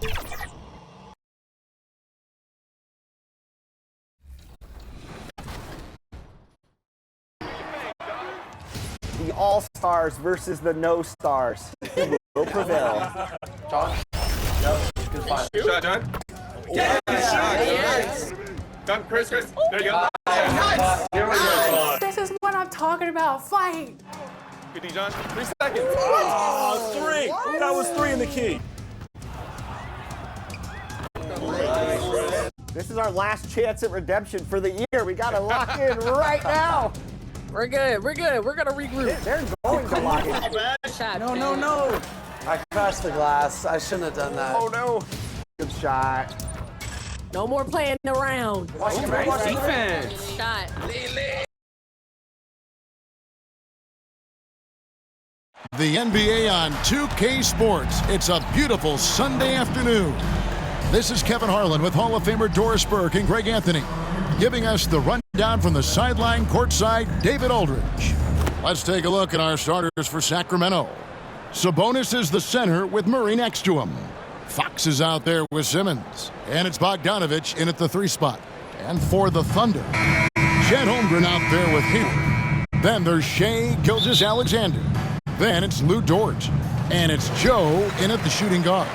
The all-stars versus the no-stars will prevail. John? Yep, good find. Good shot, John. Yes. Done, Chris. There you go. This is what I'm talking about. Fight. Good D, John. 3 seconds. Oh, 3. That was 3 in the key. This is our last chance at redemption for the year. We got to lock in right now. We're good. We're good. We're gonna regroup. They're going to lock in. No. I crashed the glass. I shouldn't have done that. Oh no. Good shot. No more playing around. Defense. Shot. The NBA on 2K Sports. It's a beautiful Sunday afternoon. This is Kevin Harlan with Hall of Famer Doris Burke and Greg Anthony, giving us the rundown from the sideline courtside, David Aldridge. Let's take a look at our starters for Sacramento. Sabonis is the center with Murray next to him. Fox is out there with Simmons. And it's Bogdanovich in at the 3 spot. And for the Thunder, Chet Holmgren out there with Hill. Then there's Shai Gilgeous-Alexander. Then it's Lou Dort. And it's Joe in at the shooting guard.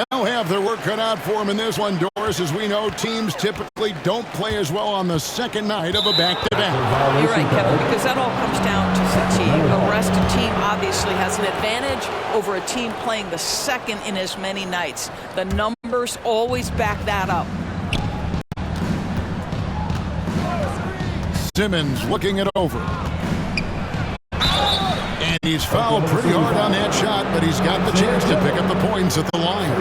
They'll have their work cut out for them in this one, Doris. As we know, teams typically don't play as well on the second night of a back-to-back. You're right, Kevin, because that all comes down to fatigue. A rested team obviously has an advantage over a team playing the second in as many nights. The numbers always back that up. Simmons looking it over. And he's fouled pretty hard on that shot, but he's got the chance to pick up the points at the line.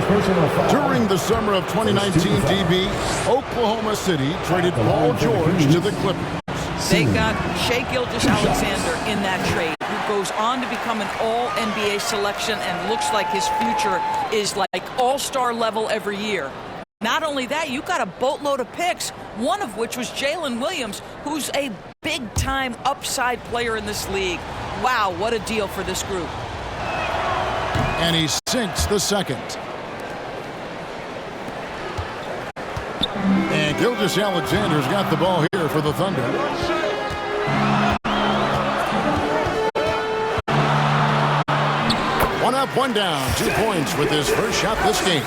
During the summer of 2019, DB, Oklahoma City traded Paul George to the Clippers. They got Shai Gilgeous-Alexander in that trade, who goes on to become an all-NBA selection and looks like his future is like all-star level every year. Not only that, you got a boatload of picks, one of which was Jalen Williams, who's a big-time upside player in this league. Wow, what a deal for this group. And he sinks the second. And Gilgeous-Alexander's got the ball here for the Thunder. One up, one down. 2 points with his first shot this game.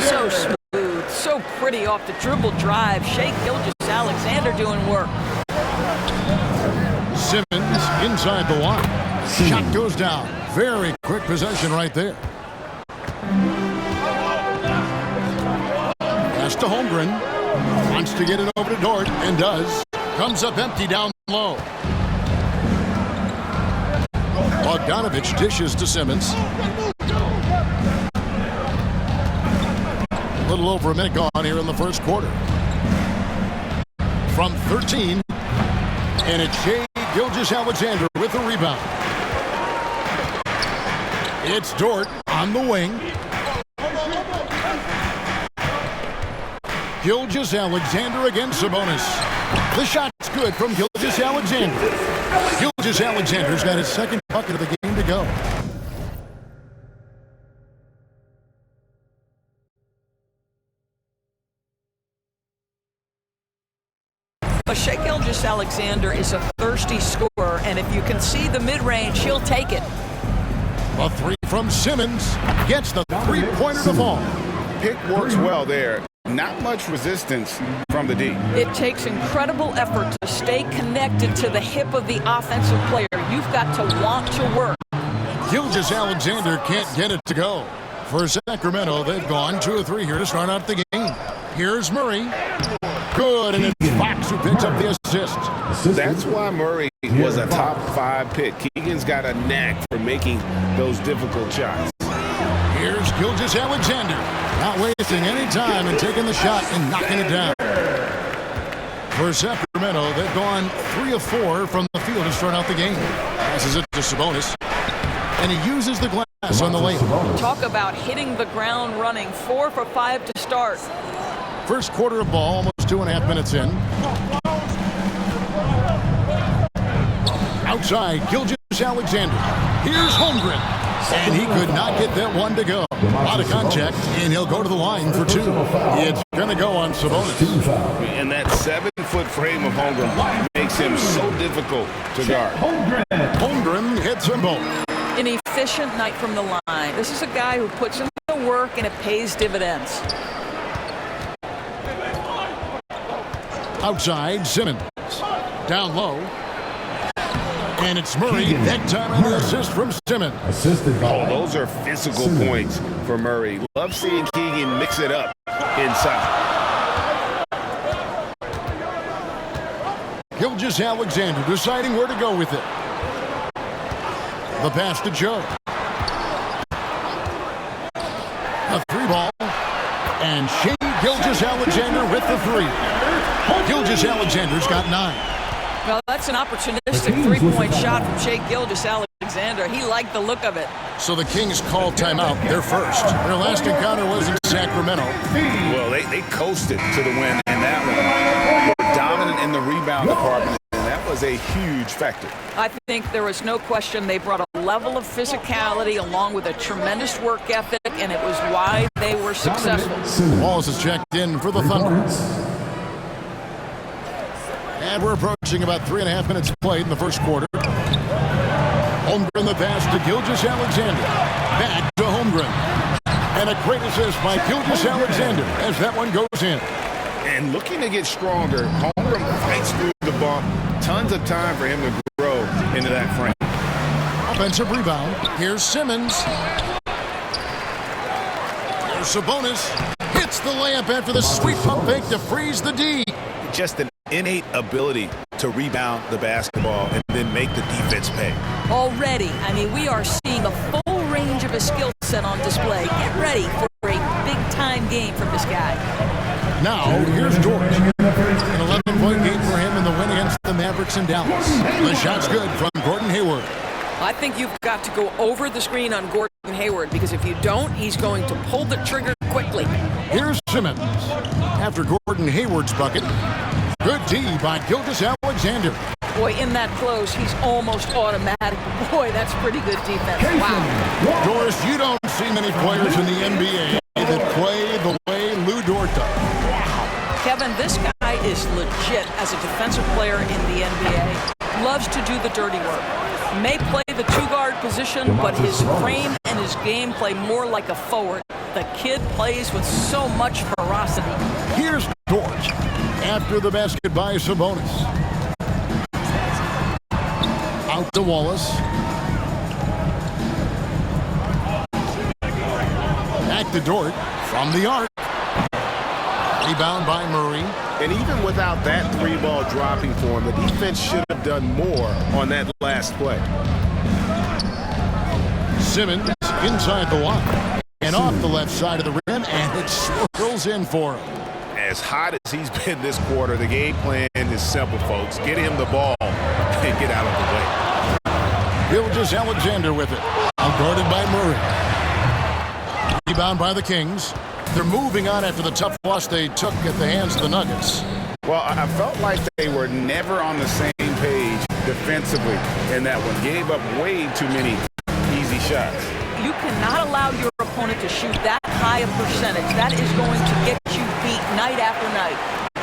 So smooth, so pretty off the dribble drive. Shai Gilgeous-Alexander doing work. Simmons inside the line. Shot goes down. Very quick possession right there. Pass to Holmgren. Wants to get it over to Dort and does. Comes up empty down low. Bogdanovich dishes to Simmons. A little over a minute gone here in the first quarter. From 13, and it's Shai Gilgeous-Alexander with the rebound. It's Dort on the wing. Gilgeous-Alexander against Sabonis. The shot's good from Gilgeous-Alexander. Gilgeous-Alexander's got his second bucket of the game to go. Shai Gilgeous-Alexander is a thirsty scorer, and if you can see the mid-range, he'll take it. A 3 from Simmons gets the three-pointer to fall. Pick works well there. Not much resistance from the D. It takes incredible effort to stay connected to the hip of the offensive player. You've got to want to work. Gilgeous-Alexander can't get it to go. For Sacramento, they've gone 2 of 3 here to start out the game. Here's Murray. Good, and it's Fox who picks up the assist. That's why Murray was a top 5 pick. Keegan's got a knack for making those difficult shots. Here's Gilgeous-Alexander. Not wasting any time and taking the shot and knocking it down. For Sacramento, they've gone 3 of 4 from the field to start out the game. Passes it to Sabonis. And he uses the glass on the lane. Talk about hitting the ground running. 4 for 5 to start. First quarter of ball, almost 2.5 minutes in. Outside, Gilgeous-Alexander. Here's Holmgren. And he could not get that one to go. Out of contact, and he'll go to the line for 2. It's going to go on Sabonis. And that 7-foot frame of Holmgren makes him so difficult to guard. Holmgren hits them both. An efficient night from the line. This is a guy who puts in the work and it pays dividends. Outside, Simmons. Down low. And it's Murray. That time on the assist from Simmons. Oh, those are physical points for Murray. Love seeing Keegan mix it up inside. Gilgeous-Alexander deciding where to go with it. The pass to Joe. A 3-ball. And Shea Gilgeous-Alexander with the 3. Gilgeous-Alexander's got 9. Well, that's an opportunistic three-point shot from Shea Gilgeous-Alexander. He liked the look of it. So the Kings call timeout. They're first. Their last encounter was in Sacramento. Well, they coasted to the win in that one. They were dominant in the rebound department, and that was a huge factor. I think there was no question they brought a level of physicality along with a tremendous work ethic, and it was why they were successful. Walls is checked in for the Thunder. And we're approaching about 3.5 minutes played in the first quarter. Holmgren the pass to Gilgeous-Alexander. Back to Holmgren. And a great assist by Gilgeous-Alexander as that one goes in. And looking to get stronger, Holmgren fights through the bump. Tons of time for him to grow into that frame. Offensive rebound. Here's Simmons. Here's Sabonis. Hits the layup after the sweet pump fake to freeze the D. Just an innate ability to rebound the basketball and then make the defense pay. Already, I mean, we are seeing a full range of his skill set on display. Get ready for a big-time game from this guy. Now, here's George. An 11-point game for him in the win against the Mavericks in Dallas. The shot's good from Gordon Hayward. I think you've got to go over the screen on Gordon Hayward, because if you don't, he's going to pull the trigger quickly. Here's Simmons. After Gordon Hayward's bucket, good D by Gilgeous-Alexander. Boy, in that close, he's almost automatic. Boy, that's pretty good defense. Wow. Doris, you don't see many players in the NBA that play the way Lou Dort does. Kevin, this guy is legit as a defensive player in the NBA. Loves to do the dirty work. May play the two-guard position, but his frame and his game play more like a forward. The kid plays with so much ferocity. Here's Dort. After the basket by Sabonis. Out to Wallace. Back to Dort from the arc. Rebound by Murray. And even without that 3-ball dropping for him, the defense should have done more on that last play. Simmons inside the line. And off the left side of the rim, and it swirls in for him. As hot as he's been this quarter, the game plan is simple, folks. Get him the ball and get out of the way. Gilgeous-Alexander with it. Guarded by Murray. Rebound by the Kings. They're moving on after the tough loss they took at the hands of the Nuggets. Well, I felt like they were never on the same page defensively in that one. Gave up way too many easy shots. You cannot allow your opponent to shoot that high a percentage. That is going to get you beat night after night.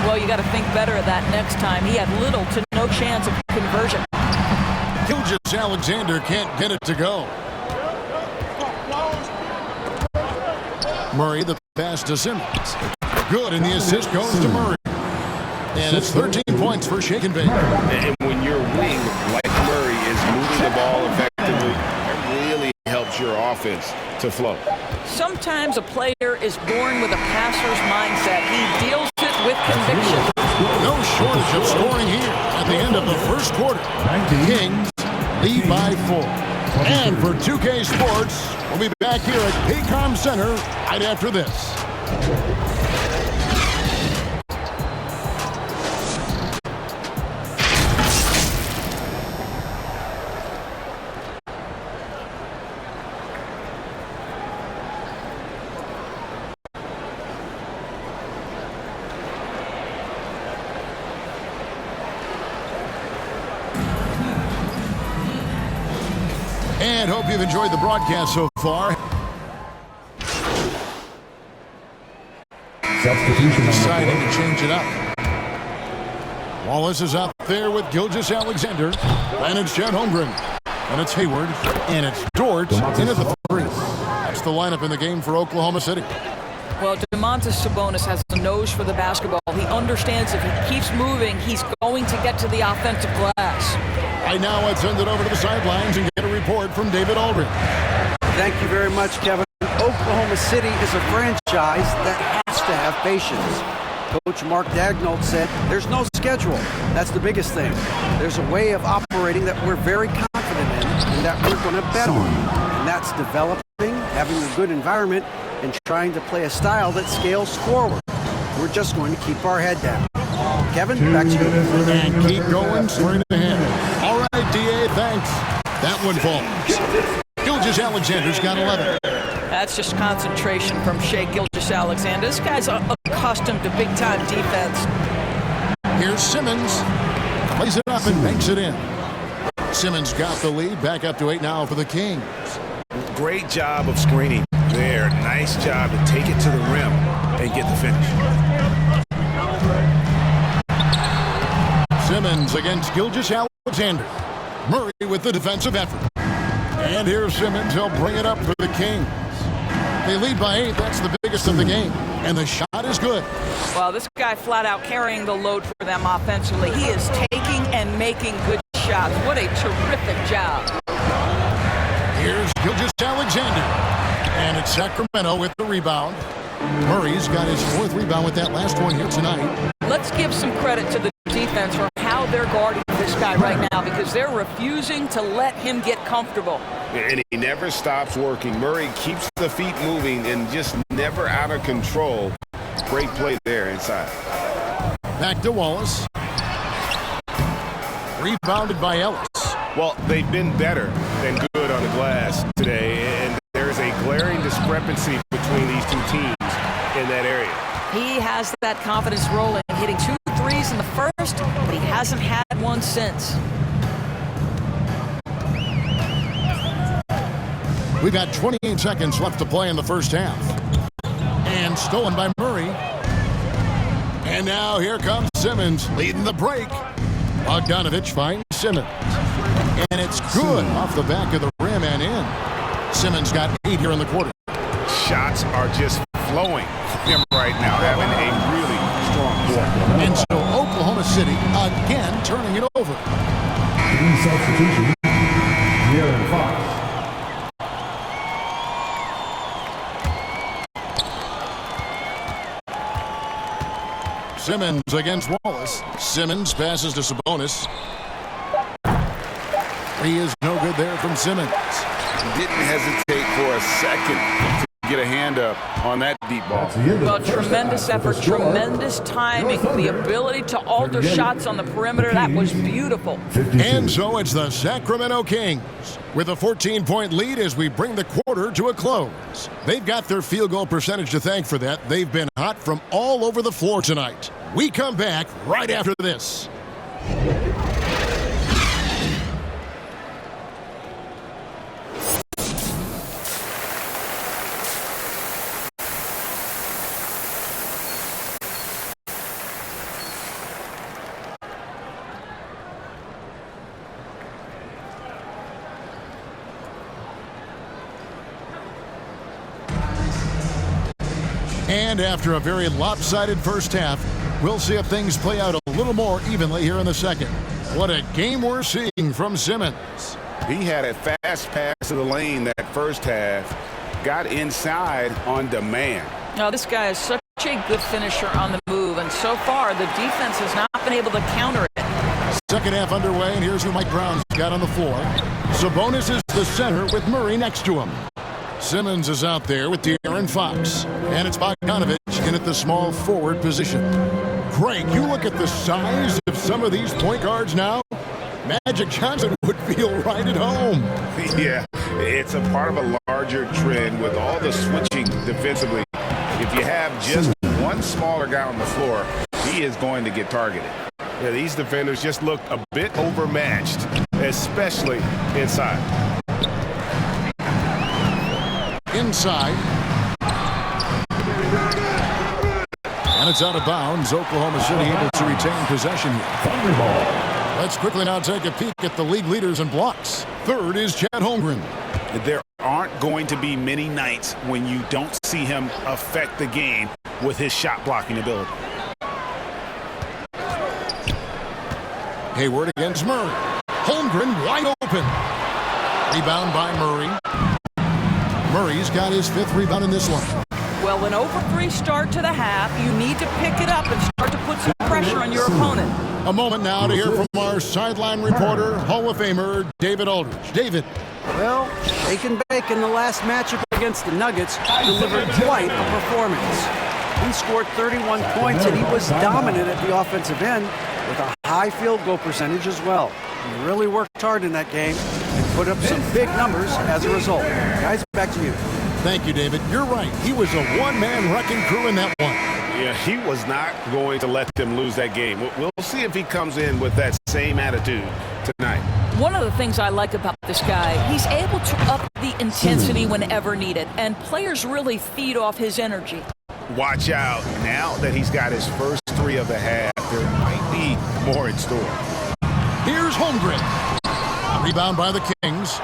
Well, you got to think better of that next time. He had little to no chance of conversion. Gilgeous-Alexander can't get it to go. Murray, the pass to Simmons. Good, and the assist goes to Murray. And it's 13 points for Shake and Bake. And when your wing, like Murray, is moving the ball effectively, it really helps your offense to flow. Sometimes a player is born with a passer's mindset. He deals it with conviction. No shortage of scoring here at the end of the first quarter. Kings lead by 4. And for 2K Sports, we'll be back here at Paycom Center right after this. And and hope you've enjoyed the broadcast so far. Substitution Deciding to change it up. Wallace is out there with Gilgeous-Alexander. And it's Chet Holmgren. And it's Hayward. And it's Dort in at the 3. That's the lineup in the game for Oklahoma City. Well, Domantas Sabonis has a nose for the basketball. He understands if he keeps moving, he's going to get to the offensive glass. Right now, I'd send it over to the sidelines and get a report from David Aldridge. Thank you very much, Kevin. Oklahoma City is a franchise that has to have patience. Coach Mark Daigneault said there's no schedule. That's the biggest thing. There's a way of operating that we're very confident in and that we're going to bet on. And that's developing, having a good environment, and trying to play a style that scales forward. We're just going to keep our head down. Kevin, back to you. And keep going straight ahead. All right, D.A., thanks. That one falls. Gilgeous-Alexander's got 11. That's just concentration from Shai Gilgeous-Alexander. This guy's accustomed to big-time defense. Here's Simmons. Plays it up and banks it in. Simmons got the lead. Back up to 8 now for the Kings. Great job of screening there. Nice job to take it to the rim and get the finish. Simmons against Gilgeous-Alexander. Murray with the defensive effort. And here's Simmons. He'll bring it up for the Kings. They lead by 8. That's the biggest of the game. And the shot is good. Well, this guy flat out carrying the load for them offensively. He is taking and making good shots. What a terrific job. Here's Gilgeous-Alexander. And it's Sacramento with the rebound. Murray's got his 4th rebound with that last one here tonight. Let's give some credit to the defense for how they're guarding this guy right now because they're refusing to let him get comfortable. And he never stops working. Murray keeps the feet moving and just never out of control. Great play there inside. Back to Wallace. Rebounded by Ellis. Well, they've been better than good on the glass today, and there's a glaring discrepancy between these two teams in that area. He has that confidence rolling, hitting 2 threes in the first, but he hasn't had one since. We've got 28 seconds left to play in the first half. And stolen by Murray. And now here comes Simmons leading the break. Bogdanovich finds Simmons. And it's good off the back of the rim and in. Simmons got 8 here in the quarter. Shots are just flowing for him right now, having a really strong quarter. And so Oklahoma City again turning it over. Substitution. De'Aaron Fox. Simmons against Wallace. Simmons passes to Sabonis. He is no good there from Simmons. Didn't hesitate for a second to get a hand up on that deep ball. Well, tremendous effort, tremendous timing, the ability to alter shots on the perimeter. That was beautiful. And so it's the Sacramento Kings with a 14-point lead as we bring the quarter to a close. They've got their field goal percentage to thank for that. They've been hot from all over the floor tonight. We come back right after this. And after a very lopsided first half, we'll see if things play out a little more evenly here in the second. What a game we're seeing from Simmons. He had a fast pass to the lane that first half, got inside on demand. Now, this guy is such a good finisher on the move, and so far the defense has not been able to counter it. Second half underway, and here's who Mike Brown's got on the floor. Sabonis is the center with Murray next to him. Simmons is out there with De'Aaron Fox. And it's Bogdanovich in at the small forward position. Greg, you look at the size of some of these point guards now. Magic Johnson would feel right at home. Yeah, it's a part of a larger trend with all the switching defensively. If you have just one smaller guy on the floor, he is going to get targeted. Yeah, these defenders just look a bit overmatched, especially inside. inside. And it's out of bounds. Oklahoma City able to retain possession here. Let's quickly now take a peek at the league leaders in blocks. Third is Chad Holmgren. There aren't going to be many nights when you don't see him affect the game with his shot blocking ability. Hayward against Murray. Holmgren wide open. Rebound by Murray. Murray's got his 5th rebound in this one. Well, an over 3 start to the half. You need to pick it up and start to put some pressure on your opponent. A moment now to hear from our sideline reporter, Hall of Famer David Aldridge. David. Well, shake and bake in the last matchup against the Nuggets delivered quite a performance. He scored 31 points, and he was dominant at the offensive end with a high field goal percentage as well. He really worked hard in that game and put up some big numbers as a result. Guys, back to you. Thank you, David. You're right. He was a one-man wrecking crew in that one. Yeah, he was not going to let them lose that game. We'll see if he comes in with that same attitude tonight. One of the things I like about this guy, he's able to up the intensity whenever needed, and players really feed off his energy. Watch out. Now that he's got his first 3 of the half, there might be more in store. Here's Holmgren. Rebound by the Kings.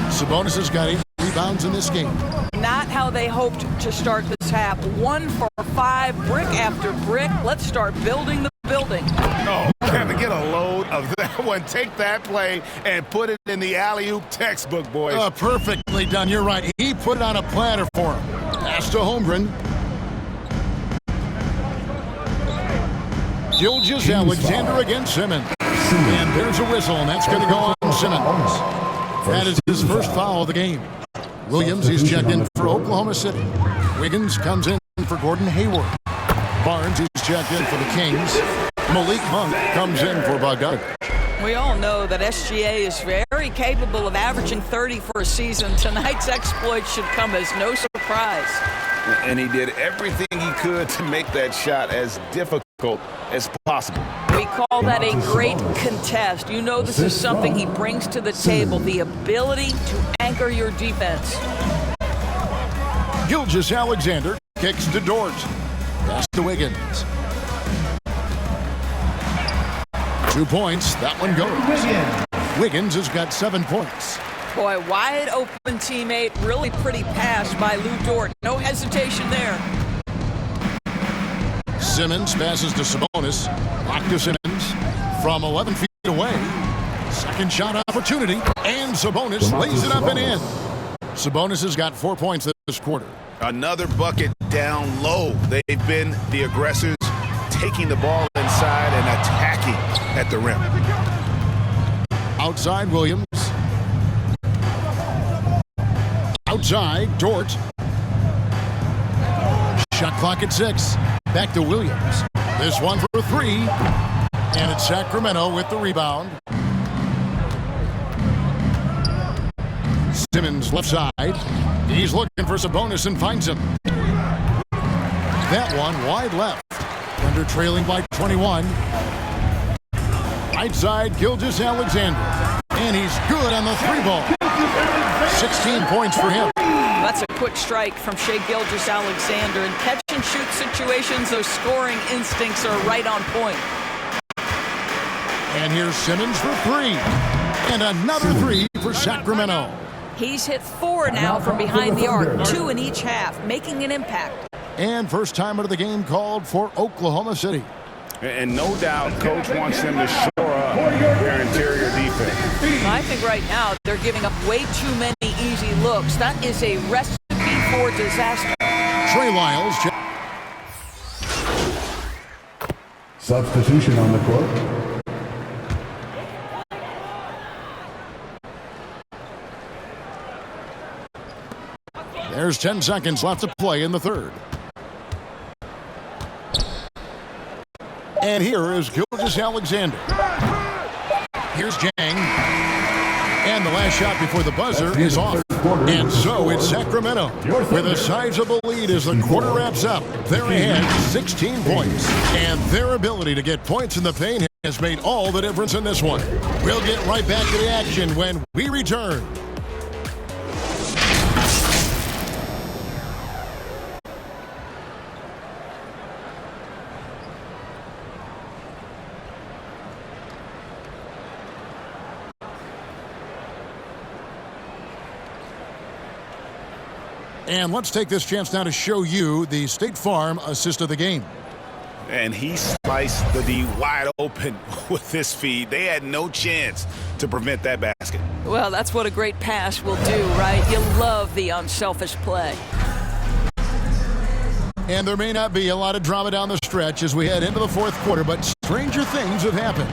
Sabonis has got 8 rebounds in this game. Not how they hoped to start this half. 1 for 5, brick after brick. Let's start building the building. Oh, Kevin, get a load of that one. Take that play and put it in the alley-oop textbook, boys. Perfectly done. You're right. He put it on a platter for him. Pass to Holmgren. Gilgeous-Alexander against Simmons. And there's a whistle, and that's going to go on Simmons. That is his first foul of the game. Williams is checked in for Oklahoma City. Wiggins comes in for Gordon Hayward. Barnes is checked in for the Kings. Malik Monk comes in for Bogdanovich. We all know that SGA is very capable of averaging 30 for a season. Tonight's exploit should come as no surprise. And he did everything he could to make that shot as difficult as possible. We call that a great contest. You know this is something he brings to the table, the ability to anchor your defense. Gilgeous-Alexander kicks to Dort. Pass to Wiggins. 2 points. That one goes. Wiggins has got 7 points. Boy, wide open teammate. Really pretty pass by Lou Dort. No hesitation there. Simmons passes to Sabonis. Block to Simmons from 11 feet away. Second shot opportunity. And Sabonis lays it up and in. Sabonis has got 4 points this quarter. Another bucket down low. They've been the aggressors, taking the ball inside and attacking at the rim. Outside Williams. Outside Dort. Shot clock at 6. Back to Williams. This one for 3. And it's Sacramento with the rebound. Simmons left side. He's looking for Sabonis and finds him. That one wide left. Thunder trailing by 21. Right side, Gilgeous-Alexander. And he's good on the 3 ball. 16 points for him. That's a quick strike from Shai Gilgeous-Alexander. In catch-and-shoot situations, those scoring instincts are right on point. And here's Simmons for 3. And another 3 for Sacramento. He's hit 4 now from behind the arc, 2 in each half, making an impact. And first time out of the game called for Oklahoma City. And no doubt, Coach wants them to shore up their interior defense. I think right now they're giving up way too many easy looks. That is a recipe for disaster. Trey Lyles. Substitution on the court. There's 10 seconds left to play in the third. And here is Gilgeous-Alexander. Here's Jang. And the last shot before the buzzer is off. And so it's Sacramento with a sizable lead as the quarter wraps up. They're ahead 16 points. And their ability to get points in the paint has made all the difference in this one. We'll get right back to the action when we return. And let's take this chance now to show you the State Farm assist of the game. And he sliced the D wide open with this feed. They had no chance to prevent that basket. Well, that's what a great pass will do, right? You love the unselfish play. And there may not be a lot of drama down the stretch as we head into the fourth quarter, but stranger things have happened.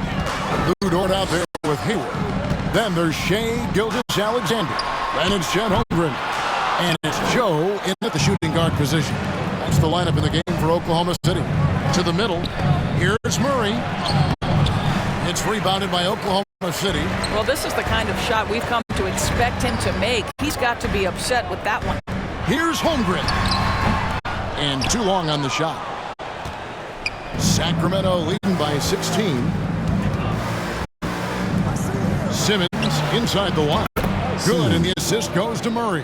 Lou Dort out there with Hayward. Then there's Shea Gilgeous-Alexander. Then it's Chet Holmgren. And it's Joe in at the shooting guard position. That's the lineup in the game for Oklahoma City. To the middle, here's Murray. It's rebounded by Oklahoma City. Well, this is the kind of shot we've come to expect him to make. He's got to be upset with that one. Here's Holmgren. And too long on the shot. Sacramento leading by 16. Simmons inside the line. Good, and the assist goes to Murray.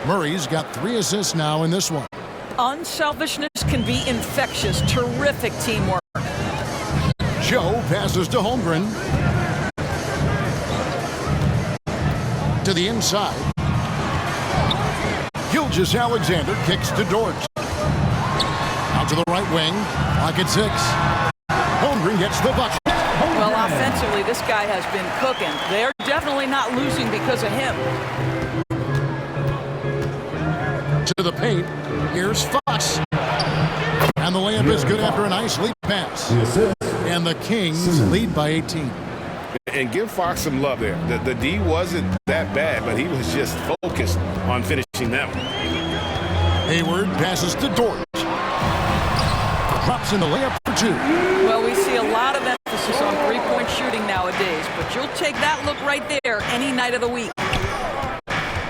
Murray's got 3 assists now in this one. Unselfishness can be infectious. Terrific teamwork. Joe passes to Holmgren. To the inside. Gilgeous-Alexander kicks to Dort. Out to the right wing. Clock at 6. Holmgren gets the bucket. Well, offensively, this guy has been cooking. They're definitely not losing because of him. To the paint. Here's Fox. And the layup is good after a nice lead pass. And the Kings lead by 18. And give Fox some love there. The D wasn't that bad, but he was just focused on finishing them. Hayward passes to Dort. Drops in the layup for 2. Well, we see a lot of emphasis on three-point shooting nowadays, but you'll take that look right there any night of the week.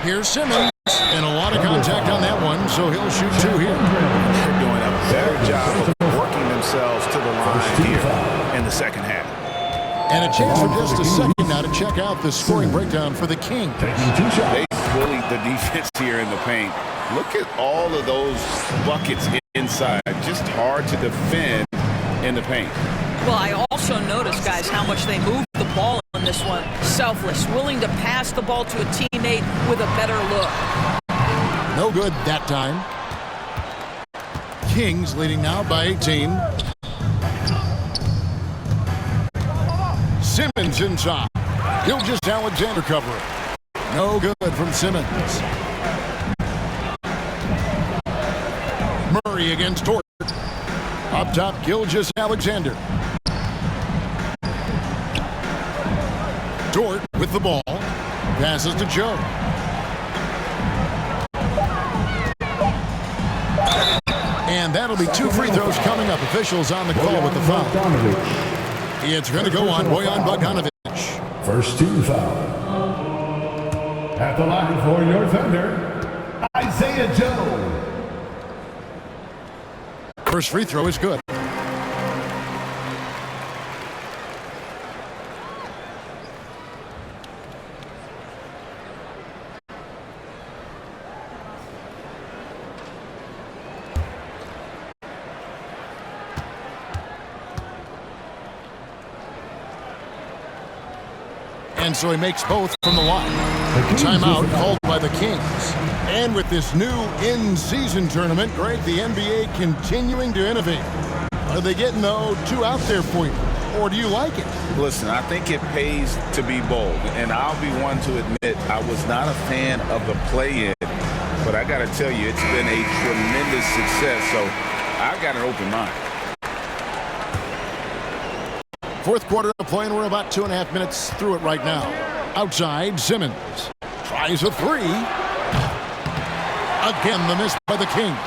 Here's Simmons. And a lot of contact on that one, so he'll shoot 2 here. They're doing a better job of working themselves to the line here in the second half. And a chance for just a second now to check out the scoring breakdown for the Kings. They bullied the defense here in the paint. Look at all of those buckets inside. Just hard to defend in the paint. Well, I also noticed, guys, how much they moved the ball in this one. Selfless, willing to pass the ball to a teammate with a better look. No good that time. Kings leading now by 18. Simmons inside. Gilgeous-Alexander covering. No good from Simmons. Murray against Dort. Up top, Gilgeous-Alexander. Dort with the ball. Passes to Joe. And that'll be 2 free throws coming up. Officials on the call with the foul. It's going to go on Bojan Bogdanovic. First team foul. At the line for your thunder, Isaiah Joe. First free throw is good. And so he makes both from the line. Timeout called by the Kings. And with this new in-season tournament, Greg, the NBA continuing to innovate. Are they getting, though, 2 out there for you? Or do you like it? Listen, I think it pays to be bold. And I'll be one to admit I was not a fan of the play-in. But I got to tell you, it's been a tremendous success. So I got an open mind. Fourth quarter of play, and we're about 2.5 minutes through it right now. Outside, Simmons tries a 3. Again, the miss by the Kings.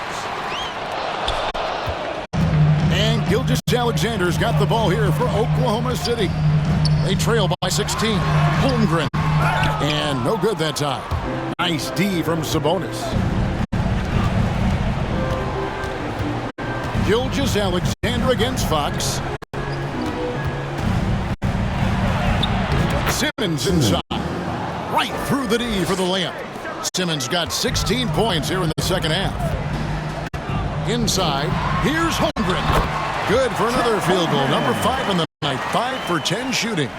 And Gilgeous-Alexander's got the ball here for Oklahoma City. They trail by 16. Holmgren. And no good that time. Nice D from Sabonis. Gilgeous-Alexander against Fox. Simmons inside. Right through the D for the layup. Simmons got 16 points here in the second half. Inside, here's Holmgren. Good for another field goal. Number 5 on the night. 5 for 10 shooting.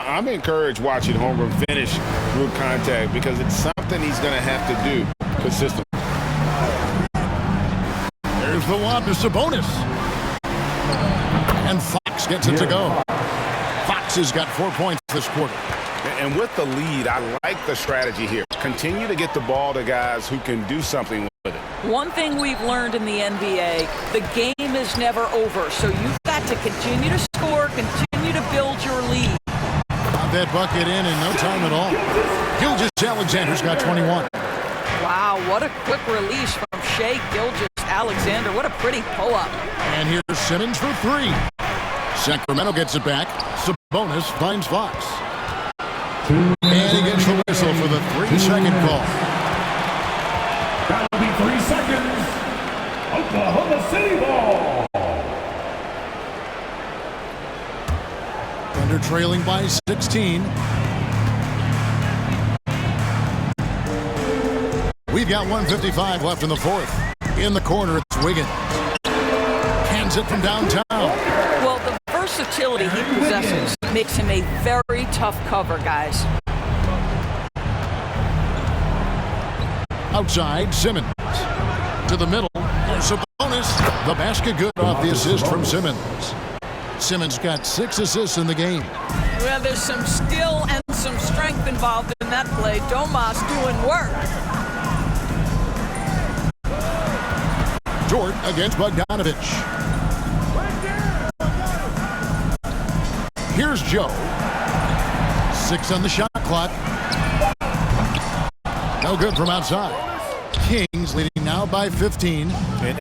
I'm encouraged watching Holmgren finish through contact because it's something he's going to have to do consistent. There's the lob to Sabonis. And Fox gets it to go. Fox has got 4 points this quarter. And with the lead, I like the strategy here. Continue to get the ball to guys who can do something with it. One thing we've learned in the NBA, the game is never over. So you've got to continue to score, continue to build your lead. Got that bucket in no time at all. Gilgeous-Alexander's got 21. Wow, what a quick release from Shai Gilgeous-Alexander. What a pretty pull-up. And here's Simmons for three. Sacramento gets it back. Sabonis finds Fox. And he gets the whistle for the 3-second call. That'll be 3 seconds. Oklahoma City ball. Thunder trailing by 16. We've got 1:55 left in the fourth. In the corner, it's Wiggins. Hands it from downtown. Well, the versatility he possesses makes him a very tough cover, guys. Outside, Simmons. To the middle, Sabonis. The basket good off the assist from Simmons. Simmons got 6 assists in the game. Well, there's some skill and some strength involved in that play. Domas doing work. Dort against Bogdanovich. Here's Joe. 6 on the shot clock. No good from outside. Kings leading now by 15.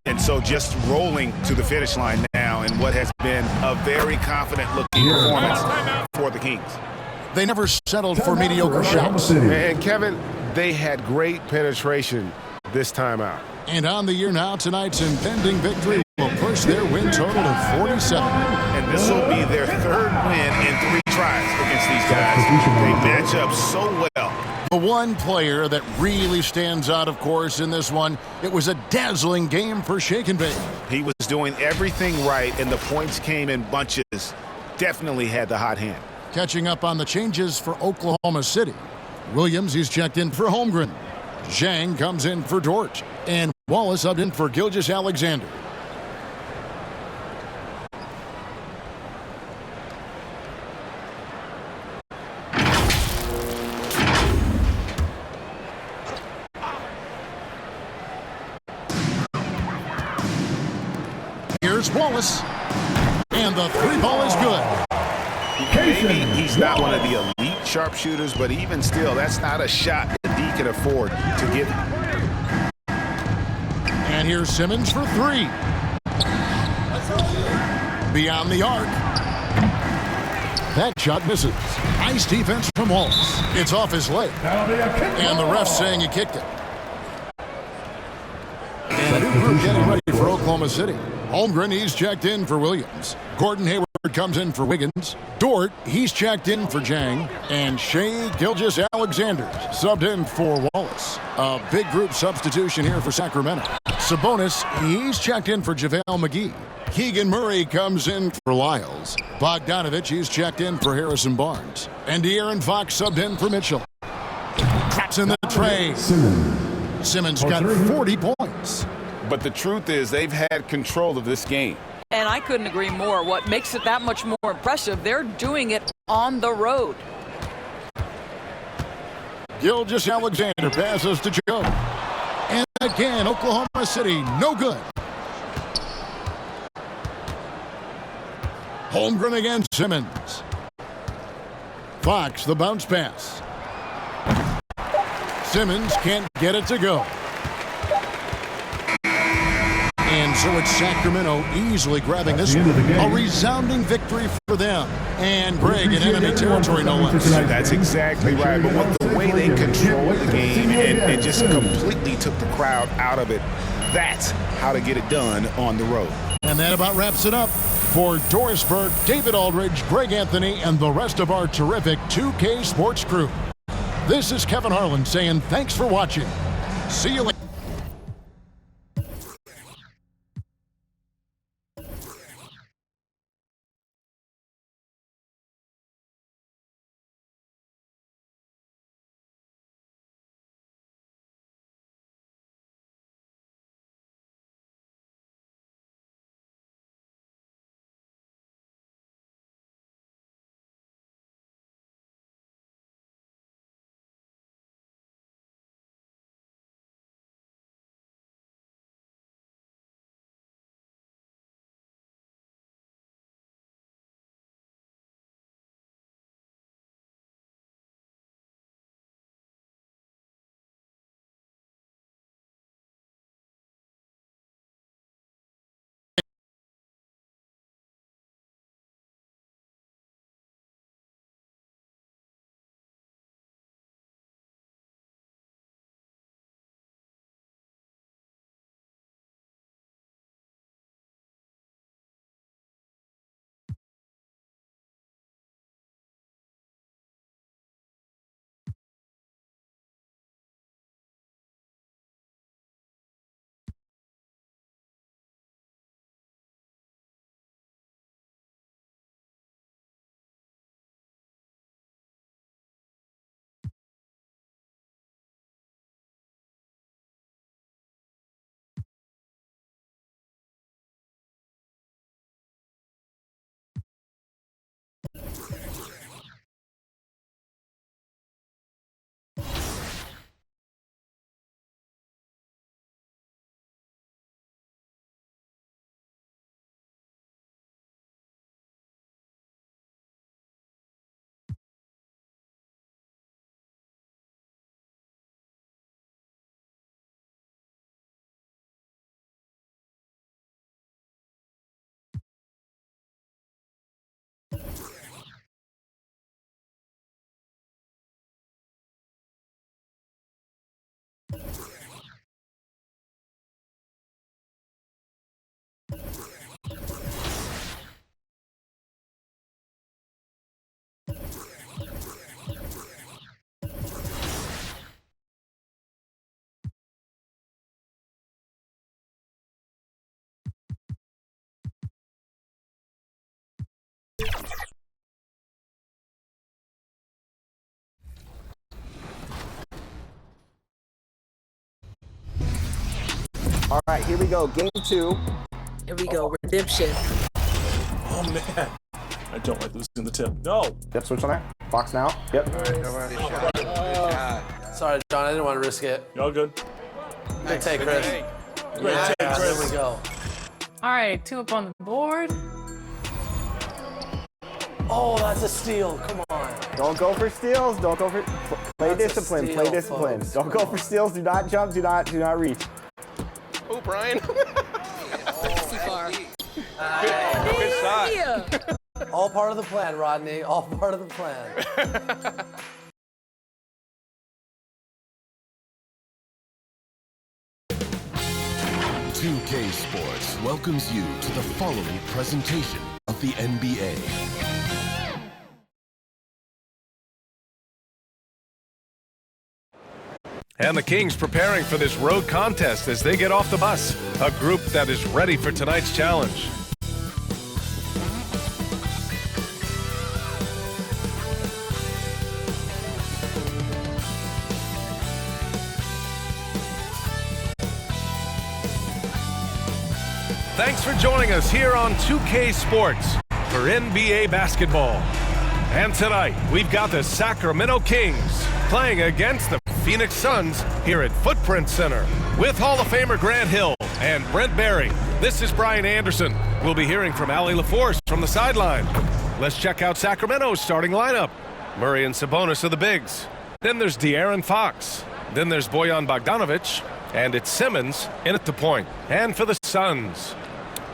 And so just rolling to the finish line now in what has been a very confident-looking performance for the Kings. They never settled for mediocre shots. And Kevin, they had great penetration this time out. And on the year now, tonight's impending victory will push their win total to 47. And this will be their third win in 3 tries against these guys. They match up so well. The one player that really stands out, of course, in this one, it was a dazzling game for Shake and Bake. He was doing everything right, and the points came in bunches. Definitely had the hot hand. Catching up on the changes for Oklahoma City. Williams, he's checked in for Holmgren. Zhang comes in for Dort. And Wallace subbed in for Gilgeous-Alexander. Here's Wallace. And the 3 ball is good. Maybe he's not one of the elite sharpshooters, but even still, that's not a shot that he can afford to give. And here's Simmons for 3. Beyond the arc. That shot misses. Nice defense from Wallace. It's off his leg. And the ref's saying he kicked it. And a new group getting ready for Oklahoma City. Holmgren, he's checked in for Williams. Gordon Hayward comes in for Wiggins. Dort, he's checked in for Zhang. And Shai Gilgeous-Alexander subbed in for Wallace. A big group substitution here for Sacramento. Sabonis, he's checked in for JaVale McGee. Keegan Murray comes in for Lyles. Bogdanovich, he's checked in for Harrison Barnes. And De'Aaron Fox subbed in for Mitchell. Traps in the tray. Simmons got 40 points. But the truth is they've had control of this game. And I couldn't agree more. What makes it that much more impressive, they're doing it on the road. Gilgeous-Alexander passes to Joe. And again, Oklahoma City, no good. Holmgren against Simmons. Fox, the bounce pass. Simmons can't get it to go. And so it's Sacramento easily grabbing this one. A resounding victory for them. And Greg in enemy territory, no less. That's exactly right. But with the way they control the game and just completely took the crowd out of it, that's how to get it done on the road. And that about wraps it up. For Doris Burke, David Aldridge, Greg Anthony, and the rest of our terrific 2K Sports crew. This is Kevin Harlan saying thanks for watching. See you later. All right, here we go. Game 2. Here we go. Redemption. Oh, man. I don't like losing the tip. No. Yep, switch on there. Fox now. Yep. Sorry, John. I didn't want to risk it. Y'all good? Good take, Chris. Great take, There Chris. we go. All right, 2 up on the board. Oh, that's a steal. Come on. Don't go for steals. Don't go for... Play That's a discipline. steal, Play discipline. folks. Don't go for steals. Do not jump. Do not reach. Oh, Brian. Far. Good shot. All part of the plan, Rodney. All part of the plan. 2K Sports welcomes you to the following presentation of the NBA. And the Kings preparing for this road contest as they get off the bus. A group that is ready for tonight's challenge. Thanks for joining us here on 2K Sports for NBA basketball. And tonight, we've got the Sacramento Kings playing against the Phoenix Suns here at Footprint Center. With Hall of Famer Grant Hill and Brent Barry, this is Brian Anderson. We'll be hearing from Allie LaForce from the sideline. Let's check out Sacramento's starting lineup. Murray and Sabonis are the bigs. Then there's De'Aaron Fox. Then there's Bojan Bogdanovic. And it's Simmons in at the point. And for the Suns,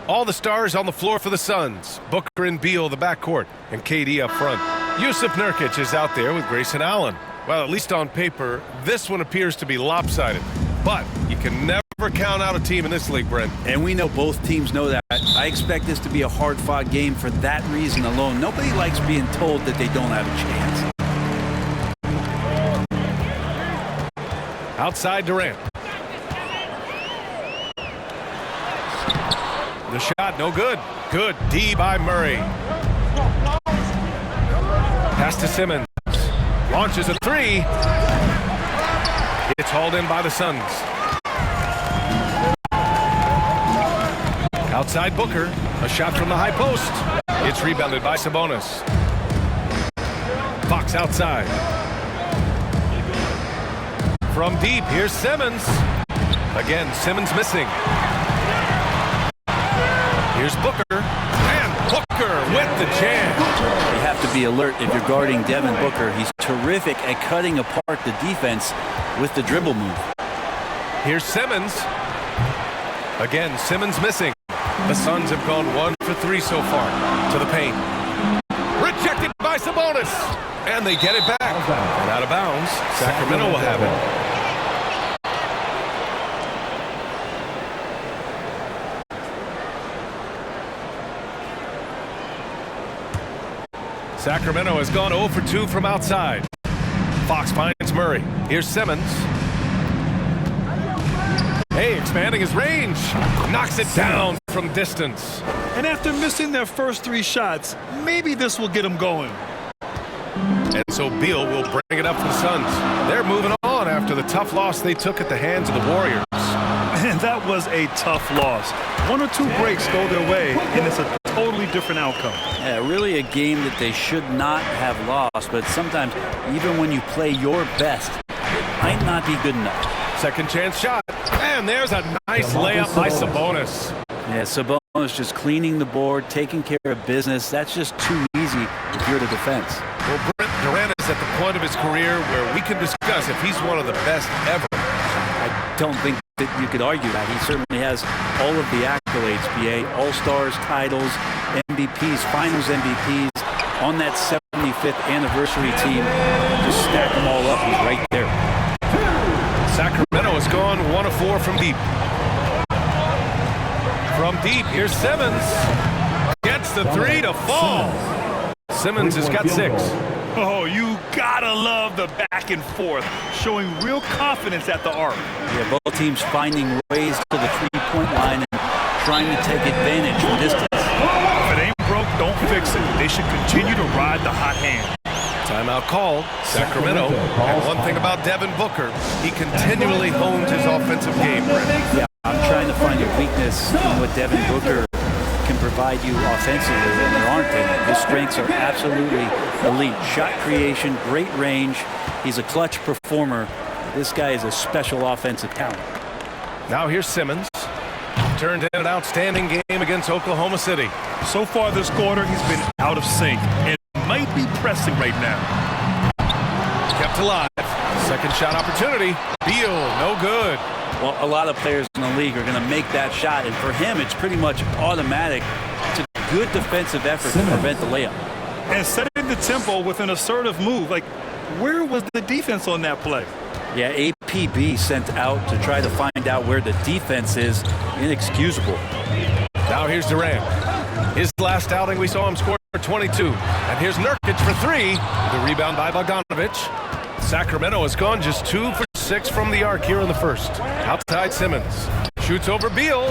all the stars on the floor for the Suns. Booker and Beal, the backcourt, and KD up front. Yusuf Nurkic is out there with Grayson Allen. Well, at least on paper, this one appears to be lopsided. But you can never count out a team in this league, Brent. And we know both teams know that. I expect this to be a hard-fought game for that reason alone. Nobody likes being told that they don't have a chance. Outside Durant. The shot, no good. Good D by Murray. Pass to Simmons. Launches a three. It's hauled in by the Suns. Outside Booker. A shot from the high post. It's rebounded by Sabonis. Fox outside. From deep, here's Simmons. Again, Simmons missing. Here's Booker, and Booker with the jam. You have to be alert if you're guarding Devin Booker. He's terrific at cutting apart the defense with the dribble move. Here's Simmons. Again, Simmons missing. The Suns have gone 1 for 3 so far to the paint. Rejected by Sabonis, and they get it back. And out of bounds, Sacramento will have it. Sacramento has gone 0 for 2 from outside. Fox finds Murray. Here's Simmons. Hey, expanding his range. Knocks it down from distance. And after missing their first 3 shots, maybe this will get them going. And so Beal will bring it up for the Suns. They're moving on after the tough loss they took at the hands of the Warriors. And that was a tough loss. 1 or 2 breaks go their way, and it's a totally different outcome. Yeah, really a game that they should not have lost, but sometimes even when you play your best, it might not be good enough. Second chance shot, and there's a nice layup by Sabonis. Yeah, Sabonis just cleaning the board, taking care of business. That's just too easy if you're the defense. Well, Brent Durant is at the point of his career where we can discuss if he's one of the best ever. I don't think that you could argue that. He certainly has all of the accolades, BA, All-Stars, titles, MVPs, Finals MVPs, on that 75th anniversary team. Just stack them all up. He's right there. Sacramento has gone 1 of 4 from deep. From deep, here's Simmons. Gets the 3 to fall. Simmons has got 6. Oh, you gotta love the back and forth, showing real confidence at the arc. Yeah, both teams finding ways to the three-point line and trying to take advantage from distance. If it ain't broke, don't fix it. They should continue to ride the hot hand. Timeout called. Sacramento. And one thing about Devin Booker, he continually hones his offensive game. Yeah, I'm trying to find a weakness in what Devin Booker can provide you offensively, and there aren't any. His strengths are absolutely elite. Shot creation, great range. He's a clutch performer. This guy is a special offensive talent. Now here's Simmons. Turned in an outstanding game against Oklahoma City. So far this quarter, he's been out of sync and might be pressing right now. Kept alive. Second shot opportunity. Beal, no good. Well, a lot of players in the league are going to make that shot, and for him, it's pretty much automatic. It's a good defensive effort to prevent the layup. And setting the tempo with an assertive move. Like, where was the defense on that play? Yeah, APB sent out to try to find out where the defense is. Inexcusable. Now here's Durant. His last outing, we saw him score 22. And here's Nurkic for 3. The rebound by Bogdanovic. Sacramento has gone just 2 for 6 from the arc here in the first. Outside Simmons. Shoots over Beal.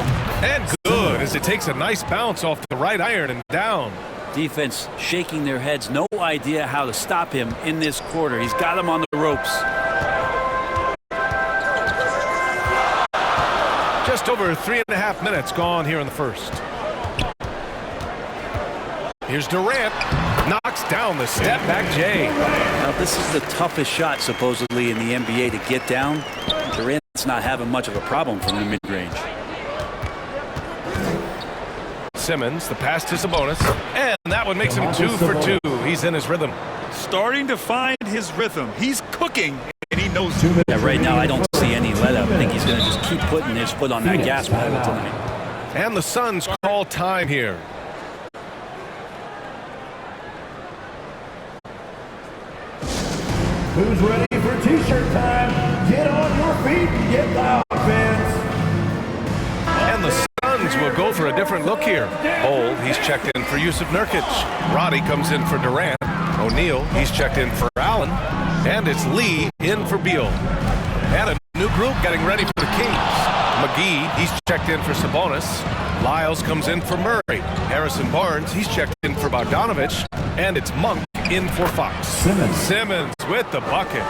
And good as it takes a nice bounce off the right iron and down. Defense shaking their heads. No idea how to stop him in this quarter. He's got him on the ropes. Just over 3.5 minutes gone here in the first. Here's Durant. Knocks down the step back J. Now this is the toughest shot supposedly in the NBA to get down. Durant's not having much of a problem from the mid-range. Simmons, the pass to Sabonis, and that one makes him 2 for 2. He's in his rhythm. Starting to find his rhythm. He's cooking, and he knows it. Yeah, right now I don't see any let-up. I think he's going to just keep putting his foot on that gas pedal tonight. And the Suns call time here. Who's ready for t-shirt time? Get on your feet and get loud, fans. And the Suns will go for a different look here. Old, he's checked in for Yusuf Nurkic. Roddy comes in for Durant. O'Neal, he's checked in for Allen. And it's Lee in for Beal. And a new group getting ready for the Kings. McGee, he's checked in for Sabonis. Lyles comes in for Murray. Harrison Barnes, he's checked in for Bogdanovic. And it's Monk in for Fox. Simmons with the bucket.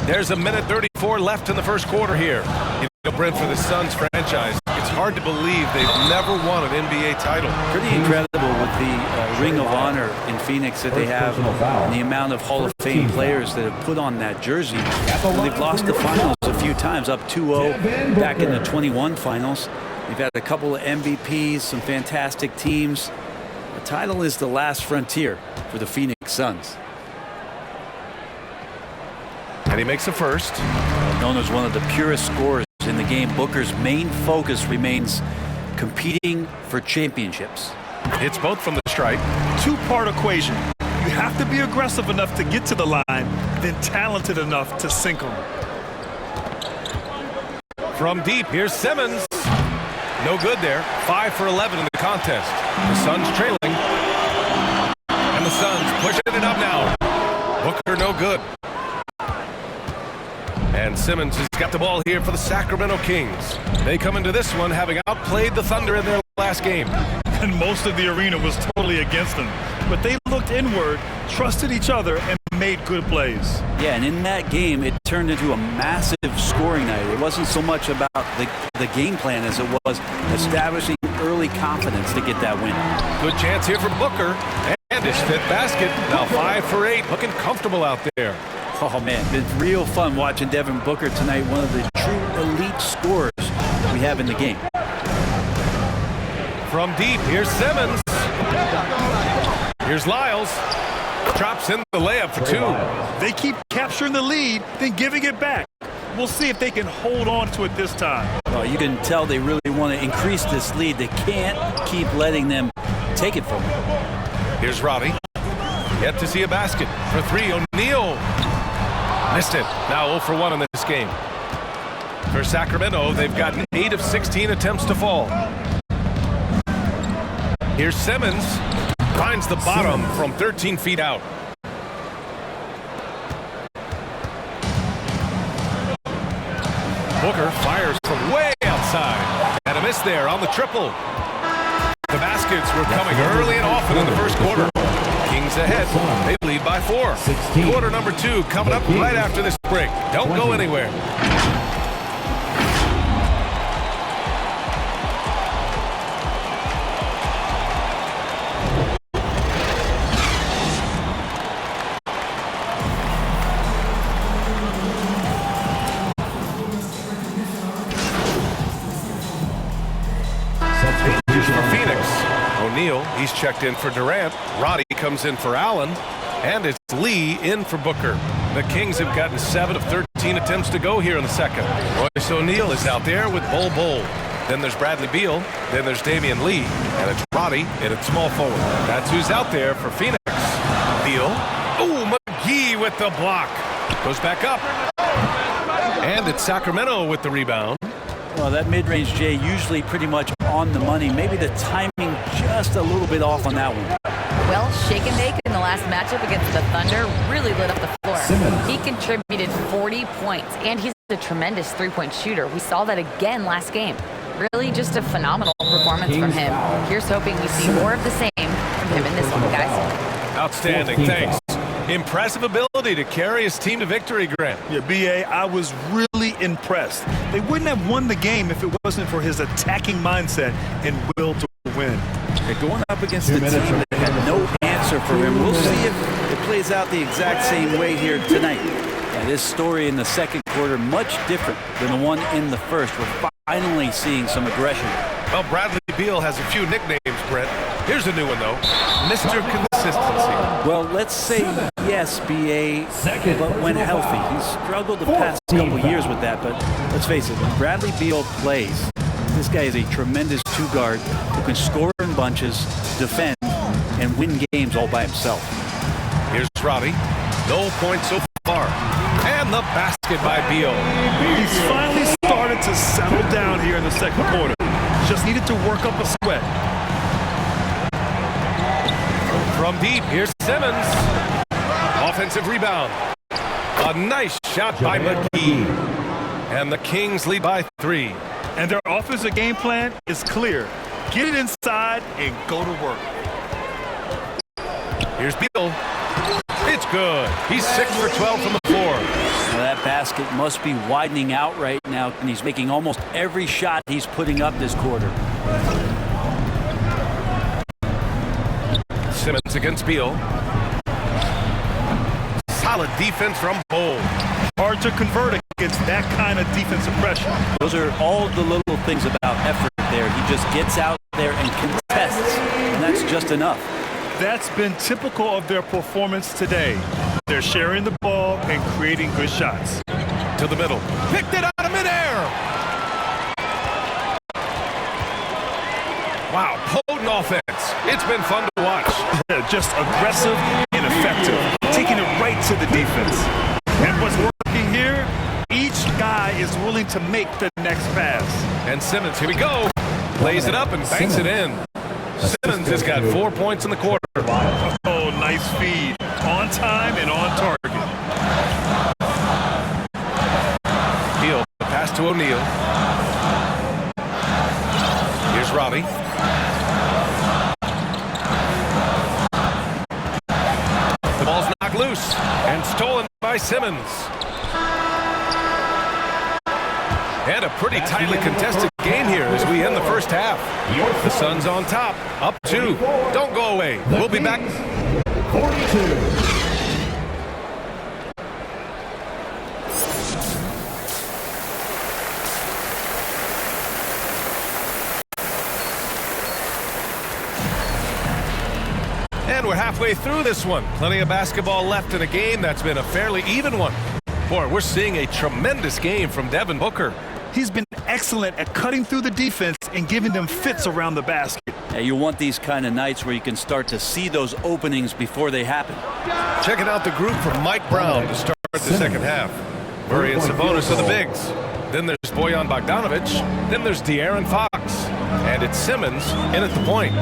There's a minute 34 left in the first quarter here. You know, Brent, for the Suns franchise, it's hard to believe they've never won an NBA title. Pretty incredible with the Ring of Honor in Phoenix that they have, and the amount of Hall of Fame players that have put on that jersey. And they've lost the finals a few times, up 2-0 back in the 21 finals. They've had a couple of MVPs, some fantastic teams. The title is the last frontier for the Phoenix Suns. And he makes the first. Known as one of the purest scorers in the game, Booker's main focus remains competing for championships. It's both from the stripe. Two-part equation. You have to be aggressive enough to get to the line, then talented enough to sink them. From deep, here's Simmons. No good there. 5 for 11 in the contest. The Suns trailing. And the Suns pushing it up now. Booker no good. And Simmons has got the ball here for the Sacramento Kings. They come into this one having outplayed the Thunder in their last game. And most of the arena was totally against them. But they looked inward, trusted each other, and made good plays. Yeah, and in that game, it turned into a massive scoring night. It wasn't so much about the game plan as it was establishing early confidence to get that win. Good chance here for Booker. And his fifth basket. Now 5 for 8. Looking comfortable out there. Oh, man, it's real fun watching Devin Booker tonight. One of the true elite scorers we have in the game. From deep, here's Simmons. Here's Lyles. Drops in the layup for 2. They keep capturing the lead, then giving it back. We'll see if they can hold on to it this time. Well, you can tell they really want to increase this lead. They can't keep letting them take it from them. Here's Roddy. Yet to see a basket for 3. O'Neal. Missed it. Now 0 for 1 in this game. For Sacramento, they've gotten 8 of 16 attempts to fall. Here's Simmons. Finds the bottom from 13 feet out. Booker fires from way outside. And a miss there on the triple. The baskets were coming early and often in the first quarter. Kings Kings ahead. They lead by 4. Quarter number 2 coming up right after this break. Don't go anywhere. For Phoenix, O'Neal, he's checked in for Durant. Roddy comes in for Allen. And it's Lee in for Booker. The Kings have gotten 7 of 13 attempts to go here in the second. Royce O'Neal is out there with Bol Bol. Then there's Bradley Beal. Then there's Damian Lee. And it's Roddy in at small forward. That's who's out there for Phoenix. Beal. Oh, McGee with the block. Goes back up. And it's Sacramento with the rebound. Well, that mid-range Jay usually pretty much on the money. Maybe the timing just a little bit off on that one. Well, shake and bake in the last matchup against the Thunder really lit up the floor. He contributed 40 points, and he's a tremendous three-point shooter. We saw that again last game. Really just a phenomenal performance from him. Here's hoping we see more of the same from him in this one, guys. Outstanding, thanks. Impressive ability to carry his team to victory, Grant. Yeah, B.A., I was really impressed. They wouldn't have won the game if it wasn't for his attacking mindset and will to win. They're going up against a team that had no answer for him. We'll see if it plays out the exact same way here tonight. Yeah, this story in the second quarter, much different than the one in the first. We're finally seeing some aggression. Well, Bradley Beal has a few nicknames, Brett. Here's a new one, though. Mr. Consistency. Well, let's say yes, B.A., but when healthy. He's struggled the past couple years with that, but let's face it, when Bradley Beal plays, this guy is a tremendous two-guard who can score in bunches, defend, and win games all by himself. Here's Roddy. No points so far. And the basket by Beal. He's finally started to settle down here in the second quarter. Just needed to work up a sweat. From deep, here's Simmons. Offensive rebound. A nice shot by McGee. And the Kings lead by 3. And their offensive game plan is clear. Get it inside and go to work. Here's Beal. It's good. He's 6 for 12 from the floor. Well, that basket must be widening out right now, and he's making almost every shot he's putting up this quarter. Simmons against Beal. Solid defense from Bol. Hard to convert against that kind of defensive pressure. Those are all the little things about effort there. He just gets out there and contests, and that's just enough. That's been typical of their performance today. They're sharing the ball and creating good shots. To the middle. Picked it out of midair. Wow, potent offense. It's been fun to watch. Just aggressive and effective. Taking it right to the defense. And what's working here, each guy is willing to make the next pass. And Simmons, here we go. Plays it up and banks it in. Simmons has got 4 points in the quarter. Oh, nice feed. On time and on target. Beal, the pass to O'Neal. Here's Roddy. The ball's knocked loose and stolen by Simmons. And a pretty tightly contested game here as we end the first half. The Suns on top, up 2. Don't go away. We'll be back. 42. And we're halfway through this one. Plenty of basketball left in a game that's been a fairly even one. Boy, we're seeing a tremendous game from Devin Booker. He's been excellent at cutting through the defense and giving them fits around the basket. Yeah, you want these kind of nights where you can start to see those openings before they happen. Checking out the group from Mike Brown to start the second half. Murray and Sabonis are the bigs. Then there's Bojan Bogdanovic. Then there's De'Aaron Fox. And it's Simmons in at the point.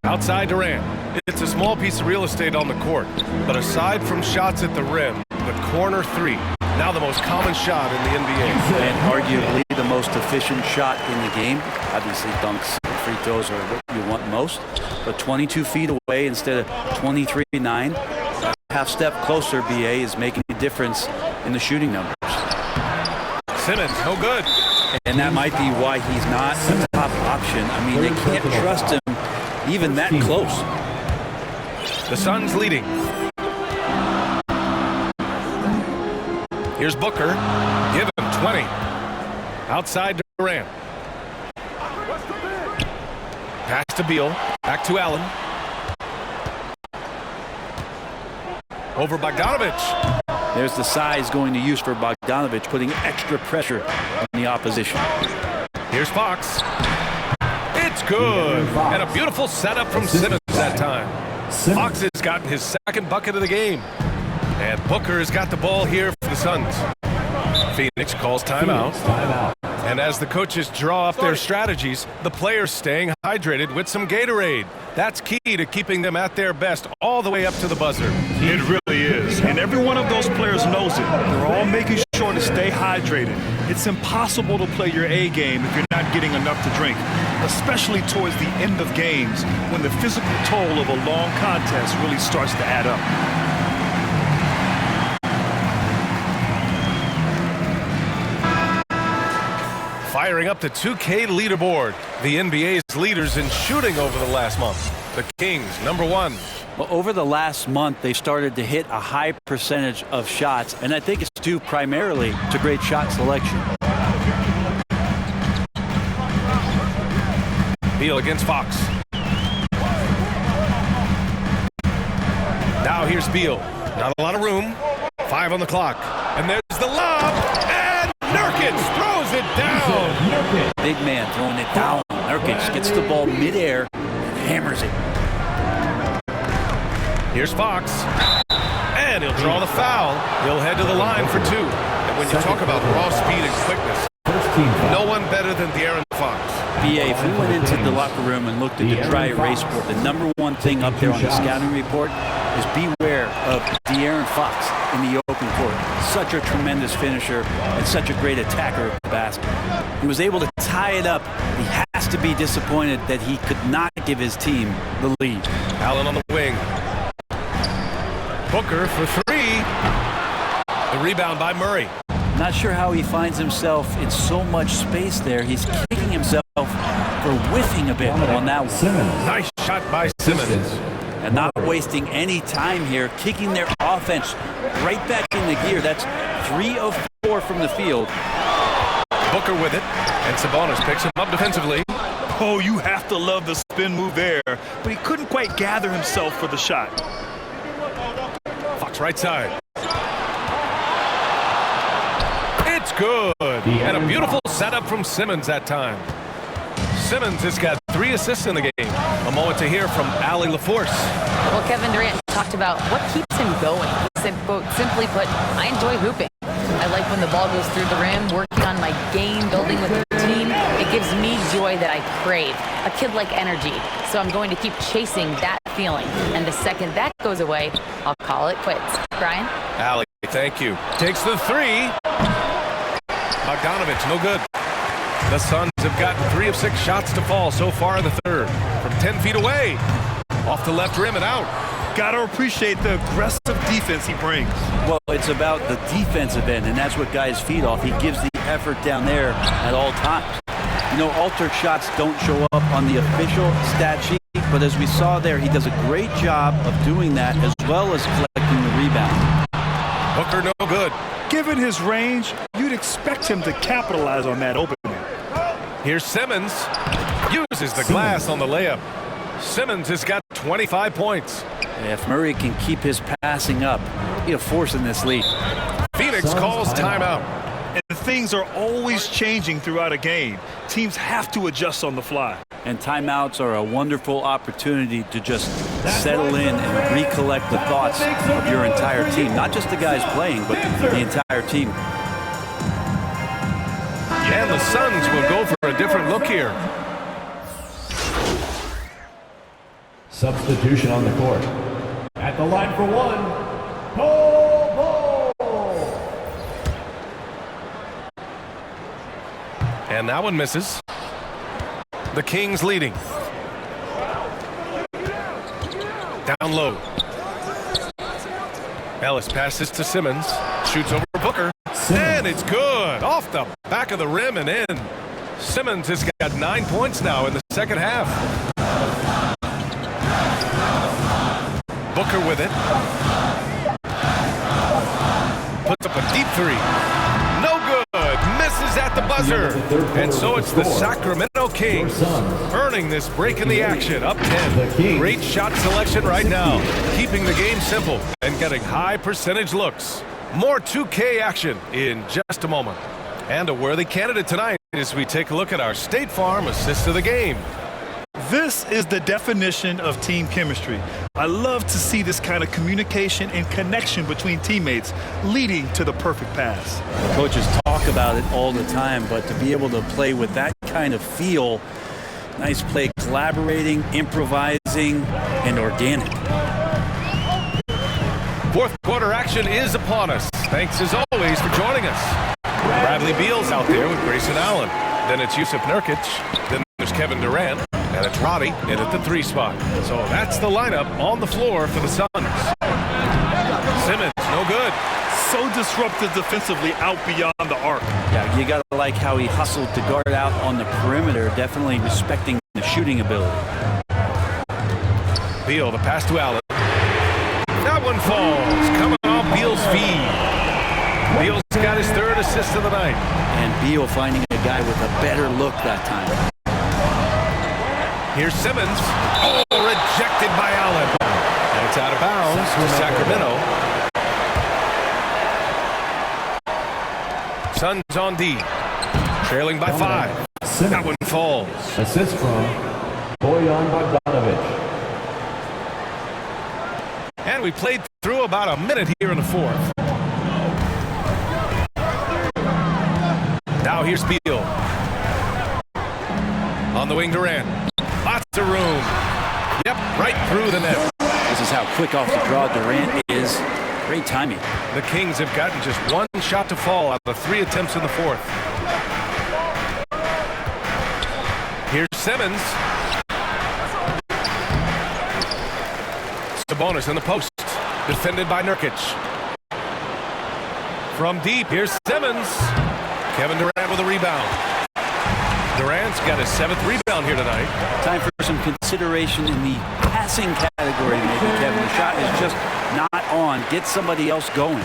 Outside Durant. It's a small piece of real estate on the court. But aside from shots at the rim, the corner 3. Now the most common shot in the NBA. And arguably the most efficient shot in the game. Obviously dunks free throws are what you want most. But 22 feet away instead of 23-9, a half step closer, BA is making a difference in the shooting numbers. Simmons, no good. And that might be why he's not a top option. I mean, they can't trust him even that close. The Suns leading. Here's Booker. Give him 20. Outside Durant. Pass to Beal. Back to Allen. Over Bogdanovich. There's the size going to use for Bogdanovich, putting extra pressure on the opposition. Here's Fox. It's good. And a beautiful setup from Simmons that time. Fox has gotten his second bucket of the game. And Booker has got the ball here for the Suns. Phoenix calls timeout. And as the coaches draw up their strategies, the players staying hydrated with some Gatorade. That's key to keeping them at their best all the way up to the buzzer. It really is. And every one of those players knows it. They're all making sure to stay hydrated. It's impossible to play your A game if you're not getting enough to drink, especially towards the end of games when the physical toll of a long contest really starts to add up. Firing up the 2K leaderboard. The NBA's leaders in shooting over the last month. The Kings, #1. Well, over the last month, they started to hit a high percentage of shots, and I think it's due primarily to great shot selection. Beal against Fox. Now here's Beal. Not a lot of room. 5 on the clock. And there's the lob. And Nurkic throws it down. Big man throwing it down. Nurkic gets the ball midair and hammers it. Here's Fox. And he'll draw the foul. He'll head to the line for 2. And when you talk about raw speed and quickness, no one better than De'Aaron Fox. BA, if we went into the locker room and looked at the dry erase board, the #1 thing up there on the scouting report is beware of De'Aaron Fox in the open court. Such a tremendous finisher and such a great attacker of the basket. He was able to tie it up. He has to be disappointed that he could not give his team the lead. Allen on the wing. Booker for 3. The rebound by Murray. Not sure how he finds himself in so much space there. He's kicking himself for whiffing a bit on that one. Nice shot by Simmons. And not wasting any time here, kicking their offense right back into gear. That's 3 of 4 from the field. Booker with it, and Sabonis picks him up defensively. Oh, you have to love the spin move there, but he couldn't quite gather himself for the shot. Fox right side. It's good. And a beautiful setup from Simmons that time. Simmons has got 3 assists in the game. A moment to hear from Allie LaForce. Well, Kevin Durant talked about what keeps him going. He said, quote, simply put, I enjoy hooping. I like when the ball goes through the rim, working on my game, building with the team. It gives me joy that I crave. A kid like energy. So I'm going to keep chasing that feeling. And the second that goes away, I'll call it quits. Brian? Allie, thank you. Takes the 3. Bogdanovich, no good. The Suns have gotten 3 of 6 shots to fall so far in the third. From 10 feet away. Off the left rim and out. Gotta appreciate the aggressive defense he brings. Well, it's about the defensive end, and that's what guys feed off. He gives the effort down there at all times. You know, altered shots don't show up on the official stat sheet, but as we saw there, he does a great job of doing that as well as collecting the rebound. Booker, no good. Given his range, you'd expect him to capitalize on that opening. Here's Simmons. Uses the glass on the layup. Simmons has got 25 points. If Murray can keep his passing up, he'll be a force in this league. Phoenix calls timeout. And things are always changing throughout a game. Teams have to adjust on the fly. And timeouts are a wonderful opportunity to just settle in and recollect the thoughts of your entire team. Not just the guys playing, but the entire team. And the Suns will go for a different look here. Substitution on the court. At the line for 1, Ball. And that one misses. The Kings leading. Down low. Ellis passes to Simmons. Shoots over Booker. And it's good. Off the back of the rim and in. Simmons has got 9 points now in the second half. Booker with it. Puts up a deep three. No good. Misses at the buzzer. And so it's the Sacramento Kings earning this break in the action. Up 10. Great shot selection right now. Keeping the game simple and getting high percentage looks. More 2K action in just a moment. And a worthy candidate tonight as we take a look at our State Farm assist of the game. This is the definition of team chemistry. I love to see this kind of communication and connection between teammates leading to the perfect pass. Coaches talk about it all the time, but to be able to play with that kind of feel, nice play, collaborating, improvising, and organic. Fourth quarter action is upon us. Thanks as always for joining us. Bradley Beal's out there with Grayson Allen. Then it's Yusuf Nurkic. Then there's Kevin Durant. And it's Roddy in at the 3 spot. So that's the lineup on the floor for the Suns. Simmons, no good. So disruptive defensively out beyond the arc. Yeah, you got to like how he hustled to guard out on the perimeter, definitely respecting the shooting ability. Beal, the pass to Allen. That one falls, coming off Beal's feed. Beal's got his 3rd assist of the night. And Beal finding a guy with a better look that time. Here's Simmons. Oh, rejected by Allen. And it's out of bounds to Sacramento. Suns on D. Trailing by 5. That one falls. Assist from Bojan Bogdanovic. And we played through about a minute here in the fourth. Now here's Beal. On the wing, Durant. Lots of room. Yep, right through the net. This is how quick off the draw Durant is. Great timing. The Kings have gotten just 1 shot to fall out of 3 attempts in the fourth. Here's Simmons. Sabonis in the post. Defended by Nurkic. From deep, here's Simmons. Kevin Durant with a rebound. Durant's got his 7th rebound here tonight. Time for some consideration in the passing category, maybe, Kevin. The shot is just not on. Get somebody else going.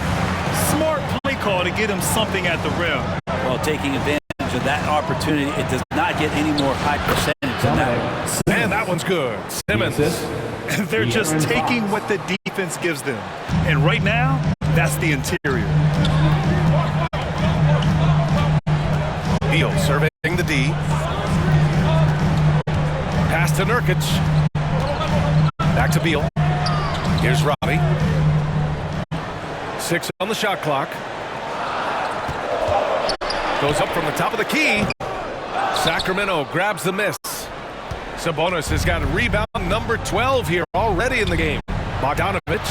Smart play call to get him something at the rim. Well, taking advantage of that opportunity, it does not get any more high percentage than that. And that one's good. Simmons. They're just taking what the defense gives them. And right now, that's the interior. Beal surveying the D. Pass to Nurkic. Back to Beal. Here's Roddy. 6 on the shot clock. Goes up from the top of the key. Sacramento grabs the miss. Sabonis has got rebound number 12 here already in the game. Bogdanovic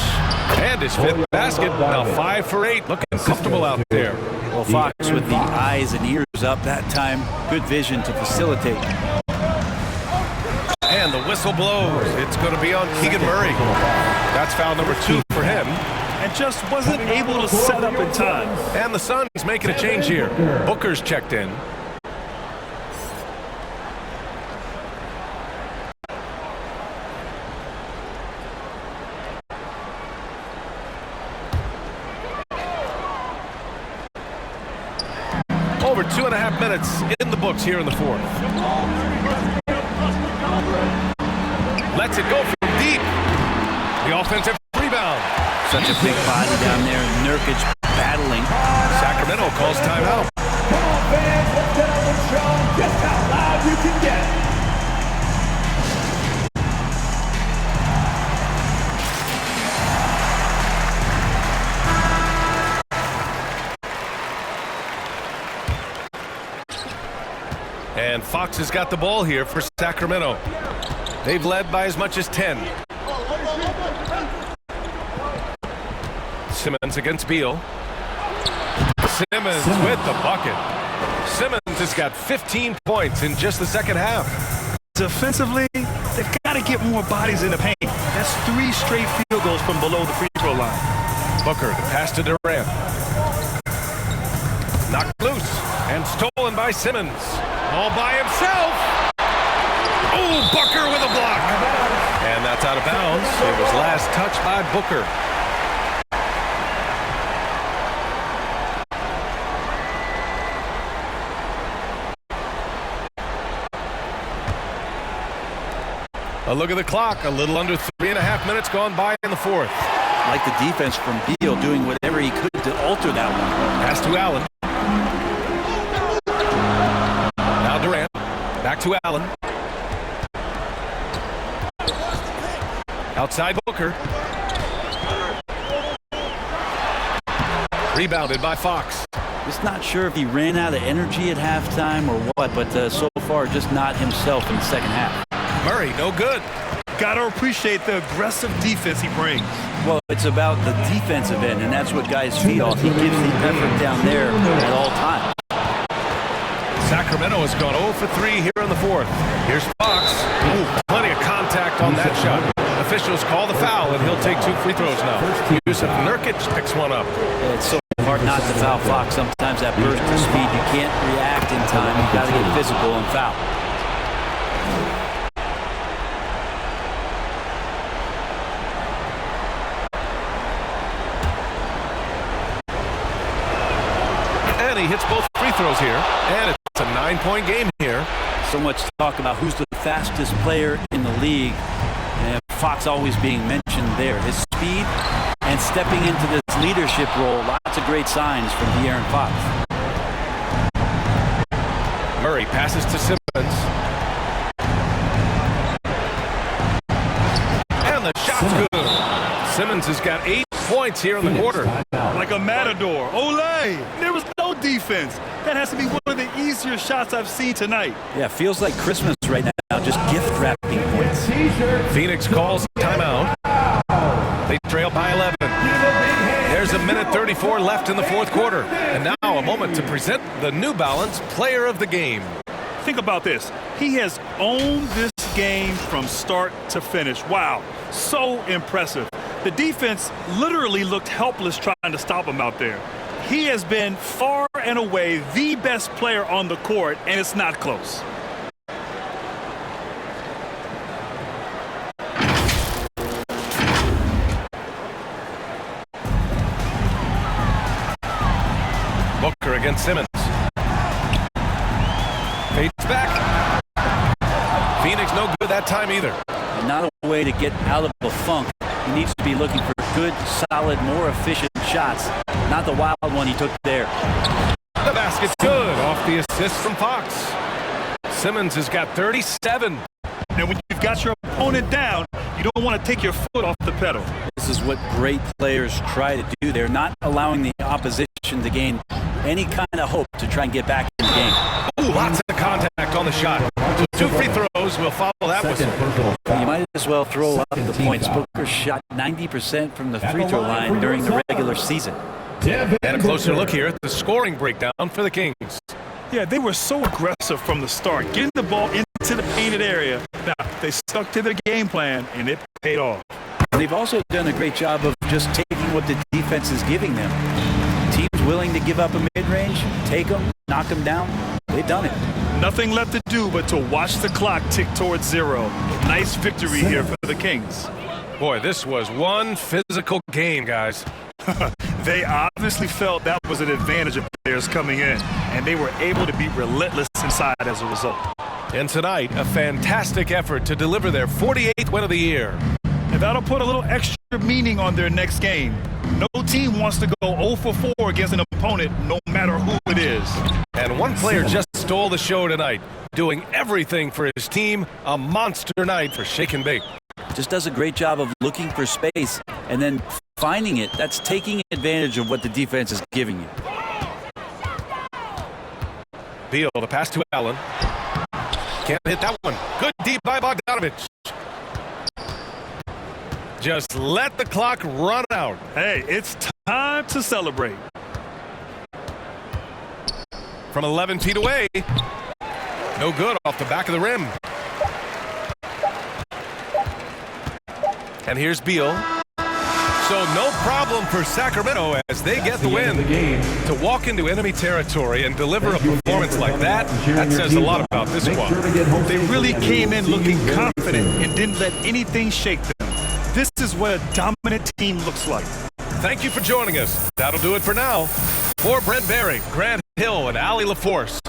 and his 5th basket. Now 5 for 8. Looking comfortable out there. Well, Fox with the eyes and ears up that time. Good vision to facilitate. And the whistle blows. It's going to be on Keegan Murray. That's foul number 2 for him. And just wasn't able to set up in time. And the Suns making a change here. Booker's checked in. Over 2.5 minutes in the books here in the fourth. Lets it go from deep. The offensive rebound. Such a big body down there. Nurkic battling. Sacramento calls timeout. Come on, fans, let's get on the show just how loud you can get. And Fox has got the ball here for Sacramento. They've led by as much as 10. Simmons against Beal. Simmons with the bucket. Simmons has got 15 points in just the second half. defensively, they've got to get more bodies in the paint. That's 3 straight field goals from below the free throw line. Booker, the pass to Durant. Knocked loose and stolen by Simmons. All by himself. Oh, Booker with a block. And that's out of bounds. It was last touched by Booker. A look at the clock. A little under 3.5 minutes gone by in the fourth. I like the defense from Beal doing whatever he could to alter that one. Pass to Allen. Now Durant. Back to Allen. Outside Booker. Rebounded by Fox. Just not sure if he ran out of energy at halftime or what, but so far just not himself in the second half. Murray, no good. Got to appreciate the aggressive defense he brings. Well, it's about the defensive end, and that's what guys feed off. He gives the effort down there at all times. Sacramento has gone 0 for 3 here in the fourth. Here's Fox. Ooh, plenty of contact on that shot. Officials call the foul, and he'll take 2 free throws now. Yusuf Nurkic picks one up. It's so hard not to foul Fox. Sometimes that burst of speed, you can't react in time. You've got to get physical and foul. And he hits both free throws here. And it's a 9-point game here. So much talk about who's the fastest player in the league. And Fox always being mentioned there. His speed and stepping into this leadership role. Lots of great signs from De'Aaron Fox. Murray passes to Simmons. And the shot's good. Simmons has got 8 points here in the quarter. Like a matador. Olay! There was no defense. That has to be one of the easier shots I've seen tonight. Yeah, feels like Christmas right now. Just gift wrapping points. Phoenix calls timeout. They trail by 11. There's a minute 34 left in the fourth quarter. And now a moment to present the New Balance Player of the Game. Think about this. He has owned this game from start to finish. Wow, so impressive. The defense literally looked helpless trying to stop him out there. He has been far and away the best player on the court, and it's not close. Booker against Simmons. Fades back. Phoenix no good that time either. And not a way to get out of a funk. He needs to be looking for good, solid, more efficient shots. Not the wild one he took there. The basket's good off the assist from Fox. Simmons has got 37. And when you've got your opponent down, you don't want to take your foot off the pedal. This is what great players try to do. They're not allowing the opposition to gain any kind of hope to try and get back in the game. Ooh, lots of contact on the shot. 2 free throws will follow that whistle. You might as well throw up the points. Booker shot 90% from the free throw line during the regular season. And a closer look here at the scoring breakdown for the Kings. Yeah, they were so aggressive from the start, getting the ball into the painted area. Now, they stuck to their game plan, and it paid off. They've also done a great job of just taking what the defense is giving them. Teams willing to give up a mid-range, take them, knock them down. They've done it. Nothing left to do but to watch the clock tick towards 0. Nice victory here for the Kings. Boy, this was one physical game, guys. They obviously felt that was an advantage of theirs coming in, and they were able to be relentless inside as a result. And tonight, a fantastic effort to deliver their 48th win of the year. And that'll put a little extra meaning on their next game. No team wants to go 0 for 4 against an opponent, no matter who it is. And one player just stole the show tonight, doing everything for his team. A monster night for Shake and Bake. Just does a great job of looking for space and then finding it. That's taking advantage of what the defense is giving you. Beal, the pass to Allen. Can't hit that one. Good deep by Bogdanovich. Just let the clock run out. Hey, it's time to celebrate. From 11 feet away. No good off the back of the rim. And here's Beal. So no problem for Sacramento as they get the win. To walk into enemy territory and deliver a performance like that says a lot about this one. They really came in looking confident and didn't let anything shake them. This is what a dominant team looks like. Thank you for joining us. That'll do it for now. For Brent Berry, Grant Hill, and Allie LaForce,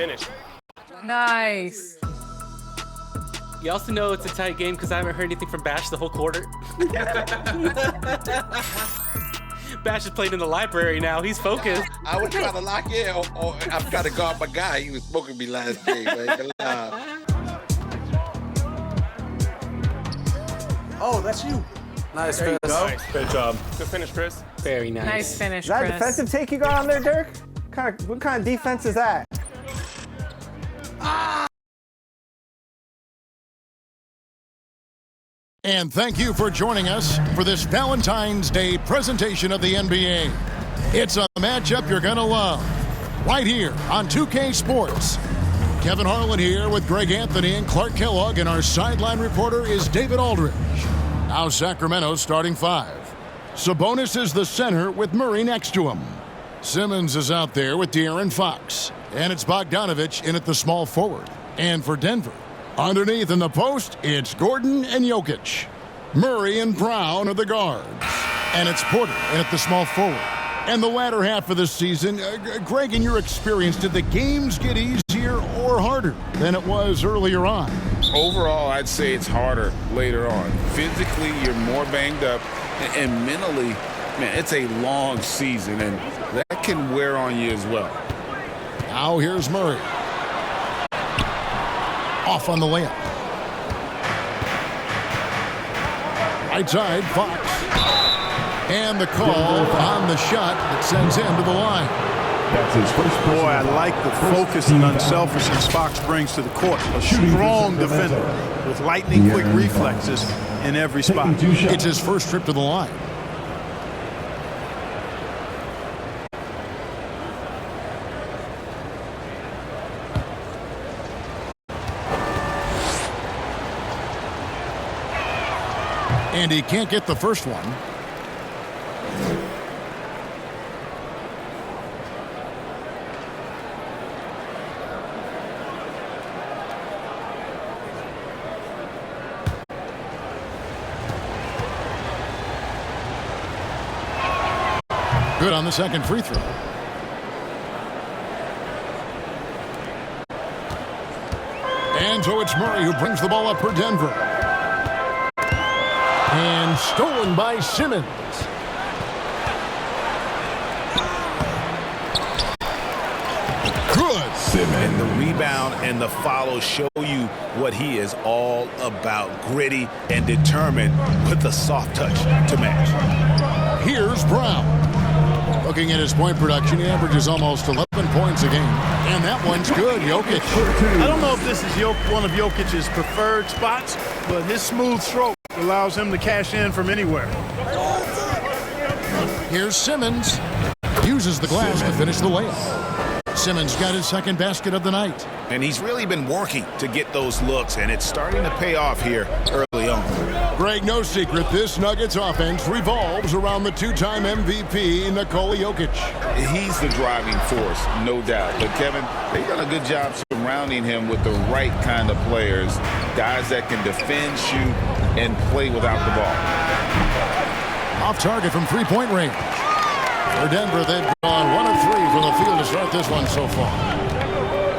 finish. Nice. You also know it's a tight game because I haven't heard anything from Bash the whole quarter. Bash is playing in the library now. He's focused. I was trying to lock in. I'm trying to guard my guy. He was smoking me last game, man. Oh, that's you. Nice, There you Chris. go. Nice. Good job. Good finish, Chris. Very nice. Nice finish, Is that a Chris. defensive take you got on there, Dirk? What kind of defense is that? And thank you for joining us for this Valentine's Day presentation of the NBA. It's a matchup you're going to love. Right here on 2K Sports. Kevin Harlan here with Greg Anthony and Clark Kellogg, and our sideline reporter is David Aldridge. Now Sacramento's starting five. Sabonis is the center with Murray next to him. Simmons is out there with De'Aaron Fox. And it's Bogdanovich in at the small forward. And for Denver, underneath in the post, it's Gordon and Jokic. Murray and Brown are the guards. And it's Porter in at the small forward. And the latter half of the season, Greg, in your experience, did the games get easier or harder than it was earlier on? Overall, I'd say it's harder later on. Physically, you're more banged up, and mentally, man, it's a long season, and that can wear on you as well. Now here's Murray. Off on the layup. Right side, Fox. And the call on the shot that sends him to the line. That's his first. Boy, I like the focus and unselfishness Fox brings to the court. A strong defender with lightning-quick reflexes in every spot. It's his first trip to the line. And he can't get the first one. Good on the second free throw. And so it's Murray who brings the ball up for Denver. And stolen by Simmons. Good. And the rebound and the follow show you what he is all about. Gritty and determined with the soft touch to match. Here's Brown. Looking at his point production, he averages almost 11 points a game. And that one's good, Jokic. I don't know if this is one of Jokic's preferred spots, but his smooth stroke allows him to cash in from anywhere. Here's Simmons. Uses the glass to finish the layup. Simmons got his second basket of the night. And he's really been working to get those looks, and it's starting to pay off here early on. Greg, no secret, this Nuggets offense revolves around the two-time MVP, Nikola Jokic. He's the driving force, no doubt. But, Kevin, they've done a good job surrounding him with the right kind of players, guys that can defend, shoot, and play without the ball. Off target from three-point range. For Denver, they've gone 1 of 3 from the field to start this one so far.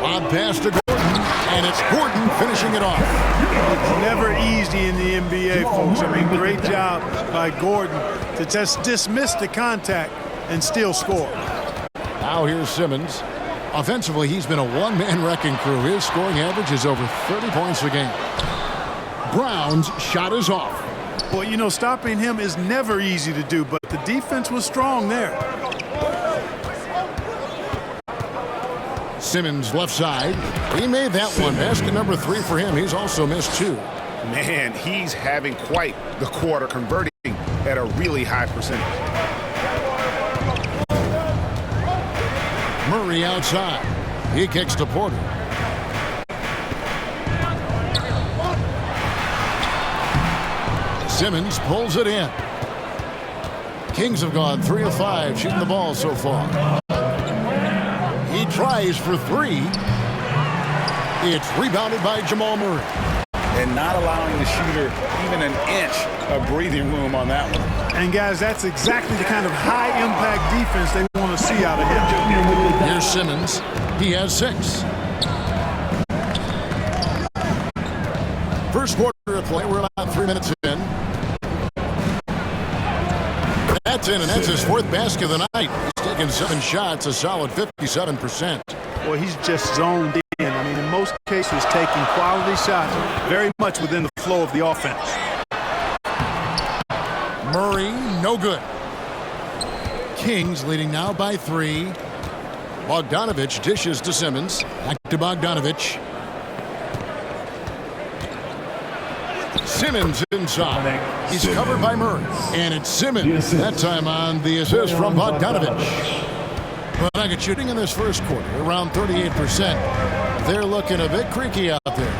On pass to Gordon, and it's Gordon finishing it off. It's never easy in the NBA, folks. I mean, great job by Gordon to just dismiss the contact and still score. Now here's Simmons. Offensively, he's been a one-man wrecking crew. His scoring average is over 30 points a game. Brown's shot is off. Well, you know, stopping him is never easy to do, but the defense was strong there. Simmons left side. He made that one. Basket number 3 for him. He's also missed 2. Man, he's having quite the quarter, converting at a really high percentage. Murray outside. He kicks to Porter. Simmons pulls it in. Kings have gone 3 of 5 shooting the ball so far. He tries for 3. It's rebounded by Jamal Murray. And not allowing the shooter even an inch of breathing room on that one. And, guys, that's exactly the kind of high-impact defense they want to see out of him. Here's Simmons. He has 6. First quarter of play. We're about 3 minutes in. That's in, and that's his fourth basket of the night. He's taken 7 shots, a solid 57%. Well, he's just zoned in. I mean, in most cases, taking quality shots very much within the flow of the offense. Murray, no good. Kings leading now by 3. Bogdanovich dishes to Simmons. Back to Bogdanovich. Simmons inside. He's covered by Murray. And it's Simmons. That time on the assist from Bogdanovich. The Nuggets shooting in this first quarter around 38%. They're looking a bit creaky out there.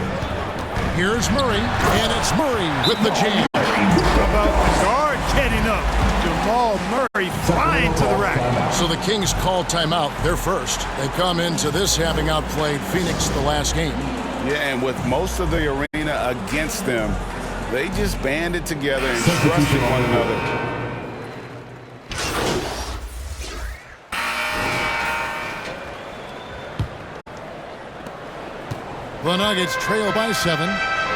Here's Murray, and it's Murray with the jam. How about the guard getting up? Jamal Murray flying to the rack. So the Kings call timeout. They're first. They come into this having outplayed Phoenix the last game. Yeah, and with most of the arena against them, they just banded together and trusted one another. The Nuggets trail by 7.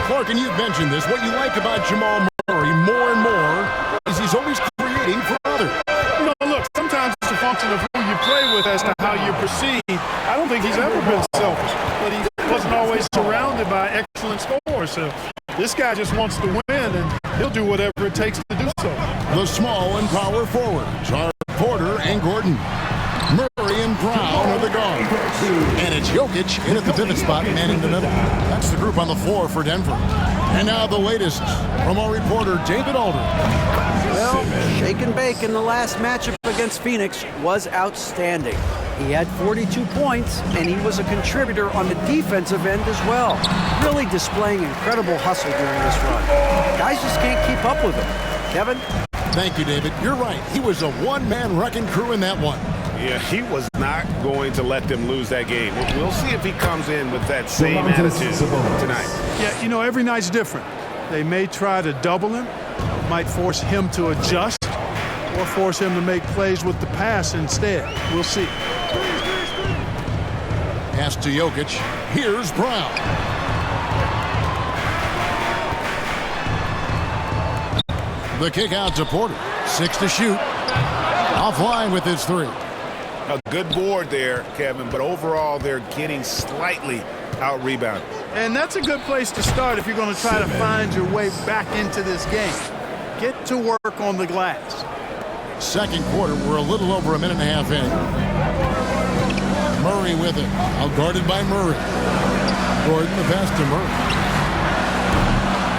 Clark, and you've mentioned this. What you like about Jamal Murray more and more is he's always creating for others. You know, look, sometimes it's a function of who you play with as to how you proceed. I don't think he's ever been selfish, but he wasn't always surrounded by excellent scorers. So this guy just wants to win, and he'll do whatever it takes to do so. The small and power forwards are Porter and Gordon. Murray and Brown are the guards. And it's Jokic in at the pivot spot, manning the middle. That's the group on the floor for Denver. And now the latest from our reporter, David Aldridge. Well, shake and bake in the last matchup against Phoenix was outstanding. He had 42 points, and he was a contributor on the defensive end as well. Really displaying incredible hustle during this run. Guys just can't keep up with him. Kevin? Thank you, David. You're right. He was a one-man wrecking crew in that one. Yeah, he was not going to let them lose that game. We'll see if he comes in with that same attitude tonight. Yeah, you know, every night's different. They may try to double him, might force him to adjust, or force him to make plays with the pass instead. We'll see. Pass to Jokic. Here's Brown. The kick out to Porter. 6 to shoot. Offline with his 3. A good board there, Kevin, but overall they're getting slightly out-rebounded. And that's a good place to start if you're going to try to find your way back into this game. Get to work on the glass. Second quarter, we're a little over a minute and a half in. Murray with it. Out guarded by Murray. Gordon, the pass to Murray.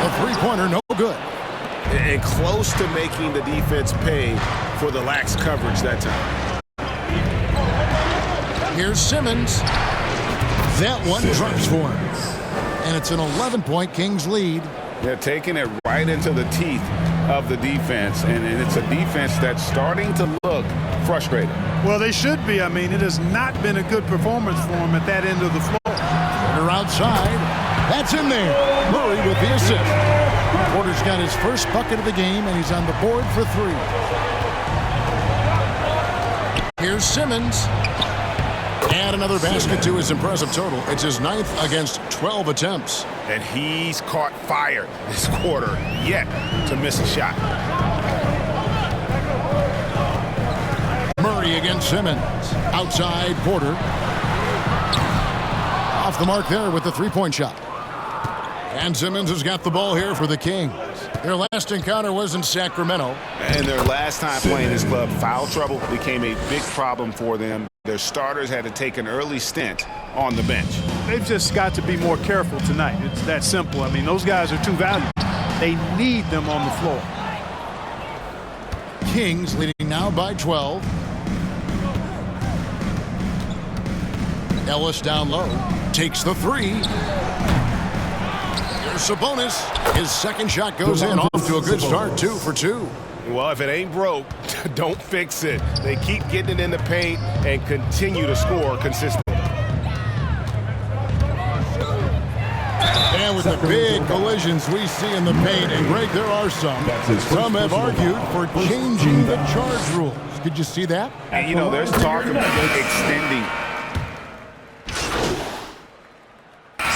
A three-pointer, no good. And close to making the defense pay for the lax coverage that time. Here's Simmons. That one drops for him. And it's an 11-point Kings lead. They're taking it right into the teeth of the defense, and it's a defense that's starting to look frustrated. Well, they should be. I mean, it has not been a good performance for them at that end of the floor. Porter outside. That's in there. Murray with the assist. Porter's got his first bucket of the game, and he's on the board for 3. Here's Simmons. And another basket to his impressive total. It's his 9th against 12 attempts. And he's caught fire this quarter, yet to miss a shot. Murray against Simmons. Outside Porter. Off the mark there with the three-point shot. And Simmons has got the ball here for the Kings. Their last encounter was in Sacramento. And their last time playing this club, foul trouble became a big problem for them. Their starters had to take an early stint on the bench. They've just got to be more careful tonight. It's that simple. I mean, those guys are too valuable. They need them on the floor. Kings leading now by 12. Ellis down low. Takes the 3. Here's Sabonis. His second shot goes in, off to a good start, 2 for 2. Well, if it ain't broke, don't fix it. They keep getting it in the paint and continue to score consistently. And with the big collisions we see in the paint, and Greg, there are some. Some have argued for changing the charge rules. Did you see that? And, you know, there's talk about extending.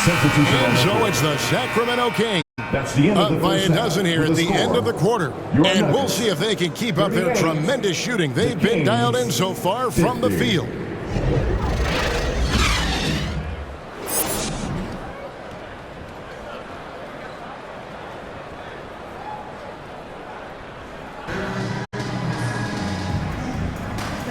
And so it's the Sacramento Kings That's the end of the Up by first a dozen here at the end of the quarter. And we'll see if they can keep up their tremendous shooting. They've been dialed in so far from the field.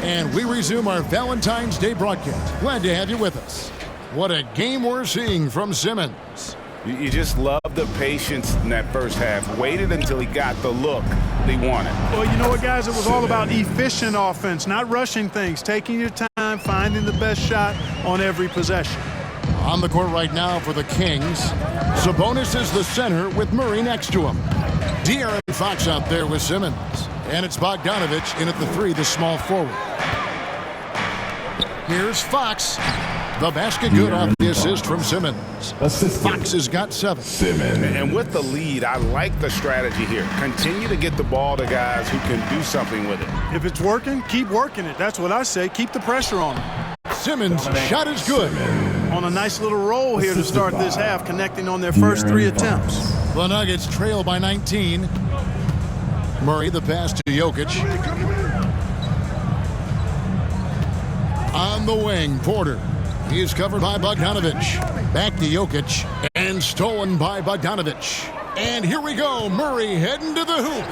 And we resume our Valentine's Day broadcast. Glad to have you with us. What a game we're seeing from Simmons. You just love the patience in that first half. Waited until he got the look they wanted. Well, you know what, guys? It was all about efficient offense, not rushing things, taking your time, finding the best shot on every possession. On the court right now for the Kings, Sabonis is the center with Murray next to him. De'Aaron Fox out there with Simmons. And it's Bogdanovich in at the three, the small forward. Here's Fox. The basket good off the assist from Simmons. Fox has got 7. And with the lead, I like the strategy here. Continue to get the ball to guys who can do something with it. If it's working, keep working it. That's what I say. Keep the pressure on him. Simmons' shot is good. On a nice little roll here to start this half, connecting on their first 3 attempts. The Nuggets trail by 19. Murray, the pass to Jokic. On the wing, Porter. He's covered by Bogdanovich. Back to Jokic. And stolen by Bogdanovich. And here we go. Murray heading to the hoop.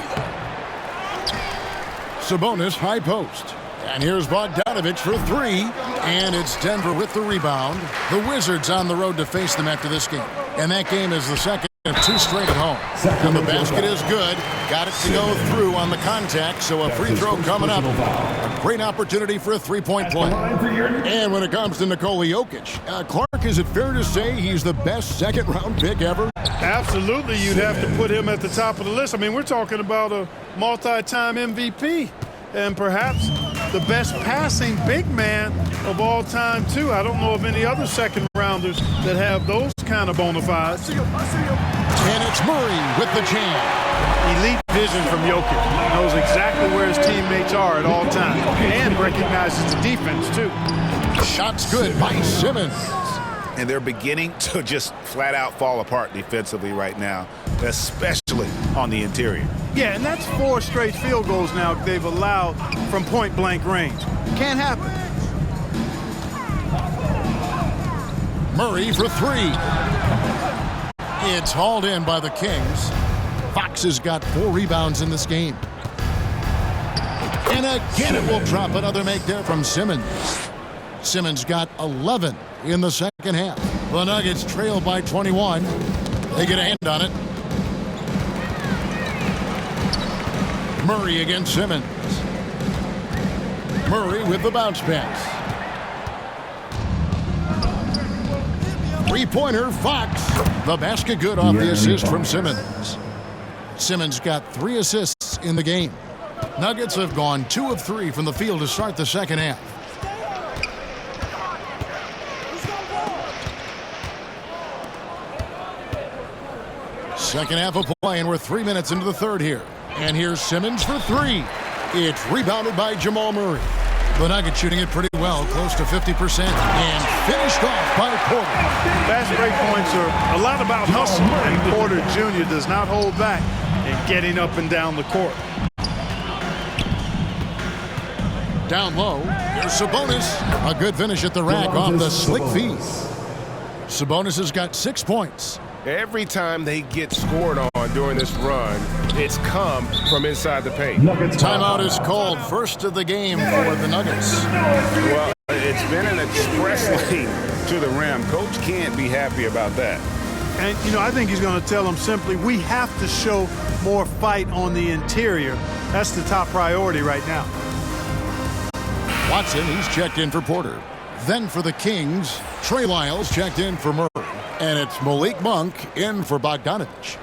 Sabonis, high post. And here's Bogdanovich for 3. And it's Denver with the rebound. The Wizards on the road to face them after this game. And that game is the second of 2 straight at home. And the basket is good. Got it to go through on the contact, so a free throw coming up. A great opportunity for a three-point play. And when it comes to Nikola Jokic, Clark, is it fair to say he's the best second-round pick ever? Absolutely, you'd have to put him at the top of the list. I mean, we're talking about a multi-time MVP and perhaps the best passing big man of all time, too. I don't know of any other second-rounders that have those kind of bona fides. And it's Murray with the jam. Elite vision from Jokic. He knows exactly where his teammates are at all times and recognizes the defense, too. Shots good by Simmons. And they're beginning to just flat out fall apart defensively right now, especially on the interior. Yeah, and that's 4 straight field goals now they've allowed from point-blank range. Can't happen. Murray for 3. It's hauled in by the Kings. Fox has got 4 rebounds in this game. And again it will drop. Another make there from Simmons. Simmons got 11 in the second half. The Nuggets trail by 21. They get a hand on it. Murray against Simmons. Murray with the bounce pass. Three-pointer, Fox. The basket good off the assist from Simmons. Simmons got 3 assists in the game. Nuggets have gone 2 of 3 from the field to start the second half. Second half of play, and we're 3 minutes into the third here. And here's Simmons for 3. It's rebounded by Jamal Murray. The Nuggets shooting it pretty well, close to 50%, and finished off by Porter. Fast break points are a lot about hustle, and Porter Jr. does not hold back in getting up and down the court. Down low, there's Sabonis. A good finish at the rack off the slick feed. Sabonis has got 6 points. Every time they get scored on during this run, it's come from inside the paint. Timeout is called. First of the game for the Nuggets. Well, it's been an express lane to the rim. Coach can't be happy about that. And, you know, I think he's going to tell them simply, we have to show more fight on the interior. That's the top priority right now. Watson, he's checked in for Porter. Then for the Kings, Trey Lyles checked in for Murray. And it's Malik Monk in for Bogdanovich.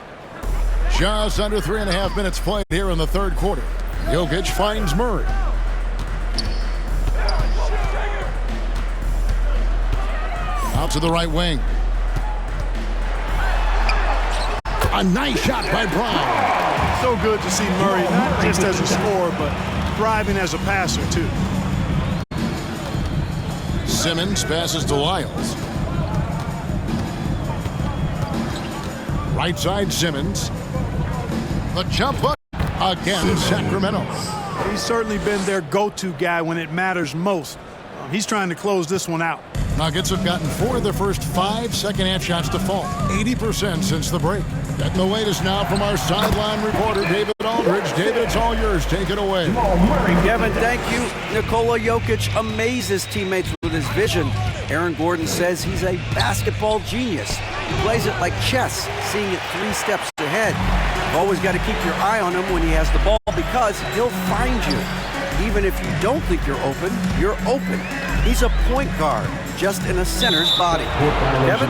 Just under 3.5 minutes played here in the third quarter. Jokic finds Murray. Out to the right wing. A nice shot by Brown. So good to see Murray, not just as a scorer, but thriving as a passer, too. Simmons passes to Lyles. Right side Simmons. The jump hook against Sacramento. He's certainly been their go-to guy when it matters most. He's trying to close this one out. Nuggets have gotten 4 of their first 5 second-half shots to fall. 80% since the break. Getting the latest now from our sideline reporter, David Aldridge. David, it's all yours. Take it away. Kevin, thank you. Nikola Jokic amazes teammates with his vision. Aaron Gordon says he's a basketball genius. He plays it like chess, seeing it 3 steps ahead. You've always got to keep your eye on him when he has the ball because he'll find you. Even if you don't think you're open, you're open. He's a point guard, just in a center's body. Kevin?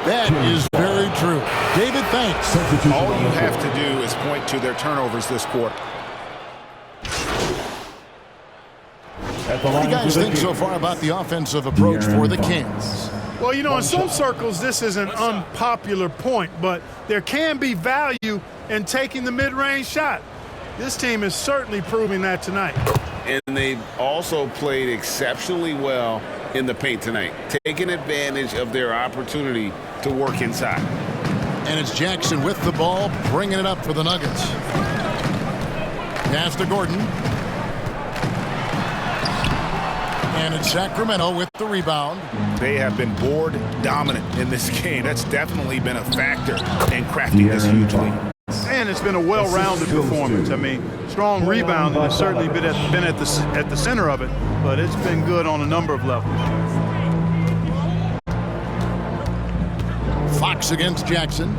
That is very true. David, thanks. All you have to do is point to their turnovers this quarter. What do you guys think so far about the offensive approach for the Kings? Well, you know, in some circles, this is an unpopular point, but there can be value in taking the mid-range shot. This team is certainly proving that tonight. And they've also played exceptionally well in the paint tonight, taking advantage of their opportunity to work inside. And it's Jackson with the ball, bringing it up for the Nuggets. Pass to Gordon. And it's Sacramento with the rebound. They have been board dominant in this game. That's definitely been a factor in crafting this huge lead. And it's been a well-rounded performance. I mean, strong rebounding has certainly been at the center of it, but it's been good on a number of levels. Fox against Jackson.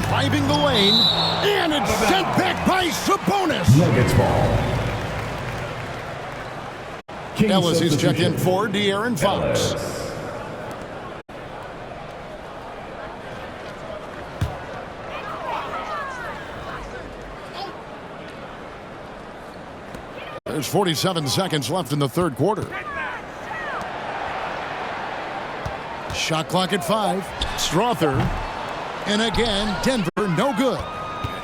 Driving the lane, and it's sent back by Sabonis. Nuggets ball. Ellis is checked in for De'Aaron Fox. There's 47 seconds left in the third quarter. Shot clock at 5. Strother. And again, Denver, no good.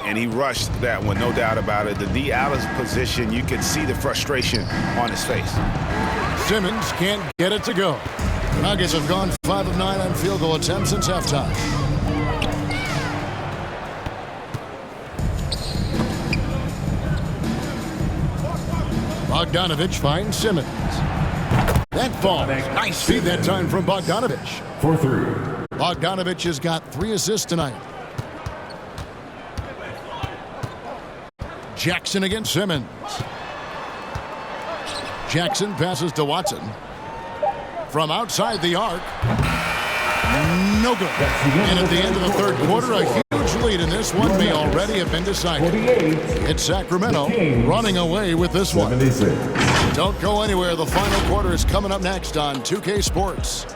And he rushed that one, no doubt about it. The D out of position, you can see the frustration on his face. Simmons can't get it to go. Nuggets have gone 5 of 9 on field goal attempts since halftime. Bogdanovich finds Simmons. That falls. Nice feed that time from Bogdanovich. For 3. Bogdanovich has got 3 assists tonight. Jackson against Simmons. Jackson passes to Watson. From outside the arc. No good. And at the end of the third quarter, a huge lead in this one may already have been decided. It's Sacramento running away with this one. Don't go anywhere. The final quarter is coming up next on 2K Sports.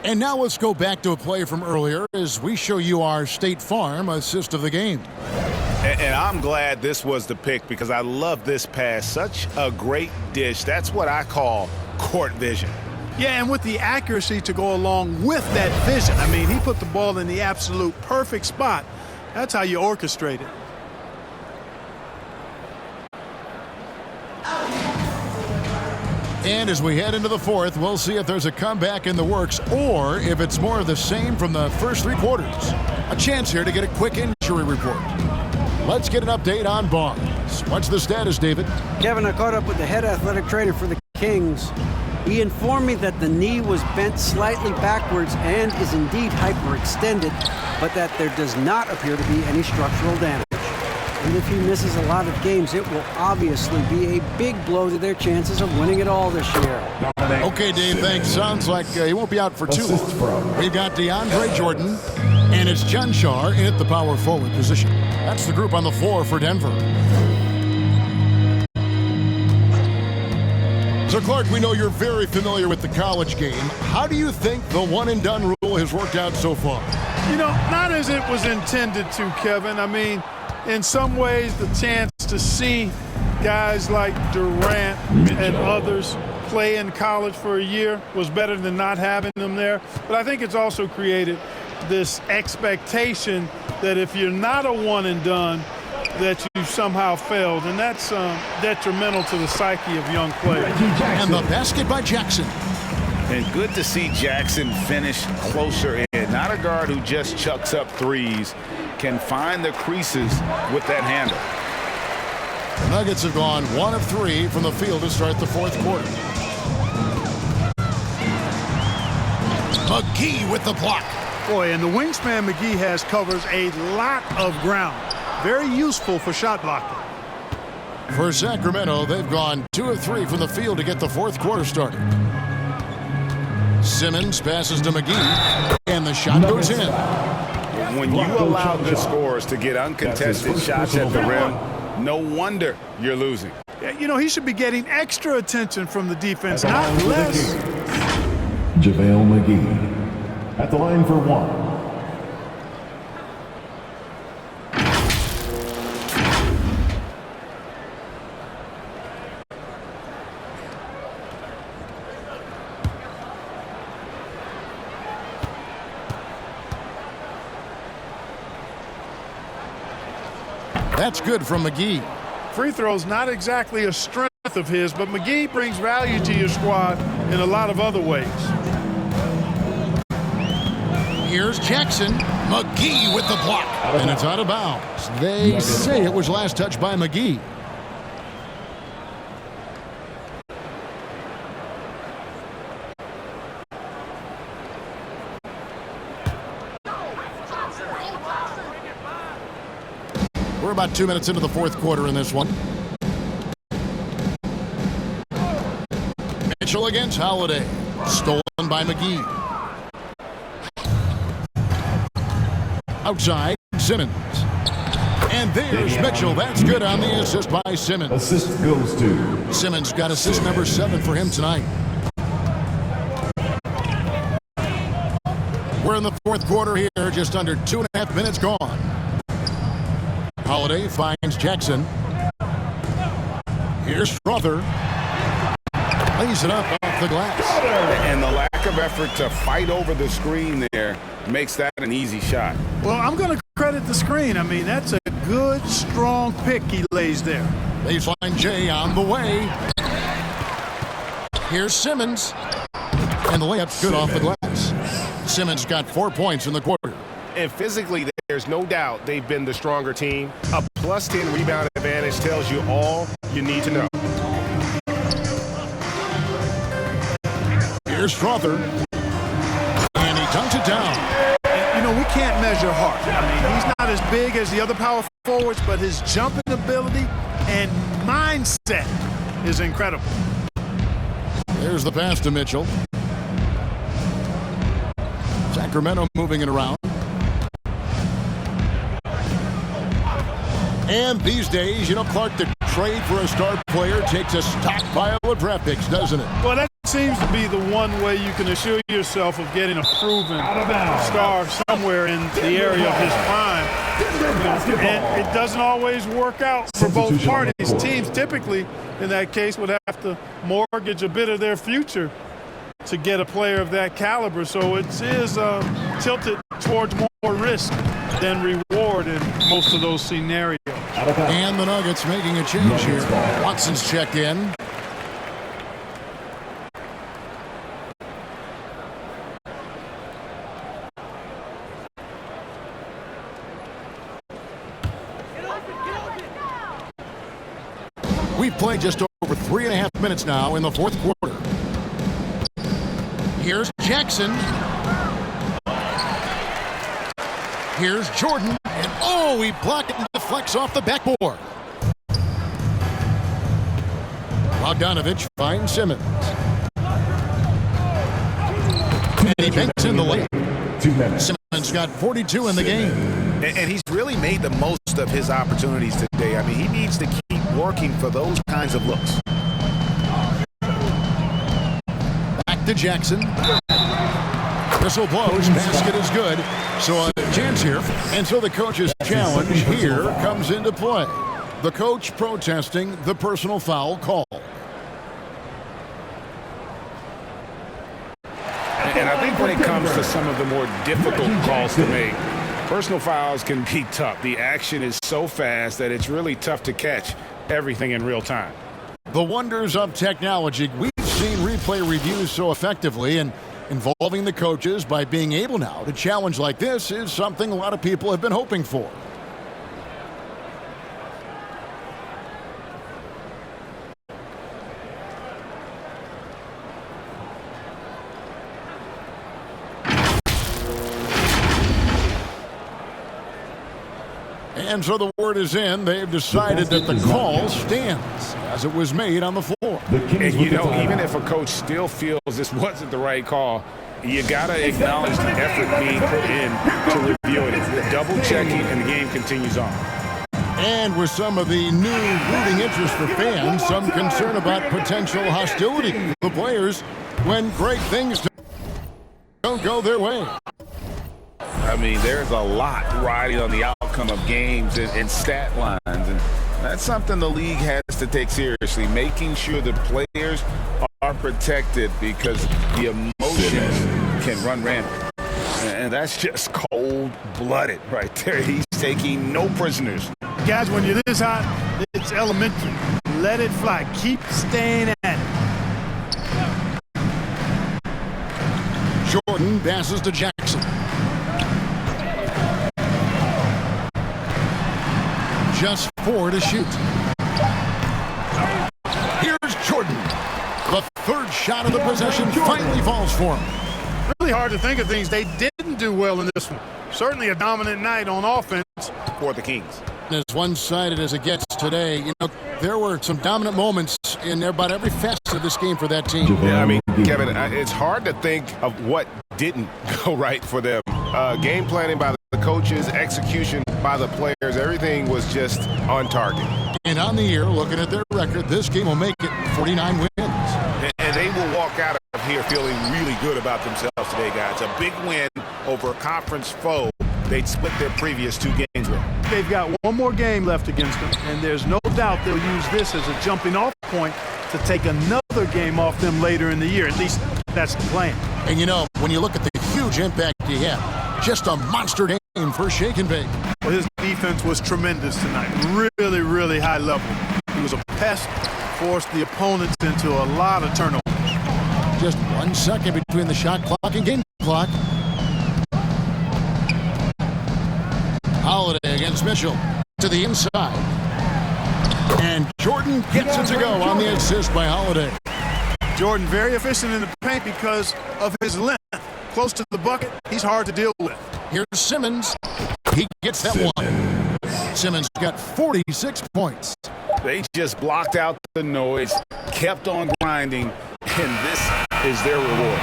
And now let's go back to a play from earlier as we show you our State Farm assist of the game. And I'm glad this was the pick because I love this pass. Such a great dish. That's what I call court vision. Yeah, and with the accuracy to go along with that vision. I mean, he put the ball in the absolute perfect spot. That's how you orchestrate it. And as we head into the fourth, we'll see if there's a comeback in the works or if it's more of the same from the first 3 quarters. A chance here to get a quick injury report. Let's get an update on Barnes. What's the status, David? Kevin, I caught up with the head athletic trainer for the Kings. He informed me that the knee was bent slightly backwards and is indeed hyperextended, but that there does not appear to be any structural damage. And if he misses a lot of games, it will obviously be a big blow to their chances of winning it all this year. Okay, Dave, thanks. Sounds like he won't be out for too long. We've got DeAndre Jordan, and it's John Shar at the power forward position. That's the group on the floor for Denver. So, Clark, we know you're very familiar with the college game. How do you think the one-and-done rule has worked out so far? You know, not as it was intended to, Kevin. I mean, in some ways, the chance to see guys like Durant and others play in college for a year was better than not having them there. But I think it's also created this expectation that if you're not a one and done, that you somehow failed. And that's detrimental to the psyche of young players. And the basket by Jackson. And good to see Jackson finish closer in. Not a guard who just chucks up threes, can find the creases with that handle. The Nuggets have gone 1 of 3 from the field to start the fourth quarter. McGee with the block. Boy, and the wingspan McGee has covers a lot of ground. Very useful for shot blocking. For Sacramento, they've gone 2 of 3 from the field to get the fourth quarter started. Simmons passes to McGee, and the shot goes in. When you allow good scorers to get uncontested shots at the rim, no wonder you're losing. You know, he should be getting extra attention from the defense, not less. JaVale McGee at the line for 1. That's good from McGee. Free throws not exactly a strength of his, but McGee brings value to your squad in a lot of other ways. Here's Jackson. McGee with the block. And it's out of bounds. They say it was last touched by McGee. We're about 2 minutes into the fourth quarter in this one. Mitchell against Holiday. Stolen by McGee. Outside, Simmons. And there's Mitchell. That's good on the assist by Simmons. Assist goes to Simmons got assist number 7 for him tonight. We're in the fourth quarter here, just under 2.5 minutes gone. Holiday finds Jackson. Here's Strother. Lays it up off the glass. And the lack of effort to fight over the screen there makes that an easy shot. Well, I'm going to credit the screen. I mean, that's a good, strong pick he lays there. Baseline J on the way. Here's Simmons. And the layup's good off the glass. Simmons got 4 points in the quarter. And physically, there's no doubt they've been the stronger team. A plus 10 rebound advantage tells you all you need to know. Here's Strother. And he dunks it down. And, you know, we can't measure Hart. I mean, he's not as big as the other power forwards, but his jumping ability and mindset is incredible. There's the pass to Mitchell. Sacramento moving it around. And these days, you know, Clark, the trade for a star player takes a stockpile of draft picks, doesn't it? Well, that seems to be the one way you can assure yourself of getting a proven star somewhere in the area of his prime. And it doesn't always work out for both parties. Teams typically, in that case, would have to mortgage a bit of their future to get a player of that caliber. So it is tilted towards more risk than reward in most of those scenarios. And the Nuggets making a change here. Watson's checked in. We've played just over 3.5 minutes now in the fourth quarter. Here's Jackson. Here's Jordan. And oh, he blocked it and deflects off the backboard. Bogdanovich finds Simmons. And he banks in the lane. Simmons got 42 in the game. And he's really made the most of his opportunities today. I mean, he needs to keep working for those kinds of looks. Back to Jackson. Whistle blows. Basket is good. So a chance here. And so the coach's challenge here comes into play. The coach protesting the personal foul call. And I think when it comes to some of the more difficult calls to make, personal fouls can be tough. The action is so fast that it's really tough to catch everything in real time. The wonders of technology. We've seen replay reviews so effectively, and involving the coaches by being able now to challenge like this is something a lot of people have been hoping for. And so the word is in. They've decided that the call stands as it was made on the floor. And you know, even if a coach still feels this wasn't the right call, you got to acknowledge the effort being put in to review it. It's double checking, and the game continues on. And with some of the new rooting interest for fans, some concern about potential hostility from the players when great things don't go their way. I mean, there's a lot riding on the outcome of games and stat lines, and that's something the league has to take seriously, making sure the players are protected because the emotions can run rampant. And that's just cold-blooded right there. He's taking no prisoners. Guys, when you're this hot, it's elementary. Let it fly. Keep staying at it. Jordan passes to Jackson. Just 4 to shoot. Here's Jordan. The third shot of the possession finally falls for him. Really hard to think of things they didn't do well in this one. Certainly a dominant night on offense for the Kings. As one-sided as it gets today, you know, there were some dominant moments in about every facet of this game for that team. Yeah, I mean, Kevin, it's hard to think of what didn't go right for them. Game planning by the coaches, execution by the players, everything was just on target. And on the year, looking at their record, this game will make it 49 wins. And they will walk out of here feeling really good about themselves today, guys. A big win over a conference foe they'd split their previous 2 games with. They've got one more game left against them, and there's no doubt they'll use this as a jumping-off point to take another game off them later in the year. At least that's the plan. And you know, when you look at the huge impact he had, just a monster game for Shake and Bake. Well, his defense was tremendous tonight. Really, really high level. He was a pest, forced the opponents into a lot of turnovers. Just 1 second between the shot clock and game clock. Holiday against Mitchell to the inside. And Jordan gets it to go on the assist by Holiday. Jordan very efficient in the paint because of his length. Close to the bucket, he's hard to deal with. Here's Simmons. He gets that one. Simmons got 46 points. They just blocked out the noise, kept on grinding, and this is their reward.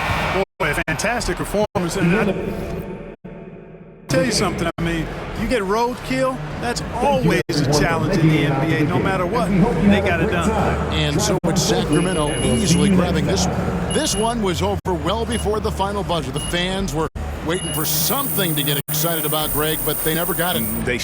Boy, a fantastic performance. And I'll tell you something, I mean, you get roadkill, that's always a challenge in the NBA, no matter what. They got it done. And so with Sacramento easily grabbing this one. This one was over well before the final buzzer. The fans were waiting for something to get excited about, Greg, but they never got it. They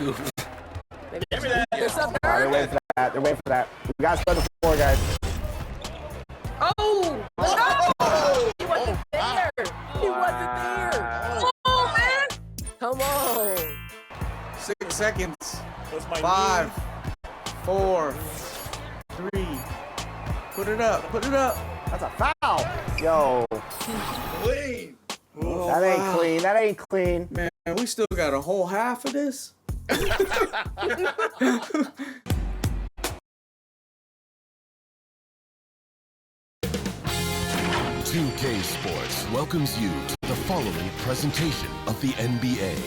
scoop. They're waiting for that. They're waiting for that. We got to spread the floor, guys. Oh! No! He wasn't there. He wasn't there. Oh, man. Come on. 6 seconds. 5, 4, 3. Put it up. Put it up. That's a foul. Yo. Clean. Oh, that ain't clean. That ain't clean. Man, we still got a whole half of this. 2K Sports welcomes you to the following presentation of the NBA.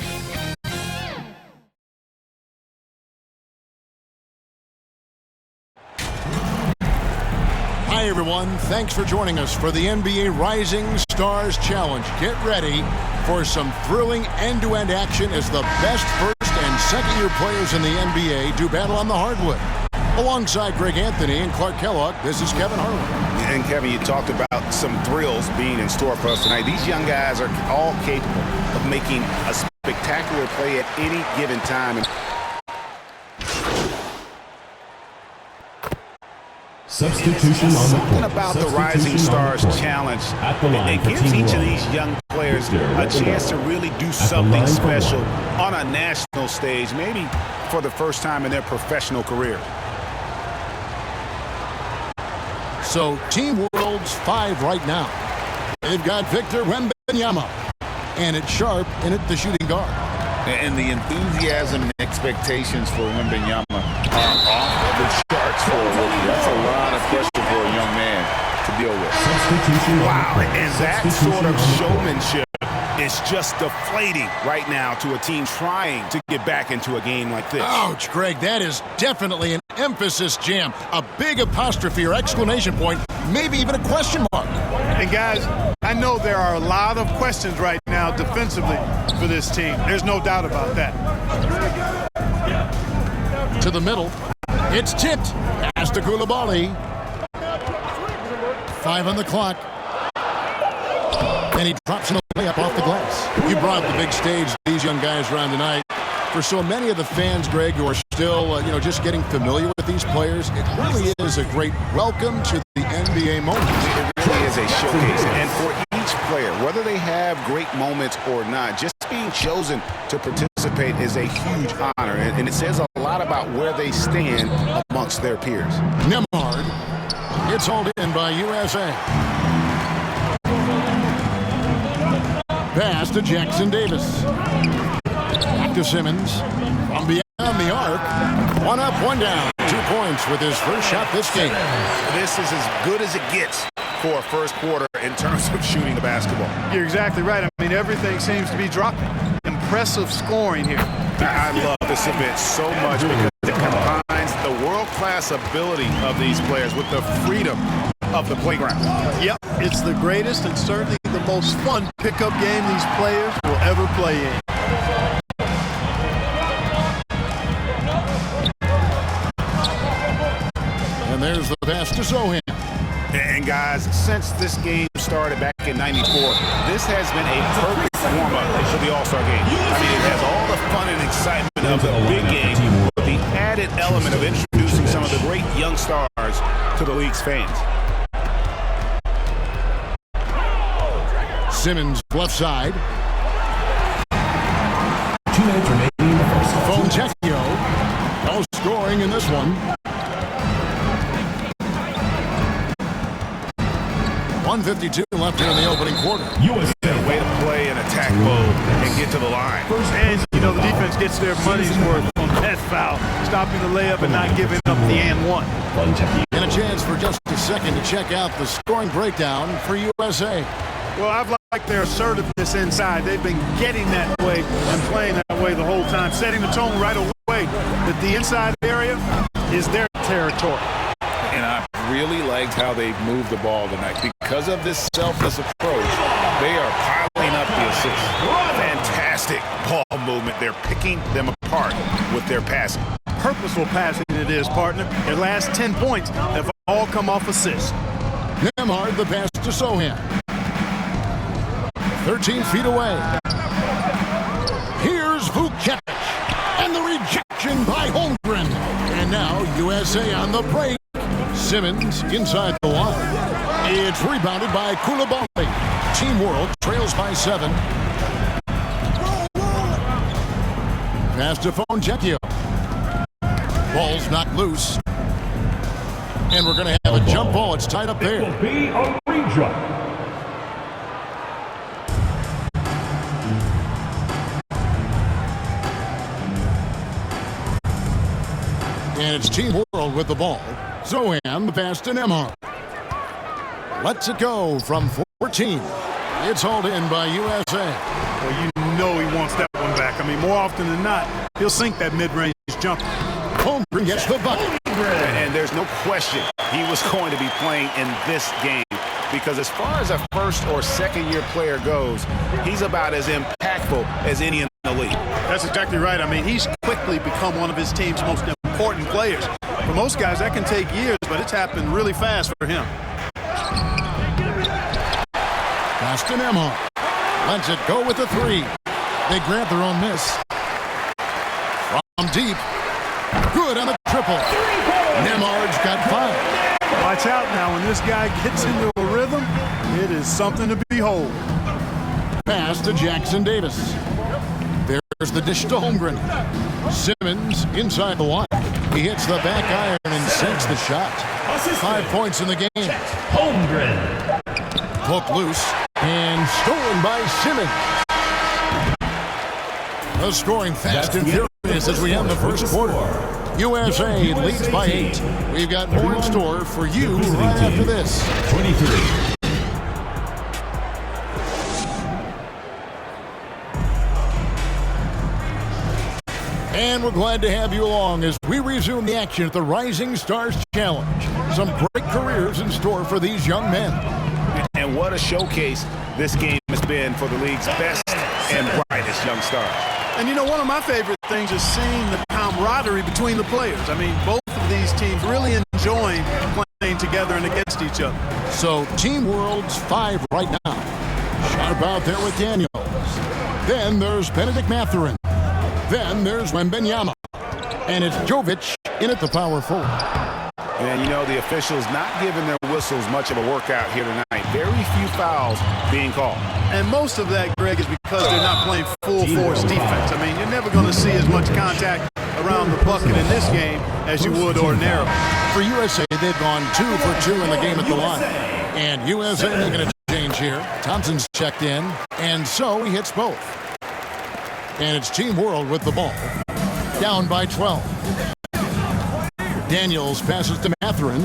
Hi, everyone. Thanks for joining us for the NBA Rising Stars Challenge. Get ready for some thrilling end-to-end action as the best first and second-year players in the NBA do battle on the hardwood. Alongside Greg Anthony and Clark Kellogg, this is Kevin Harlan. And Kevin, you talked about some thrills being in store for us tonight. These young guys are all capable of making a spectacular play at any given time. Substitution on the Something court. about the Rising Stars Challenge. It gives each of these young players a chance to really do something special on a national stage, maybe for the first time in their professional career. So, Team World's 5 right now. They've got Victor Wembanyama, and it's Sharp in at the shooting guard. And the enthusiasm and expectations for Wembanyama are off the charts for a rookie. That's a lot of pressure for a young man to deal with. Wow, and that sort of showmanship is just deflating right now to a team trying to get back into a game like this. Ouch, Greg, that is definitely an emphasis jam. A big apostrophe or exclamation point, maybe even a question mark. And guys, I know there are a lot of questions right now defensively for this team. There's no doubt about that. To the middle, it's tipped. Pass to Koulibaly. 5 on the clock. And he drops an layup off the glass. You brought the big stage these young guys around tonight. For so many of the fans, Greg, who are still, just getting familiar with these players, it really is a great welcome to the NBA moment. It really is a showcase. And for each player, whether they have great moments or not, just being chosen to participate is a huge honor. And it says a lot about where they stand amongst their peers. Nemhard. It's hauled in by USA. Pass to Jackson Davis. Back to Simmons. From beyond the arc. 1 up, 1 down. 2 points with his first shot this game. This is as good as it gets for a first quarter in terms of shooting the basketball. You're exactly right. I mean, everything seems to be dropping. Impressive scoring here. I love this event so much because it combines the world-class ability of these players with the freedom of the playground. Yep, it's the greatest and certainly the most fun pickup game these players will ever play in. And there's the pass to Sohan. And guys, since this game started back in '94, this has been a perfect warm-up for the All-Star game. I mean, it has all the fun and excitement of the big game, with the added element of introducing some of the great young stars to the league's fans. Simmons left side. 2 minutes remaining in the first. Fontecchio. No scoring in this one. 1:52 left here in the opening quarter. Way to play in attack mode and get to the line. And, the defense gets their money's worth on that foul, stopping the layup and not giving up the and one. And a chance for just a second to check out the scoring breakdown for USA. Well, I've liked their assertiveness inside. They've been getting that way and playing that way the whole time, setting the tone right away that the inside area is their territory. And I really liked how they've moved the ball tonight. Because of this selfless approach, they are piling up the assists. Fantastic ball movement. They're picking them apart with their passing. Purposeful passing it is, partner. Their last 10 points have all come off assists. Nemhard the pass to Sohan. 13 feet away. Here's Vucevic. And the rejection by Holmgren. And now USA on the break. Simmons inside the line. It's rebounded by Koulibaly. Team World trails by 7. Pass to Fonjekio. Ball's knocked loose. And we're going to have a jump ball. It's tied up there. It will be a re-jump. And it's Team World with the ball. Zohan, the pass to Nembhard. Lets it go from 14. It's hauled in by USA. Well, you know he wants that one back. I mean, more often than not, he'll sink that mid-range jumper. Holmgren gets the bucket. And there's no question he was going to be playing in this game, because as far as a first or second year player goes, he's about as impactful as any in the league. That's exactly right. I mean, he's quickly become one of his team's most important players. For most guys, that can take years, but it's happened really fast for him. Pass to Nembhard. Lets it go with the 3. They grant their own miss. From deep. Good on the triple. Nembhard's got 5. Watch out now. When this guy gets into a rhythm, it is something to behold. Pass to Jackson Davis. There's the dish to Holmgren. Simmons inside the line. He hits the back iron and sinks the shot. 5 points in the game. Holmgren. Hook loose and stolen by Simmons. The scoring fast and furious as we end the first quarter. USA leads by 8. We've got more in store for you right after this. 23. And we're glad to have you along as we resume the action at the Rising Stars Challenge. Some great careers in store for these young men. And what a showcase this game has been for the league's best and brightest young stars. And you know, one of my favorite things is seeing the camaraderie between the players. I mean, both of these teams really enjoying playing together and against each other. So Team World's 5 right now. Sharp out there with Daniels. Then there's Benedict Mathurin. Then there's Wembanyama. And it's Jovic in at the power forward. And you know, the officials not giving their whistles much of a workout here tonight. Very few fouls being called. And most of that, Greg, is because they're not playing full force defense. I mean, you're never going to see as much contact around the bucket in this game as you would ordinarily. For USA, they've gone 2 for 2 in the game at the line. And USA making a change here. Thompson's checked in, and so he hits both. And it's Team World with the ball. Down by 12. Daniels passes to Mathurin.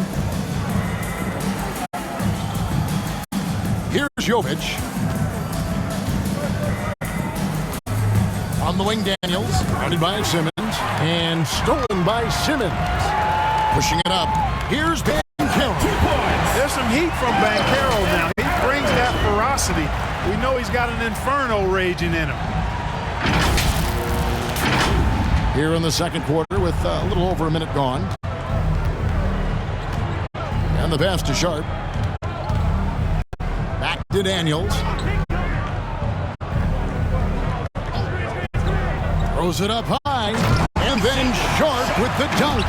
Here's Jovic. On the wing, Daniels. Rounded by Simmons. And stolen by Simmons. Pushing it up. Here's Banchero. There's some heat from Banchero now. He brings that ferocity. We know he's got an inferno raging in him. Here in the second quarter with a little over a minute gone. And the pass to Sharp. Back to Daniels. Throws it up high. And then Sharp with the dunk.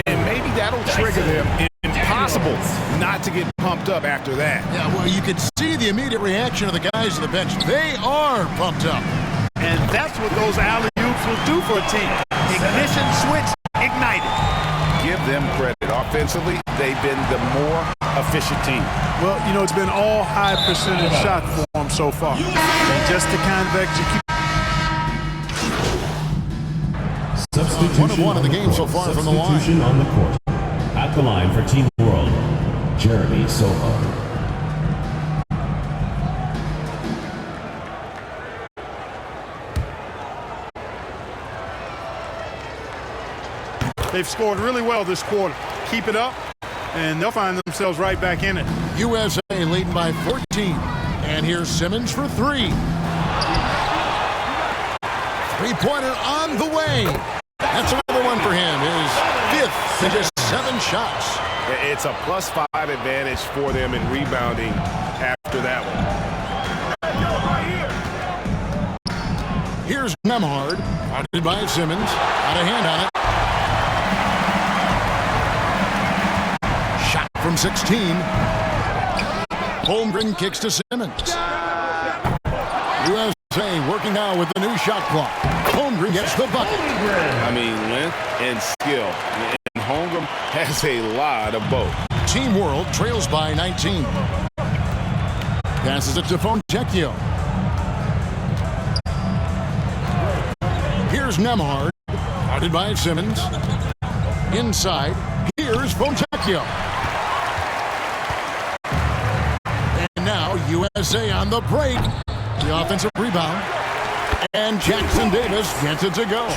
And maybe that'll trigger them. Impossible not to get pumped up after that. Yeah, well, you could see the immediate reaction of the guys on the bench. They are pumped up. And that's what those alley-oops will do for a team. Ignition switch ignited. Give them credit. Offensively, they've been the more efficient team. Well, you know, it's been all high percentage shot for them so far. And just to kind of execute. Substitution 1-of-1 in the game so far from the line. Substitution on the court. At the line for Team World, Jeremy Soho. They've scored really well this quarter. Keep it up, and they'll find themselves right back in it. USA leading by 14. And here's Simmons for 3. Three-pointer on the way. That's another one for him. His 5th to just 7 shots. It's a +5 advantage for them in rebounding after that one. Here's Nemhard. Guarded by Simmons. Got a hand on it. Shot from 16. Holmgren kicks to Simmons. USA working now with the new shot clock. Holmgren gets the bucket. I mean, length and skill. And Holmgren has a lot of both. Team World trails by 19. Passes it to Fontecchio. Here's Nemhard. Guarded by Simmons. Inside. Here's Fontecchio. And now USA on the break. The offensive rebound. And Jackson Davis gets it to go.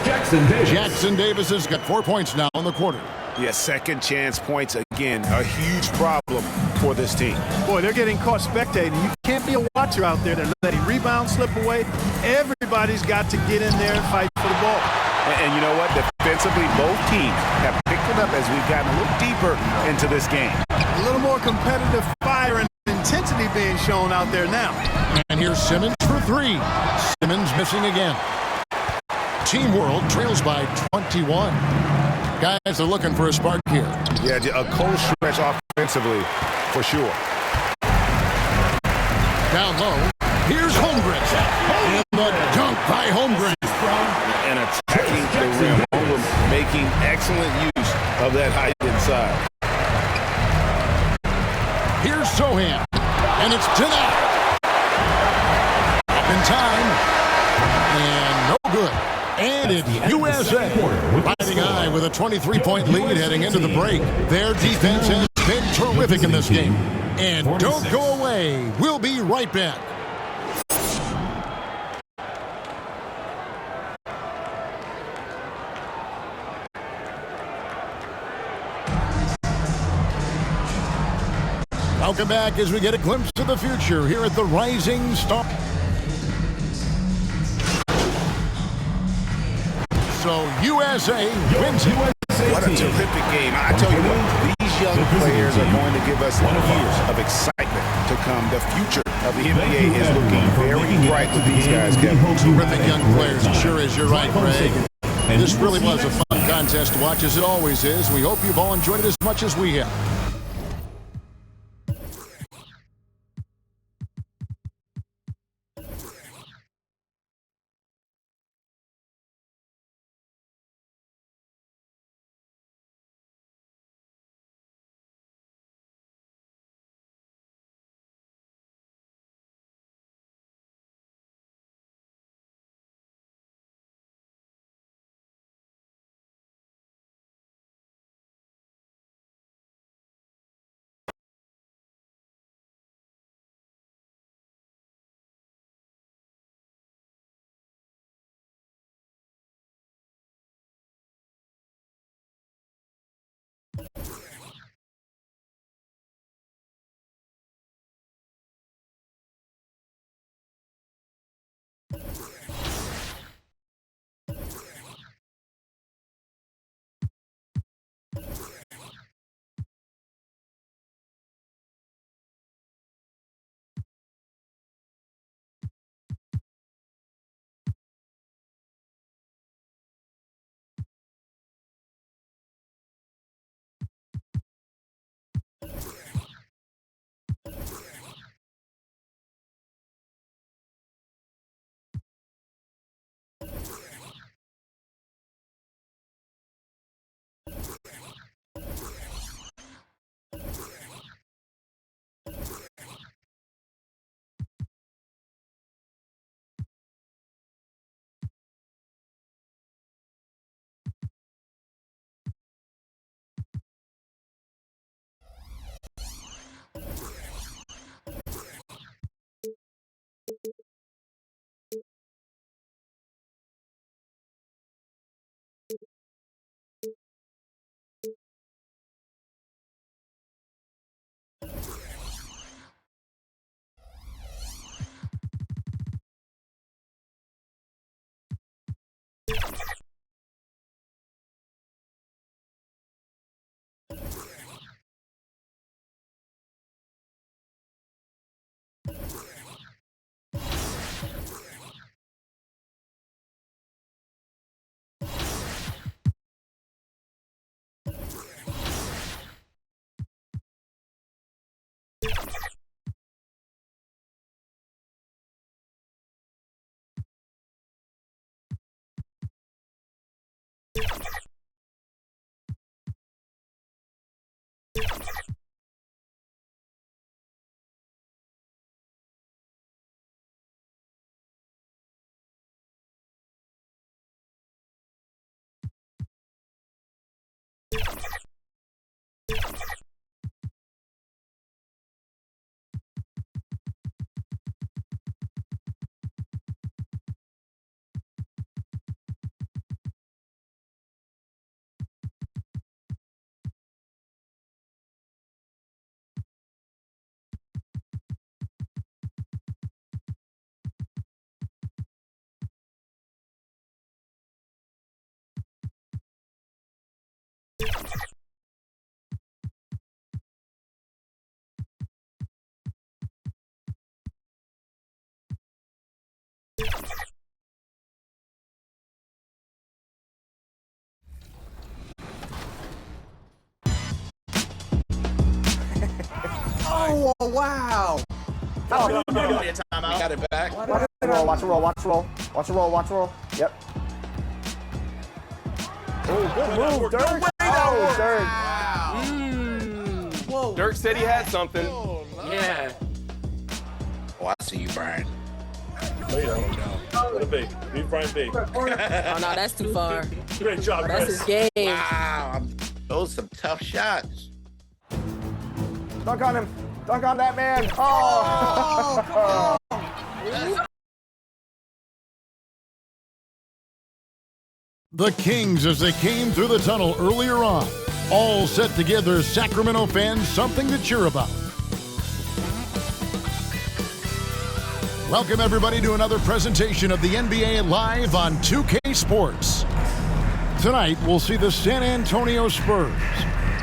Jackson Davis has got 4 points now in the quarter. Yeah, second chance points again. A huge problem for this team. Boy, they're getting caught spectating. You can't be a watcher out there. They're letting rebounds slip away. Everybody's got to get in there and fight for the ball. And you know what? Defensively, both teams have picked it up as we've gotten a little deeper into this game. A little more competitive fire and intensity being shown out there now. And here's Simmons for three. Simmons missing again. Team World trails by 21. Guys are looking for a spark here. Yeah, a cold stretch offensively for sure. Down low. Here's Holmgren. And the dunk by Holmgren. And attacking the rim. Holmgren making excellent use of that height inside. Here's Sohan. And it's denied. Up in time. And no good. And it's USA riding high with a 23-point lead heading into the break. Their defense has been terrific in this game. And don't go away. We'll be right back. Welcome back as we get a glimpse of the future here at the Rising Star. So USA wins it. What a terrific game. I tell you what, these young players are going to give us years of excitement to come. The future of the NBA is looking very bright with these guys, Kevin. Terrific young players. It sure is. You're right, Greg. This really was a fun contest to watch, as it always is. We hope you've all enjoyed it as much as we have. Oh, wow. We got it back. Watch the roll, watch the roll, watch the roll. Watch the roll, watch the roll. Yep. Oh, good move, Dirk. Oh, Dirk. Whoa. Dirk said he had something. Yeah. Oh, I see you, Brian. What a big. Be Brian big. Oh, no, that's too far. Great job, That's his game. Wow. Those some tough shots. Dunk on him. Dunk on that man. Oh. The Kings as they came through the tunnel earlier on, all set to give their Sacramento fans something to cheer about. Welcome everybody to another presentation of the NBA live on 2K Sports. Tonight we'll see the San Antonio Spurs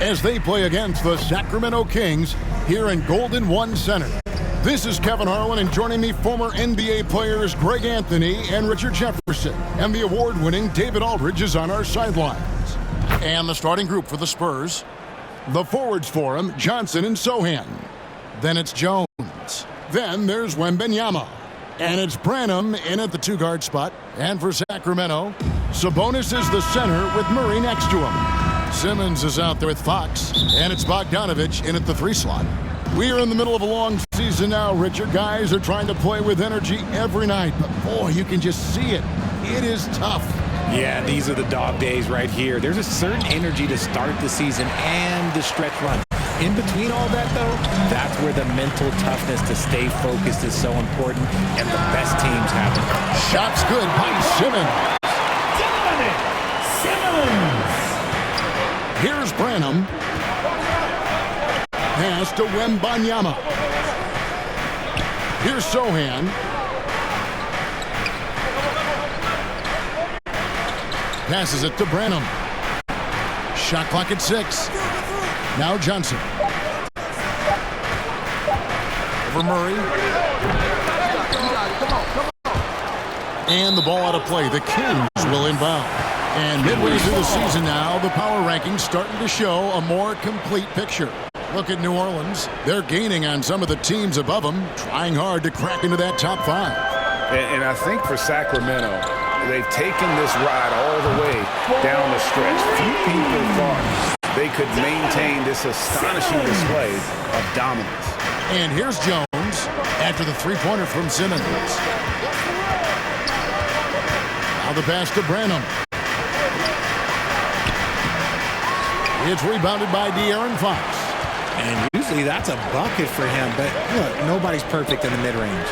as they play against the Sacramento Kings here in Golden One Center. This is Kevin Harlan, and joining me, former NBA players Greg Anthony and Richard Jefferson. And the award-winning David Aldridge is on our sidelines. And the starting group for the Spurs. The forwards for him, Johnson and Sohan. Then it's Jones. Then there's Wembanyama. And it's Branham in at the two-guard spot. And for Sacramento, Sabonis is the center with Murray next to him. Simmons is out there with Fox. And it's Bogdanovich in at the 3 slot. We are in the middle of a long season now, Richard. Guys are trying to play with energy every night. But, boy, you can just see it. It is tough. Yeah, these are the dog days right here. There's a certain energy to start the season and the stretch run. In between all that, though, that's where the mental toughness to stay focused is so important, and the best teams have it. Shots good by Simmons. Here's Branham. Pass to Wembanyama. Here's Sohan. Passes it to Branham. Shot clock at 6. Now Johnson. Over Murray. And the ball out of play. The Kings will inbound. And midway through the season now, the power rankings starting to show a more complete picture. Look at New Orleans. They're gaining on some of the teams above them, trying hard to crack into that top 5. And I think for Sacramento, they've taken this ride all the way down the stretch. Few people thought they could maintain this astonishing display of dominance. And here's Jones after the three-pointer from Simmons. Now the pass to Branham. It's rebounded by De'Aaron Fox. And usually that's a bucket for him, but look, nobody's perfect in the mid-range.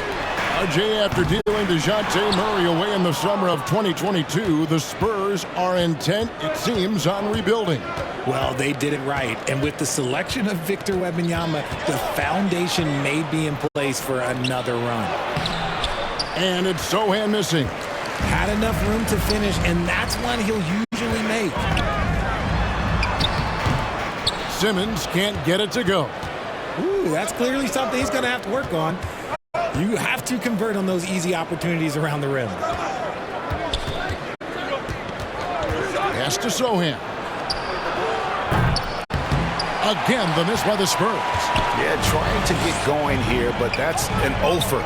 Jay, after dealing DeJounte Murray away in the summer of 2022, the Spurs are intent, it seems, on rebuilding. Well, they did it right. And with the selection of Victor Wembanyama, the foundation may be in place for another run. And it's Sohan missing. Had enough room to finish, and that's one he'll usually make. Simmons can't get it to go. Ooh, that's clearly something he's going to have to work on. You have to convert on those easy opportunities around the rim. Pass to Sohan. Again, the miss by the Spurs. Yeah, trying to get going here, but that's an offer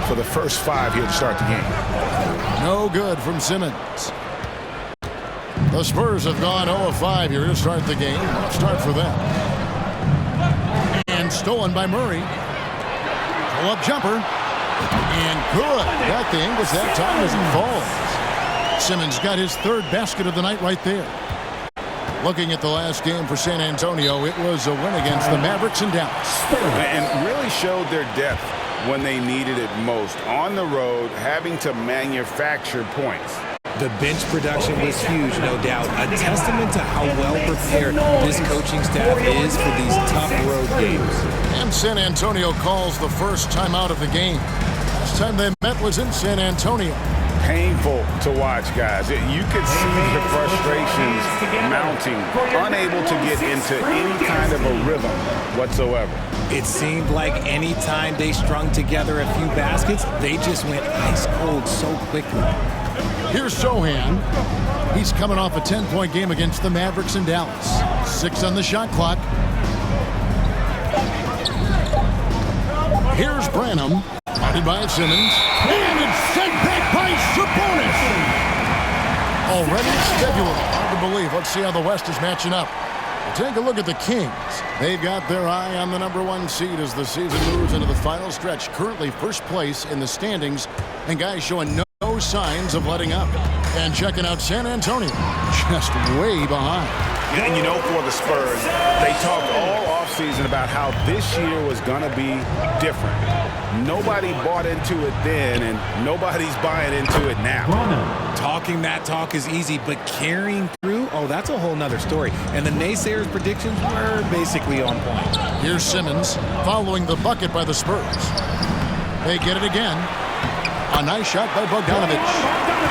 for the first 5 here to start the game. No good from Simmons. The Spurs have gone 0 of 5 here to start the game. Let's start for them. And stolen by Murray. Pull-up jumper. And good. Got the English that time as it falls. Simmons got his 3rd basket of the night right there. Looking at the last game for San Antonio, it was a win against the Mavericks in Dallas. And really showed their depth when they needed it most. On the road, having to manufacture points. The bench production was huge, no doubt. A testament to how well prepared this coaching staff is for these tough road games. And San Antonio calls the first time out of the game. Last time they met was in San Antonio. painful to watch, guys. You could see the frustrations mounting, unable to get into any kind of a rhythm whatsoever. It seemed like any time they strung together a few baskets, they just went ice cold so quickly. Here's Sohan. He's coming off a 10-point game against the Mavericks in Dallas. 6 on the shot clock. Here's Branham. Guarded by Simmons. And it's sent back by Sabonis. Already scheduled. Hard to believe. Let's see how the West is matching up. Take a look at the Kings. They've got their eye on the #1 seed as the season moves into the final stretch. Currently first place in the standings, and guys showing no signs of letting up. And checking out San Antonio, just way behind. And you know, for the Spurs, they talked all offseason about how this year was going to be different. Nobody bought into it then, and nobody's buying into it now. Talking that talk is easy, but carrying through, oh, that's a whole nother story. And the naysayers' predictions were basically on point. Here's Simmons following the bucket by the Spurs. They get it again. A nice shot by Bogdanovic.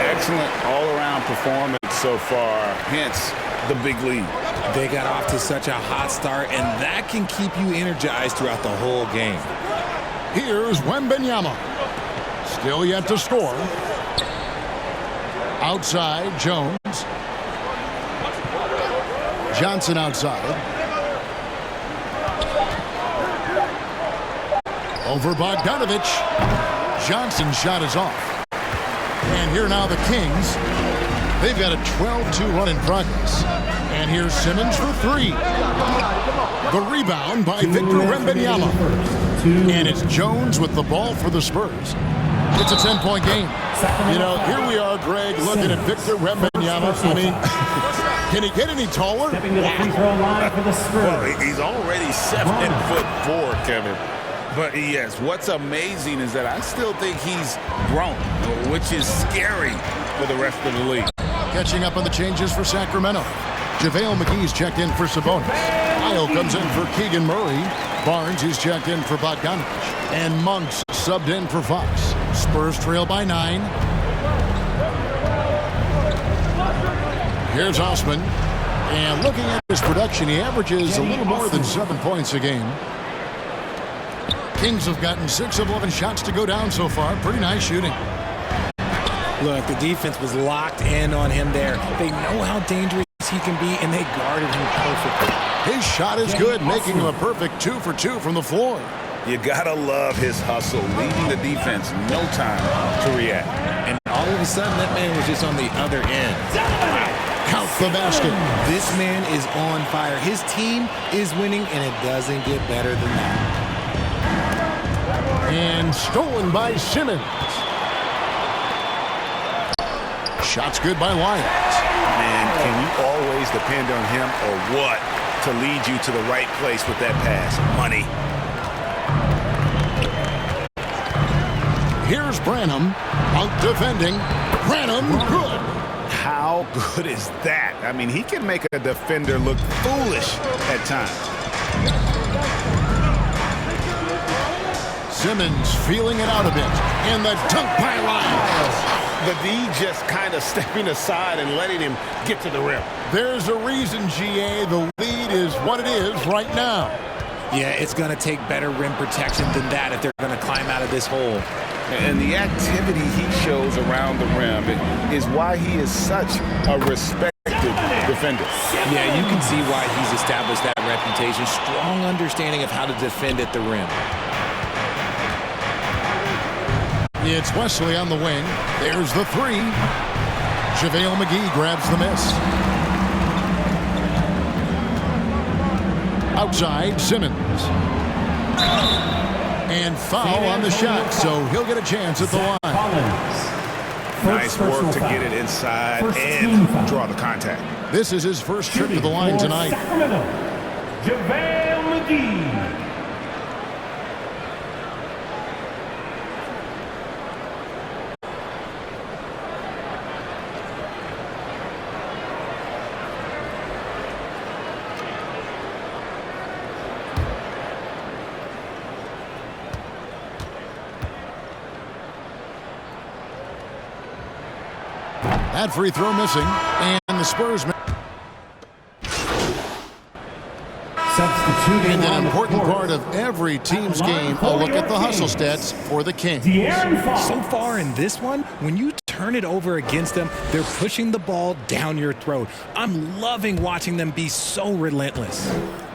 Excellent all-around performance so far, hence the big lead. They got off to such a hot start, and that can keep you energized throughout the whole game. Here's Wembanyama. Still yet to score. Outside, Jones. Johnson outside. Over Bogdanovic. Johnson's shot is off. And here now the Kings. They've got a 12-2 run in progress. And here's Simmons for 3. The rebound by Victor Wembanyama. And it's Jones with the ball for the Spurs. It's a 10-point game. You know, here we are, Greg, looking at Victor Wembanyama. I mean, can he get any taller? Well, he's already 7'4", Kevin. But yes, what's amazing is that I still think he's grown, which is scary for the rest of the league. Catching up on the changes for Sacramento. JaVale McGee's checked in for Sabonis. Kyle comes in for Keegan Murray. Barnes is checked in for Bogdanovic. And Monk's subbed in for Fox. Spurs trail by 9. Here's Osman. And looking at his production, he averages a little more than 7 points a game. Kings have gotten 6 of 11 shots to go down so far. Pretty nice shooting. Look, the defense was locked in on him there. They know how dangerous he can be, and they guarded him perfectly. His shot is good, making him a perfect 2 for 2 from the floor. You gotta love his hustle, leaving the defense no time to react. And all of a sudden, that man was just on the other end. Count the basket. This man is on fire. His team is winning, and it doesn't get better than that. And stolen by Simmons. Shots good by Lyons. Man, can you always depend on him or what to lead you to the right place with that pass? Money. Here's Branham out defending. Branham, good. How good is that? I mean, he can make a defender look foolish at times. Simmons feeling it out a bit. And the dunk by Lyons. The D just kind of stepping aside and letting him get to the rim. There's a reason, GA, the lead is what it is right now. Yeah, it's going to take better rim protection than that if they're going to climb out of this hole. And the activity he shows around the rim is why he is such a respected defender. Yeah, you can see why he's established that reputation. Strong understanding of how to defend at the rim. It's Wesley on the wing. There's the 3. JaVale McGee grabs the miss. Outside, Simmons. And foul on the shot, so he'll get a chance at the line. Nice work to get it inside and draw the contact. This is his first trip to the line tonight. JaVale McGee. That free throw missing, and the Spurs. And an important part of every team's game, a look at the hustle stats for the Kings. So far in this one, when you turn it over against them, they're pushing the ball down your throat. I'm loving watching them be so relentless.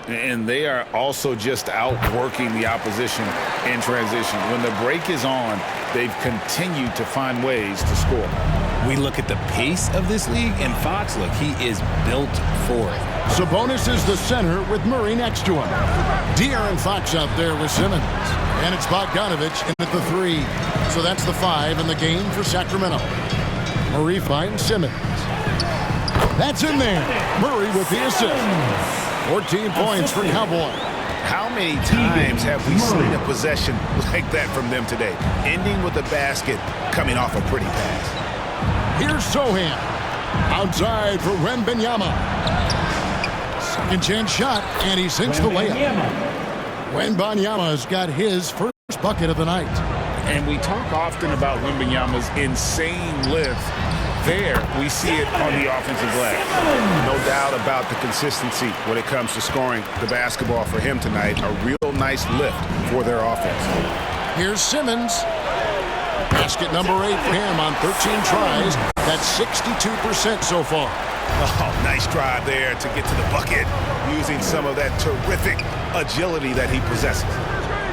And they are also just outworking the opposition in transition. When the break is on, they've continued to find ways to score. We look at the pace of this league, and Fox, look, he is built for it. Sabonis is the center with Murray next to him. De'Aaron Fox out there with Simmons. And it's Bogdanovich in at the 3. So that's the 5 in the game for Sacramento. Murray finds Simmons. That's in there. Murray with the assist. 14 points for Cowboy. How many times have we seen a possession like that from them today? Ending with a basket, coming off a pretty pass. Here's Sohan. Outside for Wembanyama. Second chance shot, and he sinks the layup. Wembanyama's got his first bucket of the night. And we talk often about Wembanyama's insane lift. There, we see it on the offensive glass. No doubt about the consistency when it comes to scoring the basketball for him tonight. A real nice lift for their offense. Here's Simmons. Basket number 8 for him on 13 tries. That's 62% so far. Oh, nice drive there to get to the bucket using some of that terrific agility that he possesses.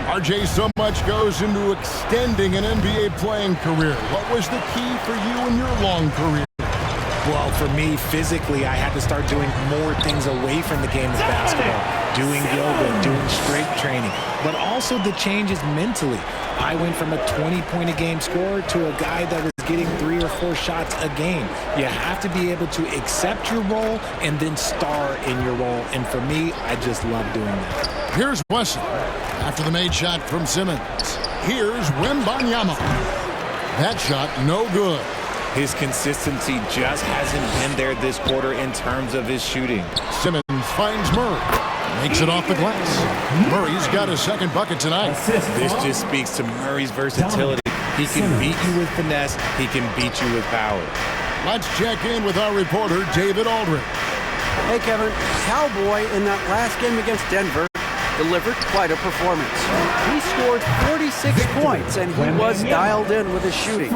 RJ, so much goes into extending an NBA playing career. What was the key for you in your long career? Well, for me, physically, I had to start doing more things away from the game of basketball. Doing yoga, doing strength training, but also the changes mentally. I went from a 20-point-a-game scorer to a guy that was getting 3 or 4 shots a game. You have to be able to accept your role and then star in your role. And for me, I just love doing that. Here's Wesson after the made shot from Simmons. Here's Wembanyama. That shot no good. His consistency just hasn't been there this quarter in terms of his shooting. Simmons finds Murray. Makes it off the glass. Murray's got his second bucket tonight. This just speaks to Murray's versatility. He can beat you with finesse. He can beat you with power. Let's check in with our reporter, David Aldridge. Hey, Kevin. Cowboy in that last game against Denver delivered quite a performance. He scored 46 points, and he was dialed in with his shooting.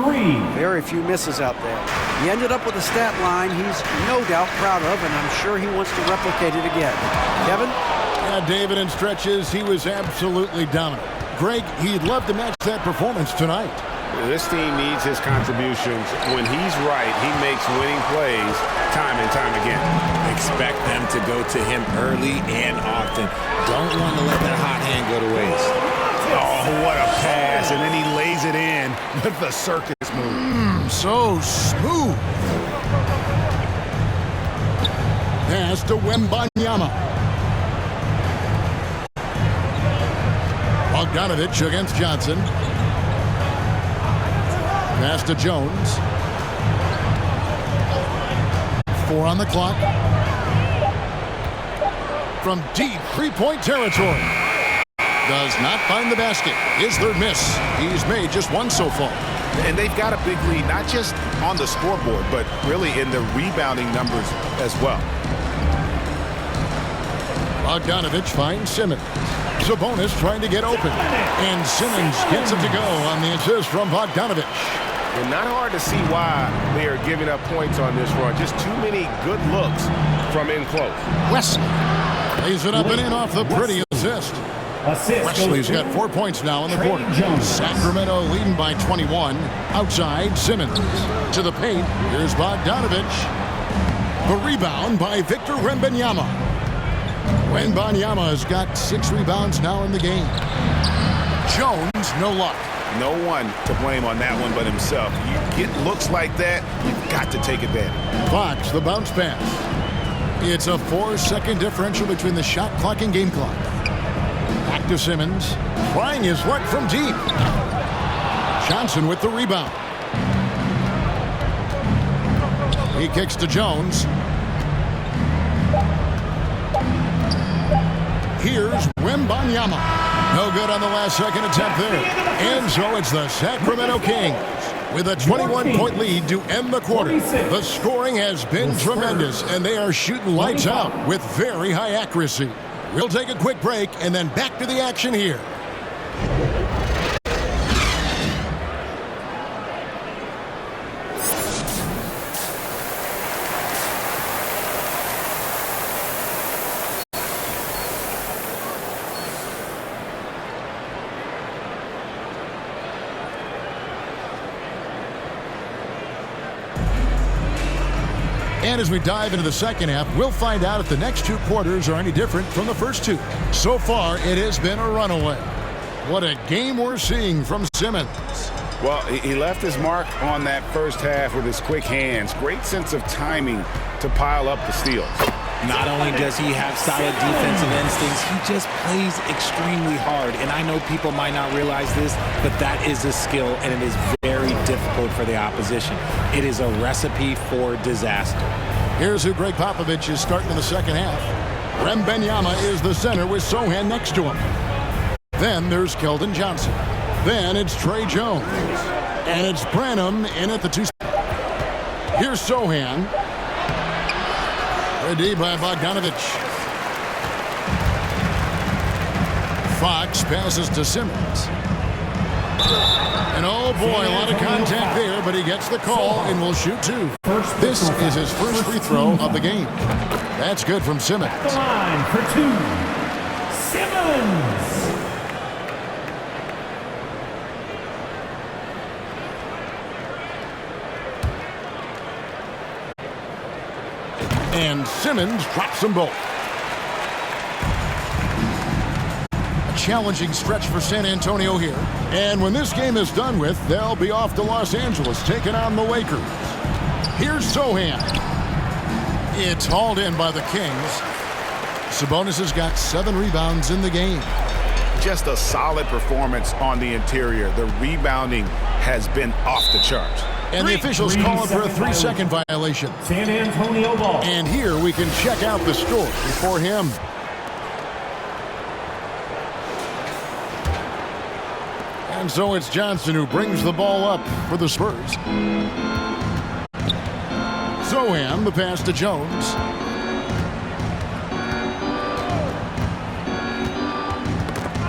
Very few misses out there. He ended up with a stat line he's no doubt proud of, and I'm sure he wants to replicate it again. Kevin? Yeah, David, in stretches, he was absolutely dominant. Greg, he'd love to match that performance tonight. This team needs his contributions. When he's right, he makes winning plays time and time again. Expect them to go to him early and often. Don't want to let that hot hand go to waste. Oh, what a pass. And then he lays it in with the circus move. So smooth. Pass to Wembanyama. Bogdanovich against Johnson. Pass to Jones. 4 on the clock. From deep three-point territory. Does not find the basket. His third miss. He's made just 1 so far. And they've got a big lead, not just on the scoreboard, but really in the rebounding numbers as well. Bogdanovich finds Simmons. Sabonis trying to get open. And Simmons gets it to go on the assist from Bogdanovich. And not hard to see why they are giving up points on this run. Just too many good looks from in close. Wesley lays it up and in off the pretty assist. Wesley's got 4 points now in the quarter. Sacramento leading by 21. Outside, Simmons. To the paint, here's Bogdanovich. The rebound by Victor Wembanyama. Wembanyama has got 6 rebounds now in the game. Jones, no luck. No one to blame on that one but himself. You get looks like that, you've got to take advantage. Fox, the bounce pass. It's a 4-second differential between the shot clock and game clock. Back to Simmons. Trying his luck from deep. Johnson with the rebound. He kicks to Jones. Here's Wembanyama. No good on the last second attempt there. And so it's the Sacramento Kings with a 21-point lead to end the quarter. The scoring has been tremendous, and they are shooting lights out with very high accuracy. We'll take a quick break and then back to the action here. And as we dive into the second half, we'll find out if the next two quarters are any different from the first two. So far, it has been a runaway. What a game we're seeing from Simmons. Well, he left his mark on that first half with his quick hands. Great sense of timing to pile up the steals. Not only does he have solid defensive instincts, he just plays extremely hard. And I know people might not realize this, but that is a skill, and it is very difficult for the opposition. It is a recipe for disaster. Here's who Greg Popovich is starting in the second half. Wembanyama is the center with Sohan next to him. Then there's Keldon Johnson. Then it's Trey Jones. And it's Branham in at the 2. Here's Sohan. Ready by Bogdanovich. Fox passes to Simmons. And oh boy, a lot of contact there, but he gets the call and will shoot two. This is his first free throw of the game. That's good from Simmons. The line for 2, Simmons. And Simmons drops them both. A challenging stretch for San Antonio here. And when this game is done with, they'll be off to Los Angeles taking on the Lakers. Here's Sohan. It's hauled in by the Kings. Sabonis has got 7 rebounds in the game. Just a solid performance on the interior. The rebounding has been off the charts. And the officials call it for a 3-second violation. San Antonio ball. And here we can check out the score for him. And so it's Johnson who brings the ball up for the Spurs. Sohan, the pass to Jones.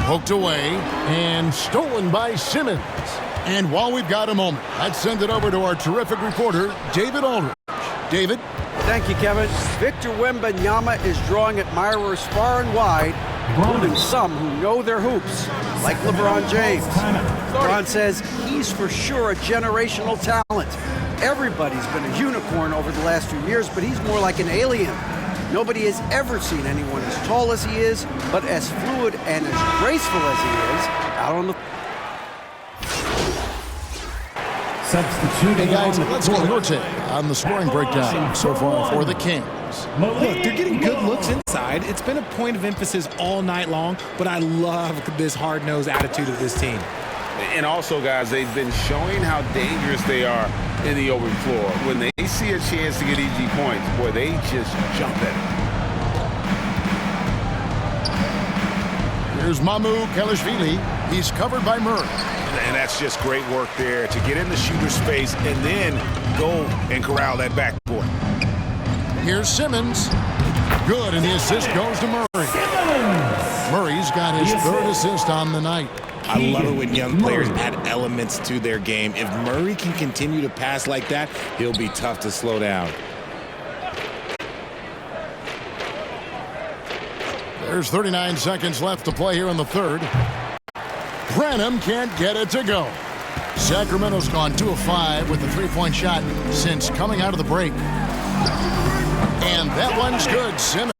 Poked away and stolen by Simmons. And while we've got a moment, let's send it over to our terrific reporter, David Aldridge. David? Thank you, Kevin. Victor Wembanyama is drawing admirers far and wide, including some who know their hoops, like LeBron James. LeBron says he's for sure a generational talent. Everybody's been a unicorn over the last few years, but he's more like an alien. Nobody has ever seen anyone as tall as he is, but as fluid and as graceful as he is out on the Hey guys, let's get your take on the scoring breakdown so far for the Kings. Look, they're getting good looks inside. It's been a point of emphasis all night long, but I love this hard-nosed attitude of this team. And also, guys, they've been showing how dangerous they are in the open floor. When they see a chance to get easy points, boy, they just jump at it. Here's Mamu Kelishvili. He's covered by Murray. And that's just great work there to get in the shooter's space and then go and corral that backboard. Here's Simmons. Good, and the assist goes to Murray. Murray's got his 3rd assist on the night. I love it when young players add elements to their game. If Murray can continue to pass like that, he'll be tough to slow down. There's 39 seconds left to play here in the 3rd. Branham can't get it to go. Sacramento's gone 2 of 5 with the 3-point shot since coming out of the break. And that one's good, Simmons.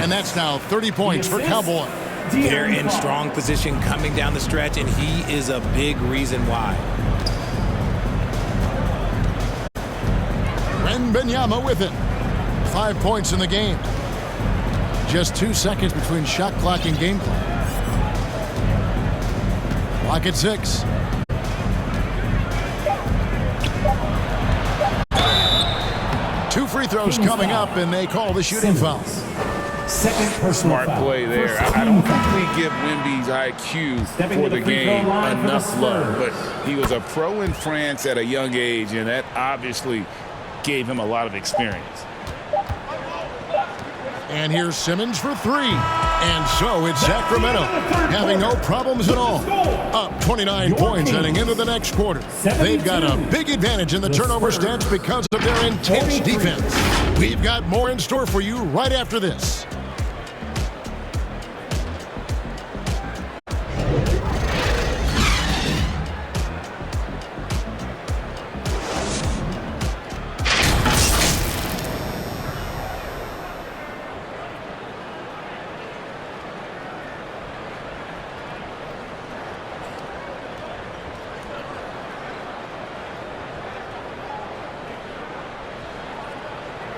And that's now 30 points for Cowboy. They're in strong position coming down the stretch, and he is a big reason why. Wembanyama with it. 5 points in the game. Just 2 seconds between shot clock and game clock. Clock at 6. Two free throws coming up, and they call the shooting foul. Smart play there. I don't think we give Wemby's IQ for the game enough love, but he was a pro in France at a young age, and that obviously gave him a lot of experience. And here's Simmons for three. And so it's Sacramento having no problems at all. Up 29 points heading into the next quarter. They've got a big advantage in the turnover stats because of their intense defense. We've got more in store for you right after this.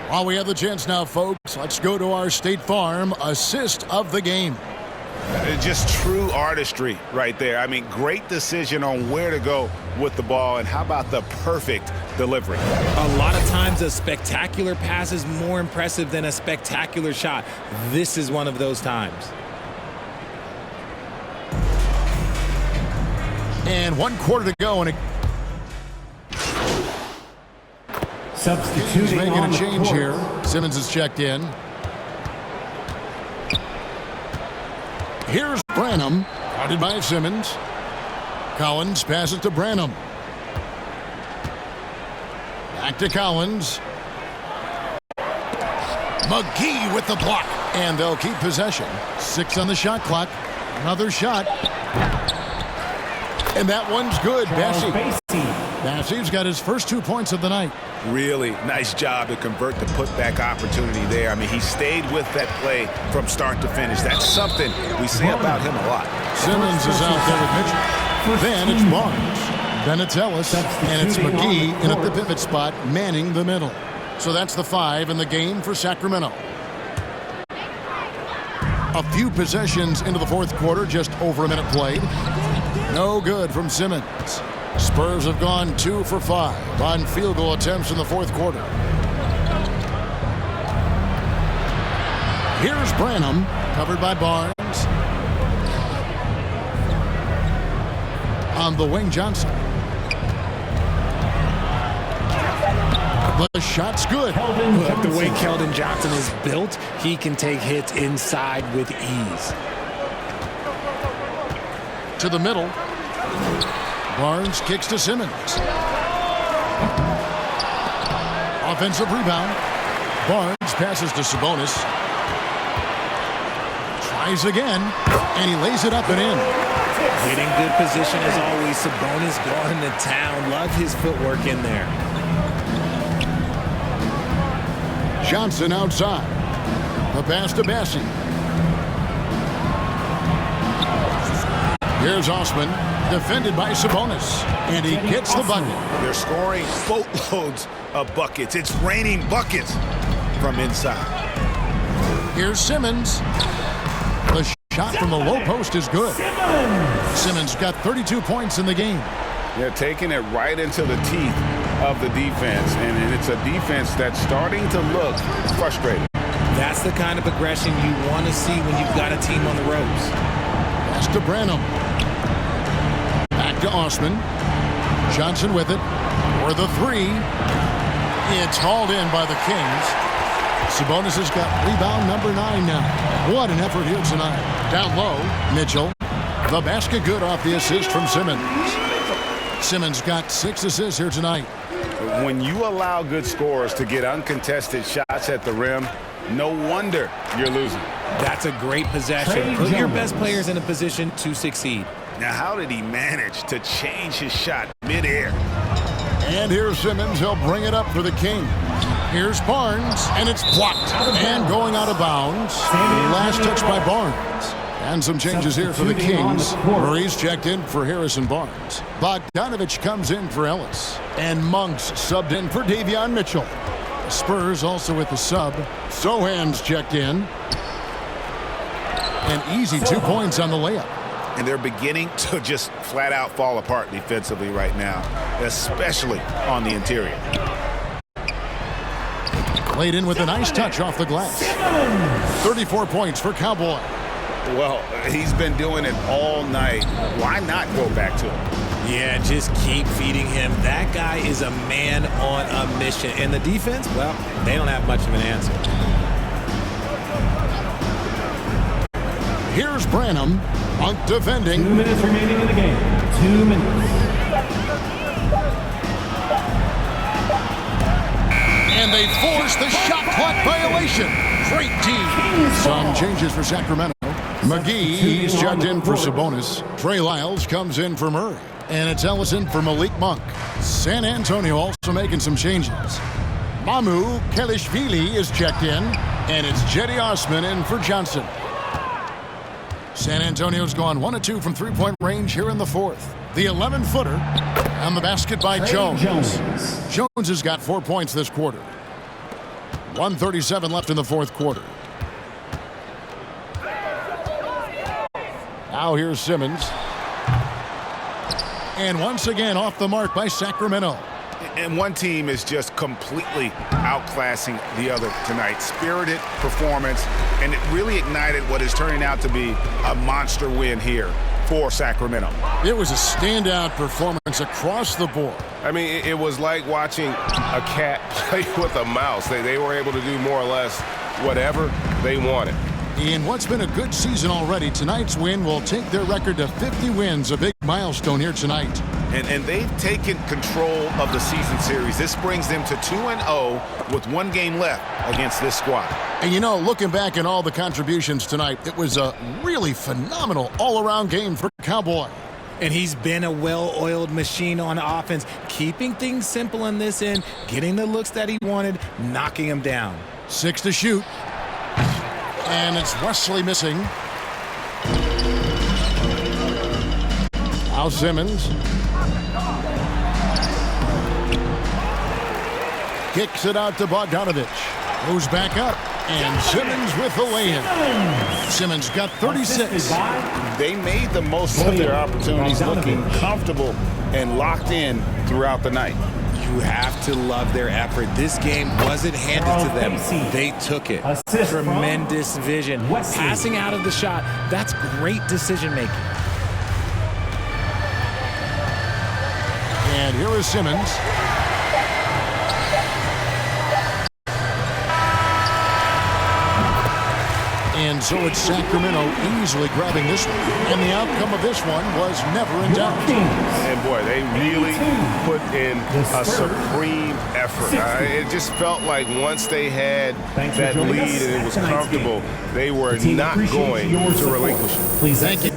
While we have the chance now, folks, let's go to our State Farm assist of the game. Just true artistry right there. I mean, great decision on where to go with the ball, and how about the perfect delivery? A lot of times a spectacular pass is more impressive than a spectacular shot. This is one of those times. And 1 quarter to go, and it substituting making a change here. Simmons is checked in. Here's Branham, guarded by Simmons. Collins passes to Branham. Back to Collins. McGee with the block. And they'll keep possession. 6 on the shot clock. Another shot. And that one's good. Bassey's got his first 2 points of the night. Really nice job to convert the putback opportunity there. I mean, he stayed with that play from start to finish. That's something we say about him a lot. Simmons is out there with Mitchell. Then it's Barnes. Then it's Ellis. And it's McGee in at the pivot spot, manning the middle. So that's the 5 in the game for Sacramento. A few possessions into the fourth quarter, just over a minute played. No good from Simmons. Spurs have gone 2 for 5 on field goal attempts in the fourth quarter. Here's Branham, covered by Barnes. On the wing, Johnson. The shot's good. Look, the way Keldon Johnson is built, he can take hits inside with ease. To the middle. Barnes kicks to Simmons. Offensive rebound. Barnes passes to Sabonis. Tries again, and he lays it up and in. Getting good position as always. Sabonis going to town. Love his footwork in there. Johnson outside. The pass to Bassey. Here's Osman, defended by Sabonis, and he gets the bucket. They're scoring boatloads of buckets. It's raining buckets from inside. Here's Simmons. The shot from the low post is good. Simmons got 32 points in the game. They're taking it right into the teeth of the defense, and it's a defense that's starting to look frustrated. That's the kind of aggression you want to see when you've got a team on the ropes. Pass to Branham. Back to Osman. Johnson with it. For the 3. It's hauled in by the Kings. Sabonis has got rebound number 9 now. What an effort here tonight. Down low, Mitchell. The basket good off the assist from Simmons. Simmons got 6 assists here tonight. When you allow good scorers to get uncontested shots at the rim, no wonder you're losing. That's a great possession. Put your best players in a position to succeed. Now, how did he manage to change his shot midair? And here's Simmons. He'll bring it up for the King. Here's Barnes, and it's blocked. And going out of bounds. Last touch by Barnes. And some changes here for the Kings. Murray's checked in for Harrison Barnes. Bogdanovich comes in for Ellis. And Monk's subbed in for Davion Mitchell. The Spurs also with the sub. Sohan's checked in. An easy 2 points on the layup. And they're beginning to just flat out fall apart defensively right now, especially on the interior. Laid in with a nice touch off the glass. 34 points for Cowboy. Well, he's been doing it all night. Why not go back to him? Yeah, just keep feeding him. That guy is a man on a mission. And the defense, well, they don't have much of an answer. Here's Branham. Monk defending. 2 minutes remaining in the game. 2 minutes. And they force the shot clock violation. Great team. Some changes for Sacramento. McGee, he's checked in for Sabonis. Trey Lyles comes in for Murray. And it's Ellison for Malik Monk. San Antonio also making some changes. Mamu Kelishvili is checked in. And it's Jetty Osman in for Johnson. San Antonio's gone 1 of 2 from three-point range here in the fourth. The 11-footer on the basket by Jones. Jones has got 4 points this quarter. 1:37 left in the fourth quarter. Now here's Simmons. And once again off the mark by Sacramento. And one team is just completely outclassing the other tonight. Spirited performance, and it really ignited what is turning out to be a monster win here for Sacramento. It was a standout performance across the board. I mean, it was like watching a cat play with a mouse. They were able to do more or less whatever they wanted. In what's been a good season already, tonight's win will take their record to 50 wins, a big milestone here tonight. And they've taken control of the season series. This brings them to 2-0 with 1 game left against this squad. And you know, looking back at all the contributions tonight, it was a really phenomenal all-around game for Cowboy. And he's been a well-oiled machine on offense, keeping things simple in this end, getting the looks that he wanted, knocking him down. 6 to shoot. And it's Wesley missing. Now Simmons. Kicks it out to Bogdanovich. Goes back up. And Simmons with the lay-in. Simmons got 36. They made the most of their opportunities, looking comfortable and locked in throughout the night. You have to love their effort. This game wasn't handed to them. They took it. Tremendous vision. Passing out of the shot, that's great decision-making. And here is Simmons. And so it's Sacramento easily grabbing this one. And the outcome of this one was never in doubt. And boy, they really put in a supreme effort. It just felt like once they had that lead and it was comfortable, they were not going to relinquish it. Thank you.